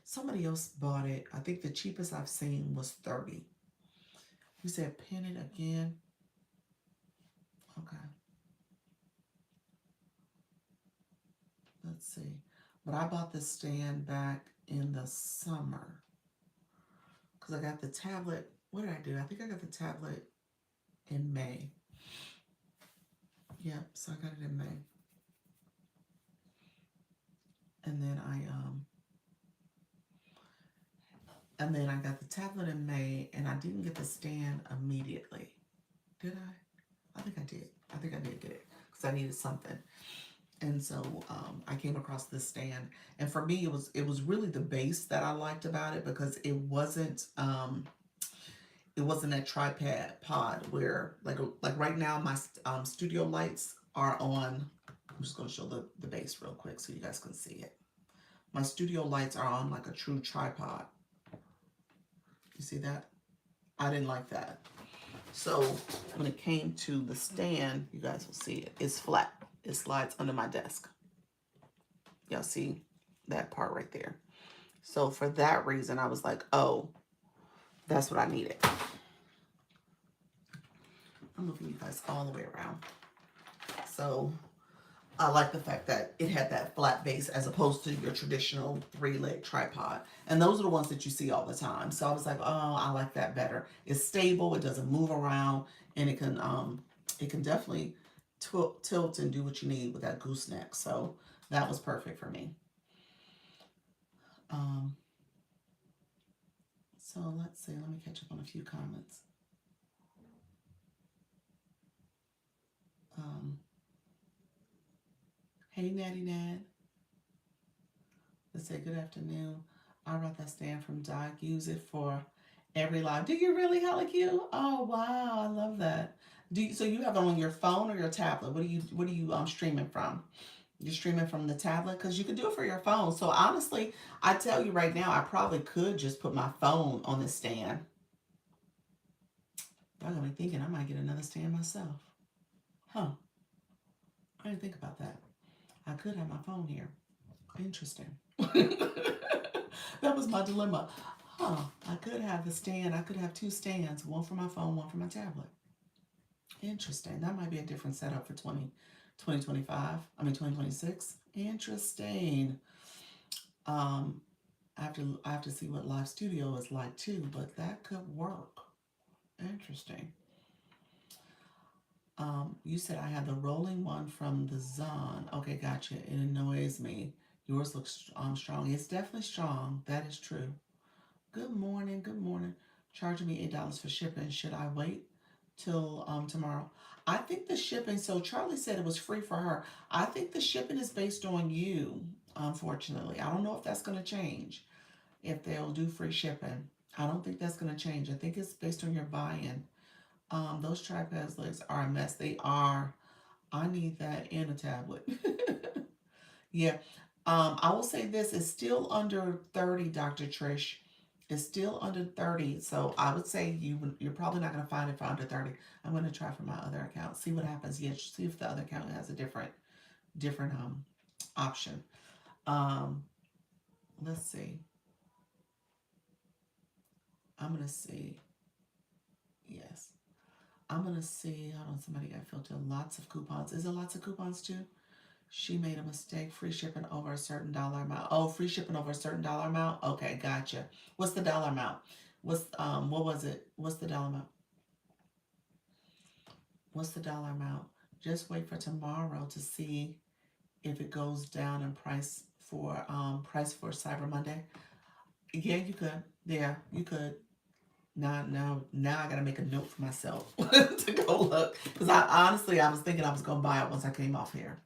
Somebody else bought it. I think the cheapest I've seen was 30. You said pin it again. Okay. Let's see. But I bought the stand back in the summer. Because I got the tablet. What did I do? I think I got the tablet in May. Yep, so I got it in May. And then I got the tablet in May, and I didn't get the stand immediately. Did I? I think I did. I think I did get it because I needed something. And so I came across this stand, and for me, it was really the base that I liked about it because it wasn't that tripod pod where like right now my studio lights are on. I'm just going to show the base real quick so you guys can see it. My studio lights are on like a true tripod. You see that? I didn't like that. So when it came to the stand, you guys will see it. It's flat. It slides under my desk. Y'all see that part right there. So for that reason, I was like, oh, that's what I needed. I'm moving you guys all the way around. So I like the fact that it had that flat base as opposed to your traditional 3-leg tripod. And those are the ones that you see all the time. So I was like, oh, I like that better. It's stable, it doesn't move around, and it can definitely tilt and do what you need with that gooseneck. So that was perfect for me. So let's see, let me catch up on a few comments. Hey, Natty Nad. Let's say good afternoon. I brought that stand from Doc. Use it for every live. Do you really, Heliq? Oh wow, I love that. So you have it on your phone or your tablet? What are you streaming from? You're streaming from the tablet because you could do it for your phone. So honestly, I tell you right now, I probably could just put my phone on the stand. I got me thinking I might get another stand myself. Huh? I didn't think about that. I could have my phone here. Interesting. That was my dilemma. Huh. I could have the stand. I could have two stands, one for my phone, one for my tablet. Interesting. That might be a different setup for 2025. I mean 2026. Interesting. Um, I have to see what Live Studio is like too, but that could work. Interesting. You said I had the rolling one from the Zon. Okay, gotcha. It annoys me. Yours looks strong. It's definitely strong. That is true. Good morning. Good morning. Charging me $8 for shipping. Should I wait till tomorrow? I think the shipping. So Charlie said it was free for her. I think the shipping is based on you. Unfortunately, I don't know if that's going to change. If they'll do free shipping, I don't think that's going to change. I think it's based on your buy-in. Those tripod legs are a mess. They are. I need that in a tablet. Yeah. I will say this is still under 30, Dr. Trish. It's still under 30. So I would say you're probably not going to find it for under 30. I'm going to try for my other account. See what happens. Yeah, see if the other account has a different option. Um, let's see. I'm going to see. Yes. I'm going to see. Hold on, somebody got filtered. Lots of coupons. Is there lots of coupons too? She made a mistake. Free shipping over a certain dollar amount. Oh, free shipping over a certain dollar amount. Okay, gotcha. What's the dollar amount? What was it? What's the dollar amount? What's the dollar amount? Just wait for tomorrow to see if it goes down in price for Cyber Monday. Yeah, you could. Yeah, you could. Now I gotta make a note for myself to go look because I was thinking I was gonna buy it once I came off here.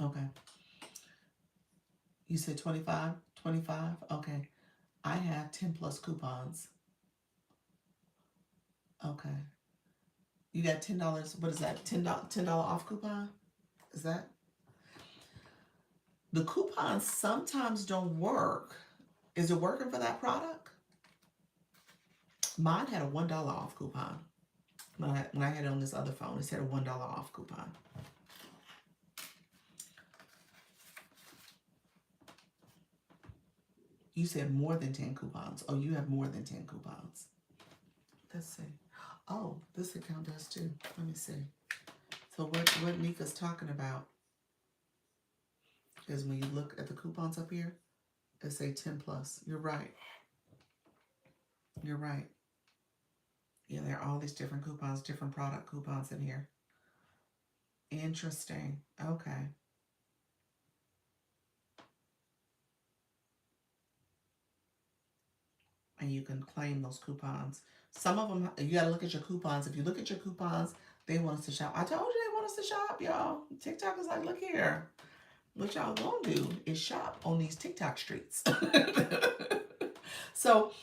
Okay. You said 25? 25? Okay. I have 10 plus coupons. Okay. You got $10. What is that? $10 off coupon? Is that? The coupons sometimes don't work. Is it working for that product? Mine had a $1 off coupon. When I had it on this other phone, it said a $1 off coupon. You said more than 10 coupons. Oh, you have more than 10 coupons. Let's see. Oh, this account does too. Let me see. So what Nika's talking about is when you look at the coupons up here, it say 10 plus. You're right. You're right. Yeah, there are all these different coupons, different product coupons in here. Interesting. Okay. And you can claim those coupons. Some of them, you got to look at your coupons. If you look at your coupons, they want us to shop. I told you they want us to shop, y'all. TikTok is like, look here. What y'all gonna do is shop on these TikTok streets. So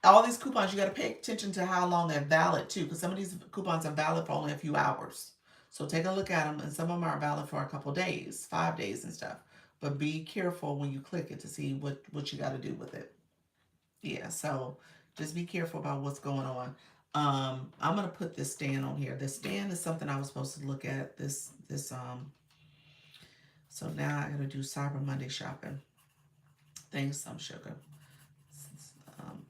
all these coupons, you got to pay attention to how long they're valid too, because some of these coupons are valid for only a few hours. So take a look at them, and some of them are valid for a couple days, 5 days and stuff. But be careful when you click it to see what you got to do with it. Yeah, so just be careful about what's going on. I'm gonna put this stand on here. The stand is something I was supposed to look at. So now I gotta do Cyber Monday shopping. Thanks, some sugar.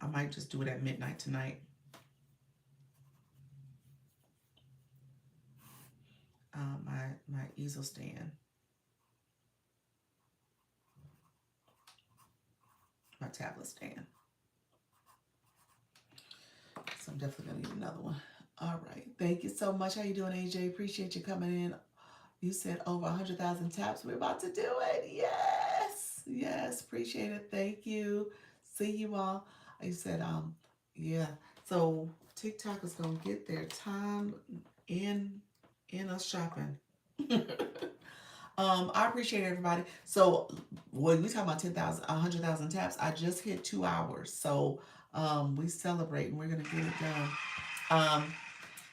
I might just do it at midnight tonight. My easel stand. My tablet stand. So I'm definitely gonna need another one. All right. Thank you so much. How you doing, AJ? Appreciate you coming in. You said over 100,000 taps. We're about to do it. Yes. Yes. Appreciate it. Thank you. See you all. You said, yeah. So TikTok is gonna get their time in us shopping. I appreciate everybody. So when we talk about 10,000, 100,000 taps, I just hit 2 hours. So we celebrate and we're gonna get it done.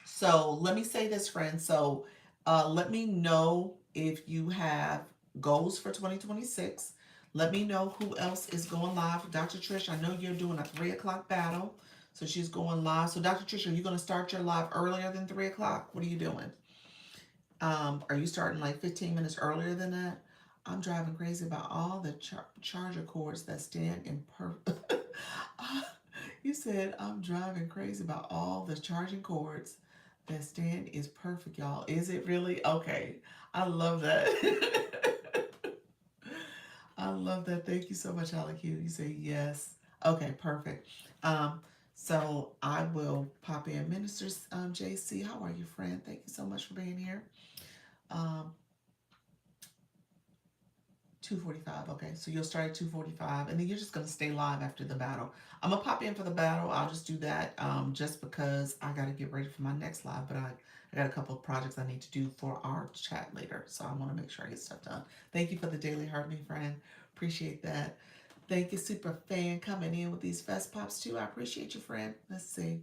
So let me say this, friends. So let me know if you have goals for 2026. Let me know who else is going live. Dr. Trish, I know you're doing a 3 o'clock battle. So she's going live. So Dr. Trish, are you going to start your live earlier than 3 o'clock? What are you doing? Are you starting like 15 minutes earlier than that? I'm driving crazy about all the charger cords that stand in You said I'm driving crazy about all the charging cords that stand is perfect, y'all. Is it really? Okay. I love that. I love that. Thank you so much, Alec. You say yes. Okay, perfect. Um, so I will pop in. Minister JC, how are you, friend? Thank you so much for being here. Um, 2:45. Okay, so you'll start at 2:45, and then you're just gonna stay live after the battle. I'm gonna pop in for the battle. I'll just do that just because I gotta get ready for my next live. But I got a couple of projects I need to do for our chat later, so I want to make sure I get stuff done. Thank you for the daily heart, me friend. Appreciate that. Thank you, super fan, coming in with these fest pops too. I appreciate you, friend. Let's see.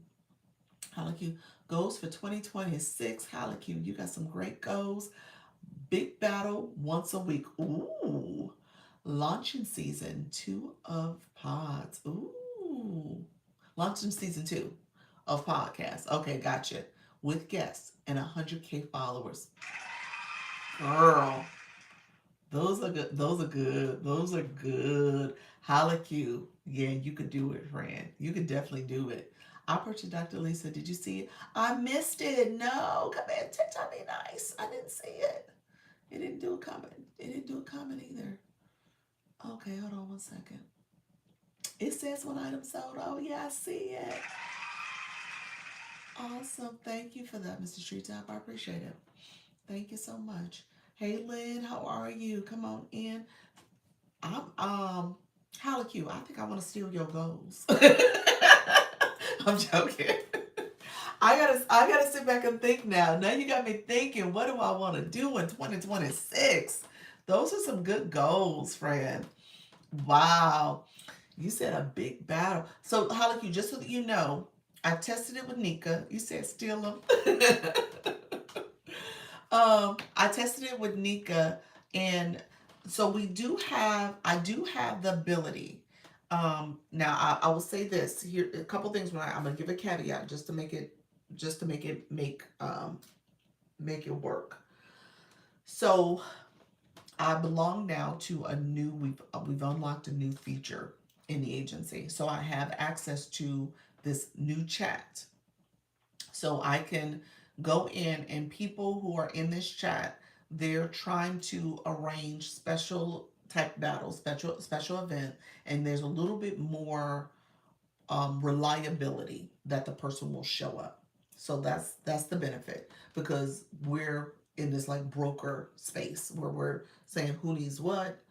Halaku goals for 2026. Halaku, you got some great goals. Big battle once a week. Ooh. Launching season 2 of pods. Ooh. Launching season 2 of podcasts. Okay, gotcha. With guests and 100K followers. Girl, those are good. Those are good. Those are good. Holla Q. Yeah, you could do it, friend. You could definitely do it. I purchased Dr. Lisa. Did you see it? I missed it. No, come in. TikTok be nice. I didn't see it. It didn't do a comment. It didn't do a comment either. Okay, hold on one second. It says one item sold. Oh yeah, I see it. Awesome. Thank you for that, Mr. Treetop. I appreciate it. Thank you so much. Hey Lynn, how are you? Come on in. I'm Halaku, I think I want to steal your goals. I'm joking. I gotta sit back and think now. Now you got me thinking, what do I want to do in 2026? Those are some good goals, friend. Wow. You said a big battle. So Halaku, just so that you know, I tested it with Nika. You said steal them. I tested it with Nika, and so I do have the ability. Now I will say this here, a couple things when I'm gonna give a caveat just to make it work. So I belong now to we've unlocked a new feature in the agency. So I have access to this new chat. So I can go in, and people who are in this chat, they're trying to arrange special type battles, special event, and there's a little bit more reliability that the person will show up. So that's the benefit, because we're in this like broker space where we're saying who needs what,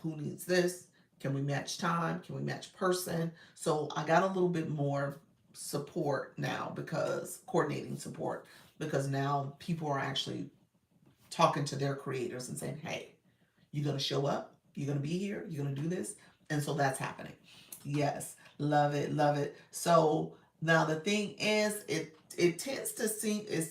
who needs this, can we match time, can we match person. So I got a little bit more support now, because coordinating support, because now people are actually talking to their creators and saying, hey, you're going to show up, you're going to be here, you're going to do this. And so that's happening. Yes, love it, love it. So now the thing is, it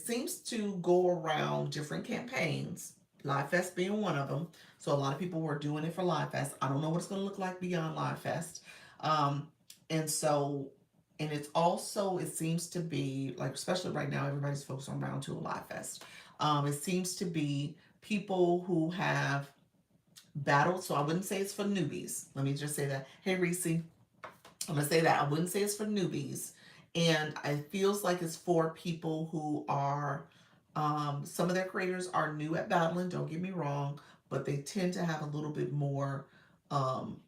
seems to go around different campaigns, Live Fest being one of them. So a lot of people were doing it for Live Fest. I don't know what it's going to look like beyond Live Fest. um and so and it's also, it seems to be like, especially right now, everybody's focused on round 2 of Live Fest. It seems to be people who have battled. So I wouldn't say it's for newbies. Let me just say that. Hey Reese, I'm gonna say that I wouldn't say it's for newbies, and it feels like it's for people who are some of their creators are new at battling, don't get me wrong, but they tend to have a little bit more um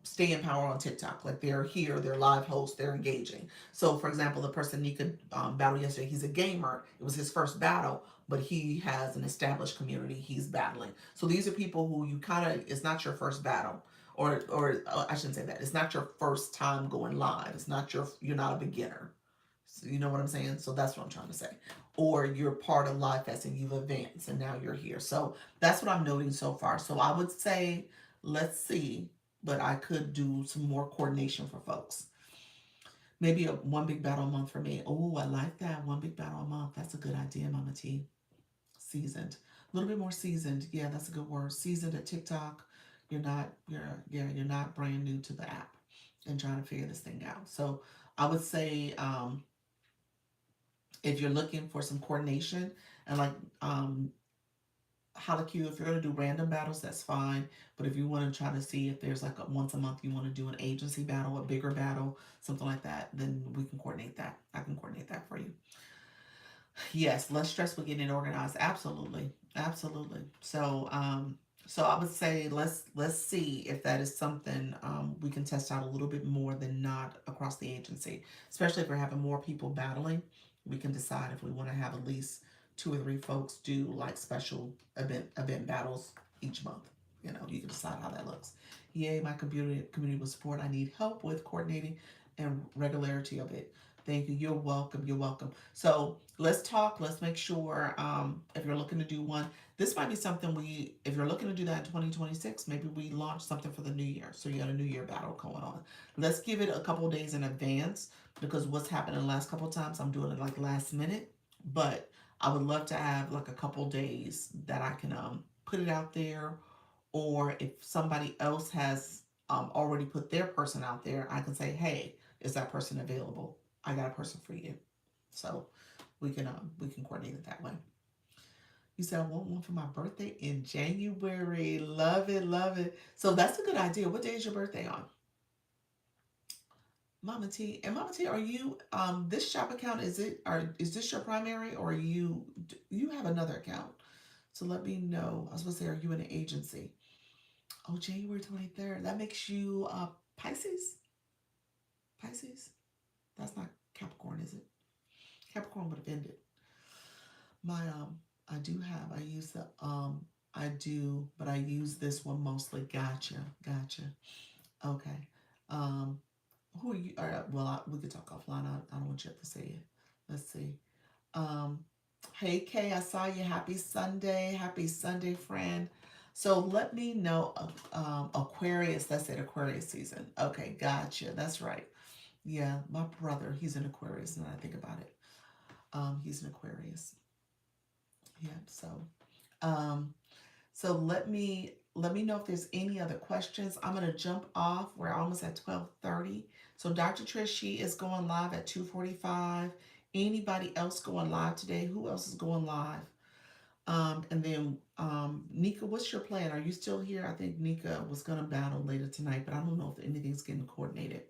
staying power on TikTok. Like, they're here, they're live hosts, they're engaging. So for example, the person Nika battled yesterday, he's a gamer. It was his first battle, but he has an established community he's battling. So these are people who you kind of, it's not your first battle, or I shouldn't say that. It's not your first time going live. It's not you're not a beginner. So you know what I'm saying? So that's what I'm trying to say. Or you're part of Live Fest and you've advanced and now you're here. So that's what I'm noting so far. So I would say, let's see, but I could do some more coordination for folks. Maybe one big battle a month for me. Oh, I like that. One big battle a month. That's a good idea, Mama T. Seasoned. A little bit more seasoned. Yeah, that's a good word. Seasoned at TikTok. You're not brand new to the app and trying to figure this thing out. So I would say If you're looking for some coordination and like Halaku, if you're going to do random battles, that's fine. But if you want to try to see if there's like a once a month you want to do an agency battle, a bigger battle, something like that, then we can coordinate that. I can coordinate that for you. Yes, less stress with getting it organized. Absolutely, absolutely. So I would say let's see if that is something we can test out a little bit more than not across the agency. Especially if we're having more people battling, we can decide if we want to have at least 2 or 3 folks do like special event battles each month. You can decide how that looks. Yay, my community will support. I need help with coordinating and regularity of it. Thank you. You're welcome. You're welcome. So let's talk. Let's make sure if you're looking to do one, this might be something if you're looking to do that in 2026, maybe we launch something for the new year. So you got a new year battle going on. Let's give it a couple of days in advance because what's happened the last couple of times, I'm doing it like last minute. But I would love to have like a couple of days that I can put it out there. Or if somebody else has already put their person out there, I can say, hey, is that person available? I got a person for you. So we can coordinate it that way. You said I want one for my birthday in January. Love it, love it. So that's a good idea. What day is your birthday on? Mama T. And Mama T, are you this shop account, is this your primary or you have another account? So let me know. I was supposed to say, are you in an agency? Oh, January 23rd. That makes you Pisces? Pisces? That's not Capricorn, is it? Capricorn would have ended. My I use the I do, but I use this one mostly. Gotcha, gotcha. Okay. Um, who are you? All right, well, we could talk offline. I don't want you to have to say it. Let's see. Um, hey Kay, I saw you. Happy Sunday, friend. So let me know. Aquarius. That's it. Aquarius season. Okay, gotcha. That's right. Yeah, my brother, he's an Aquarius. Now I think about it. He's an Aquarius. Yeah. Um, so let me know if there's any other questions. I'm gonna jump off. We're almost at 12:30. So Dr. Trish, she is going live at 2:45. Anybody else going live today? Who else is going live? And then Nika, what's your plan? Are you still here? I think Nika was gonna battle later tonight, but I don't know if anything's getting coordinated.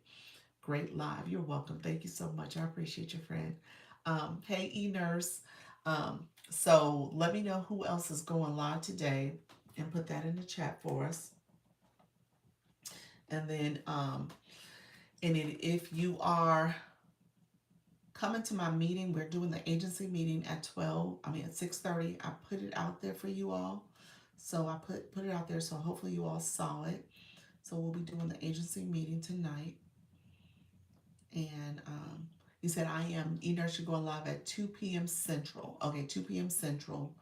Great live. You're welcome. Thank you so much. I appreciate your friend. Hey, E-Nurse. So let me know who else is going live today and put that in the chat for us. And then, if you are coming to my meeting, we're doing the agency meeting at 6:30. I put it out there for you all. So I put it out there. So hopefully you all saw it. So we'll be doing the agency meeting tonight. And you said I am E-Nurse, you're going live at 2 p.m. Central. Okay, 2 p.m. Central.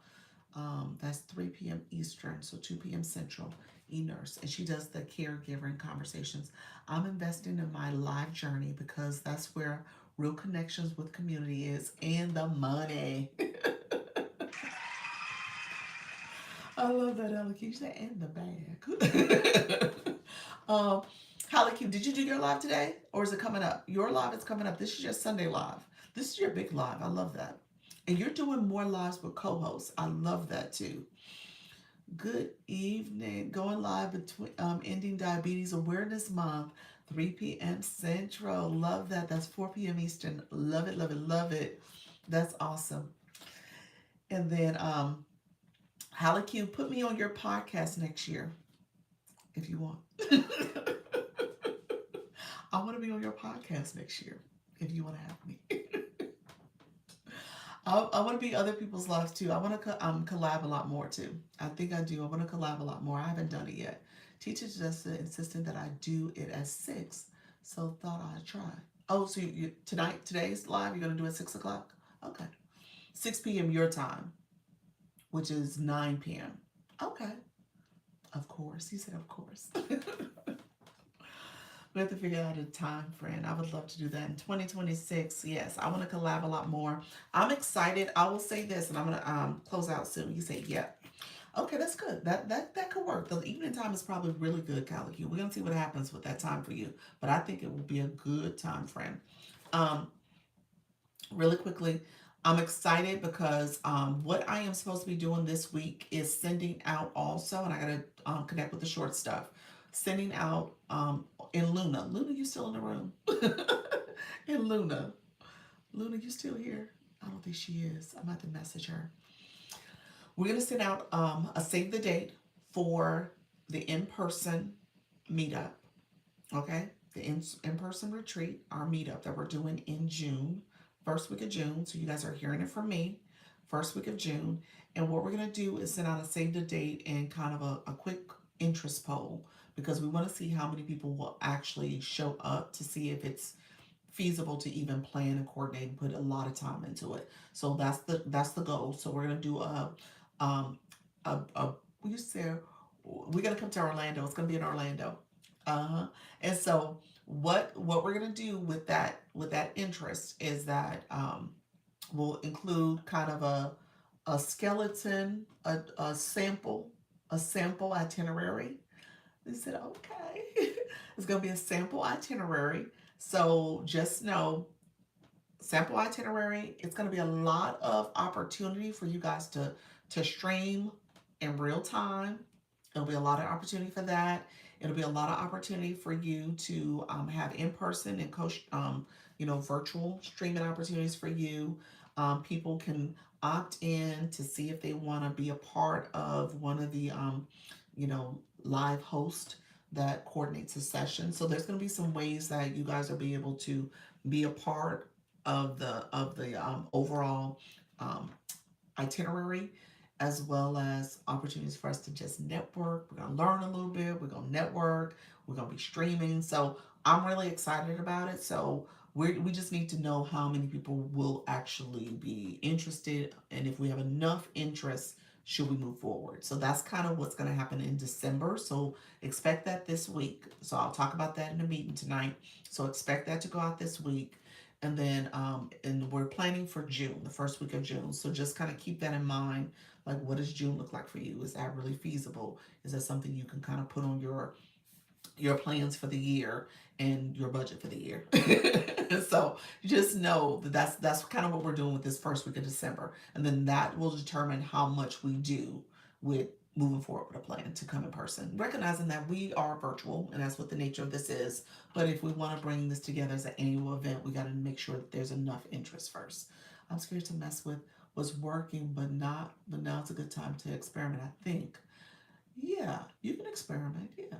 That's 3 p.m. Eastern, so 2 p.m. Central. E-Nurse, and she does the caregiver and conversations. I'm investing in my live journey because that's where real connections with community is and the money. I love that, Alec. You said and the bag. Halleck, did you do your live today? Or is it coming up? Your live is coming up. This is your Sunday live. This is your big live. I love that. And you're doing more lives with co-hosts. I love that too. Good evening. Going live between Ending Diabetes Awareness Month, 3 p.m. Central. Love that. That's 4 p.m. Eastern. Love it, love it, love it. That's awesome. And then Halleck, put me on your podcast next year if you want. I want to be on your podcast next year if you want to have me. I want to be other people's lives too. I want to collab a lot more too. I think I do. I want to collab a lot more. I haven't done it yet. Teacher just insisted that I do it at 6, so thought I'd try. Oh, so today's live, you're going to do it at 6 o'clock? Okay. 6 p.m. your time, which is 9 p.m. Okay. Of course. He said, of course. We have to figure out a time, friend. I would love to do that in 2026. Yes, I want to collab a lot more. I'm excited. I will say this, and I'm gonna close out soon. You say, yeah. Okay, that's good. That could work. The evening time is probably really good, Calicu. We're gonna see what happens with that time for you, but I think it will be a good time, friend. Really quickly, I'm excited because what I am supposed to be doing this week is sending out also, and I gotta connect with the short stuff. Sending out in Luna. Luna, you still in the room? In Luna. Luna, you still here? I don't think she is. I'm about to message her. We're gonna send out a save the date for the in-person meetup. Okay, the in-person retreat, our meetup that we're doing in June, first week of June. So you guys are hearing it from me, first week of June. And what we're gonna do is send out a save the date and kind of a quick interest poll because we want to see how many people will actually show up to see if it's feasible to even plan and coordinate and put a lot of time into it. So that's the goal. So we're gonna do um a we said we're gonna come to Orlando. It's gonna be in Orlando. Uh-huh. And so what we're gonna do with that interest is that we'll include kind of a skeleton, a sample itinerary. They said, okay. It's gonna be a sample itinerary. So just know, sample itinerary, it's gonna be a lot of opportunity for you guys to stream in real time. It'll be a lot of opportunity for that. It'll be a lot of opportunity for you to have in person and coach, virtual streaming opportunities for you. People can opt in to see if they want to be a part of one of the, live host that coordinates a session. So there's going to be some ways that you guys will be able to be a part of the overall um, itinerary, as well as opportunities for us to just network. We're going to learn a little bit. We're going to network. We're going to be streaming. So I'm really excited about it. So we just need to know how many people will actually be interested. And if we have enough interest, should we move forward? So that's kind of what's going to happen in December. So expect that this week. So I'll talk about that in a meeting tonight. So expect that to go out this week. And then and we're planning for June, the first week of June. So just kind of keep that in mind. Like, what does June look like for you? Is that really feasible? Is that something you can kind of put on your plans for the year and your budget for the year? So you just know that that's kind of what we're doing with this first week of December, and then that will determine how much we do with moving forward with a plan to come in person, recognizing that we are virtual and that's what the nature of this is. But if we want to bring this together as an annual event, we got to make sure that there's enough interest first. I'm scared to mess with what's working, but now it's a good time to experiment, I think. Yeah, you can experiment. Yeah,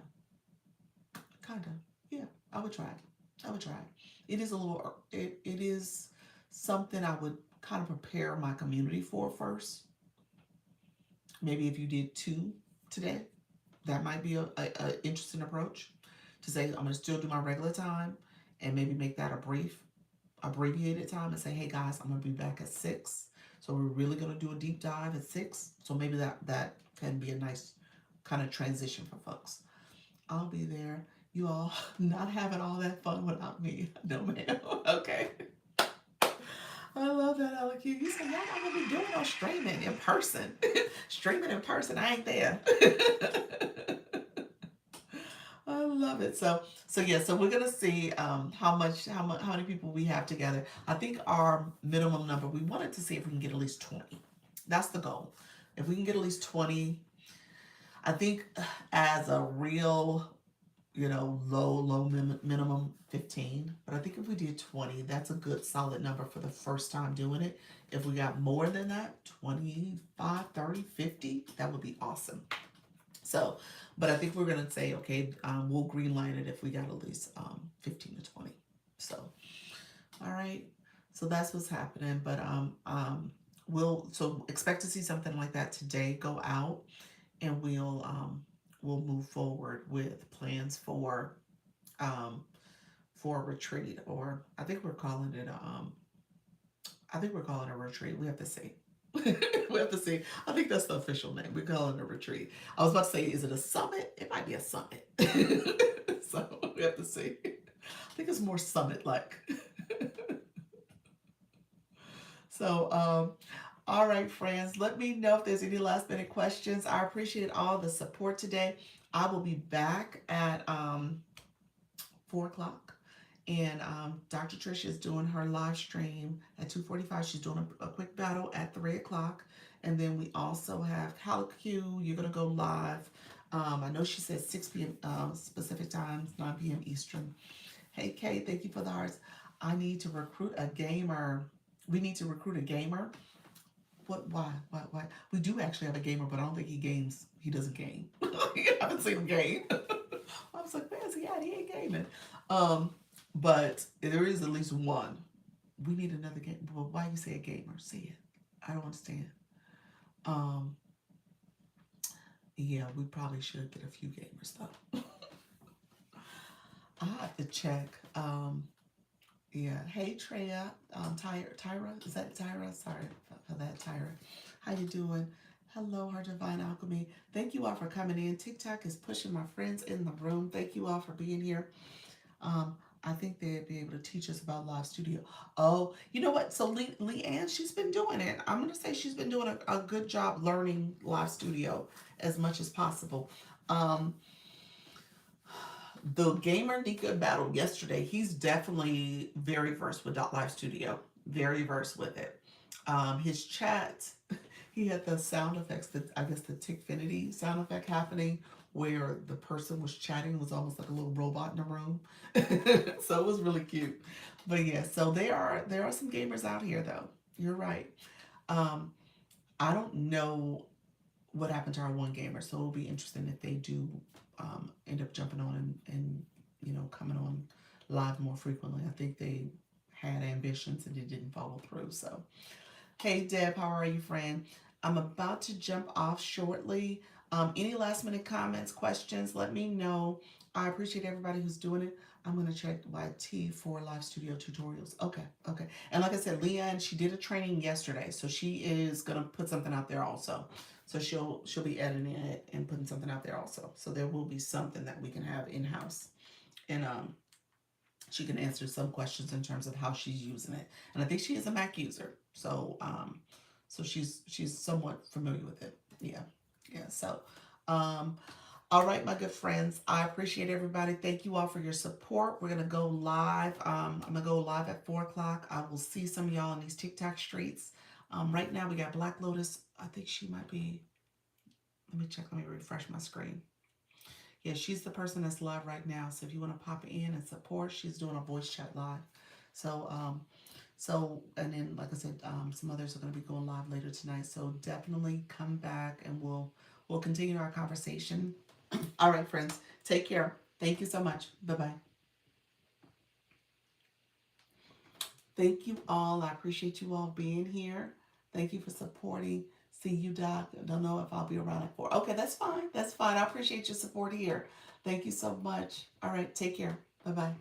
kind of. Yeah, I would try it. I would try it. It is a little, it is something I would kind of prepare my community for first. Maybe if you did 2 today, that might be a interesting approach to say, I'm going to still do my regular time and maybe make that a brief, abbreviated time and say, hey guys, I'm going to be back at 6. So we're really going to do a deep dive at 6. So maybe that can be a nice kind of transition for folks. I'll be there. You all not having all that fun without me. No, ma'am. Okay. I love that, Alec. You said, y'all not going to be doing no streaming in person. Streaming in person, I ain't there. I love it. So yeah, so we're gonna see how many people we have together. I think our minimum number, we wanted to see if we can get at least 20. That's the goal. If we can get at least 20, I think as a real, low minimum 15. But I think if we did 20, that's a good solid number for the first time doing it. If we got more than that, 25, 30, 50, that would be awesome. So, but I think we're going to say, okay, we'll greenlight it if we got at least 15 to 20. So, all right. So that's what's happening. But so expect to see something like that today go out, and we'll move forward with plans for a retreat, or I think we're calling it a retreat. We have to see. We have to see. I think that's the official name. We call it a retreat. I was about to say, is it a summit? It might be a summit. So we have to see. I think it's more summit-like. So, all right, friends, let me know if there's any last minute questions. I appreciate all the support today. I will be back at 4 o'clock. And Dr. Tricia is doing her live stream at 2:45. She's doing a quick battle at 3 o'clock. And then we also have CaliQ. You're going to go live. I know she said 6 p.m. Specific times, 9 p.m. Eastern. Hey, Kay, thank you for the hearts. I need to recruit a gamer. We need to recruit a gamer. What? Why? Why? We do actually have a gamer, but I don't think he games. He doesn't game. I haven't seen him game. I was like, where's he at? He ain't gaming. But there is at least one. We need another game. Well, why you say a gamer? Say it. I don't understand. Um, yeah, we probably should get a few gamers though. I have to check. Yeah. Hey Treya. Tyra. Is that Tyra? Sorry for that, Tyra. How you doing? Hello, Her Divine Alchemy. Thank you all for coming in. TikTok is pushing my friends in the room. Thank you all for being here. I think they'd be able to teach us about live studio. Oh, you know what? So Leanne, she's been doing it. I'm going to say she's been doing a good job learning live studio as much as possible. The gamer Nika battled yesterday, he's definitely very versed with Live Studio. Very versed with it. His chat, he had the sound effects, I guess the Tickfinity sound effect happening where the person was chatting, was almost like a little robot in the room. So it was really cute. But yeah, so there are some gamers out here though. You're right. Um, I don't know what happened to our one gamer, so it'll be interesting if they do end up jumping on and coming on live more frequently. I think they had ambitions and it didn't follow through. So, hey Deb, how are you, friend? I'm about to jump off shortly. Any last minute comments, questions, let me know. I appreciate everybody who's doing it. I'm going to check YT for live studio tutorials. Okay. And like I said, Leanne, she did a training yesterday, so she is going to put something out there also. So she'll be editing it and putting something out there also. So there will be something that we can have in-house. And she can answer some questions in terms of how she's using it. And I think she is a Mac user. So so she's somewhat familiar with it. Yeah. So all right, my good friends. I appreciate everybody. Thank you all for your support. We're gonna go live. I'm gonna go live at 4 o'clock. I will see some of y'all in these TikTok streets. Right now we got Black Lotus. I think she might be. Let me check. Let me refresh my screen. Yeah, she's the person that's live right now. So if you want to pop in and support, she's doing a voice chat live. So and then like I said, some others are going to be going live later tonight. So definitely come back and we'll continue our conversation. All right, friends, take care. Thank you so much. Bye-bye. Thank you all. I appreciate you all being here. Thank you for supporting. See you, Doc. I don't know if I'll be around at 4. Okay, that's fine. That's fine. I appreciate your support here. Thank you so much. All right, take care. Bye-bye.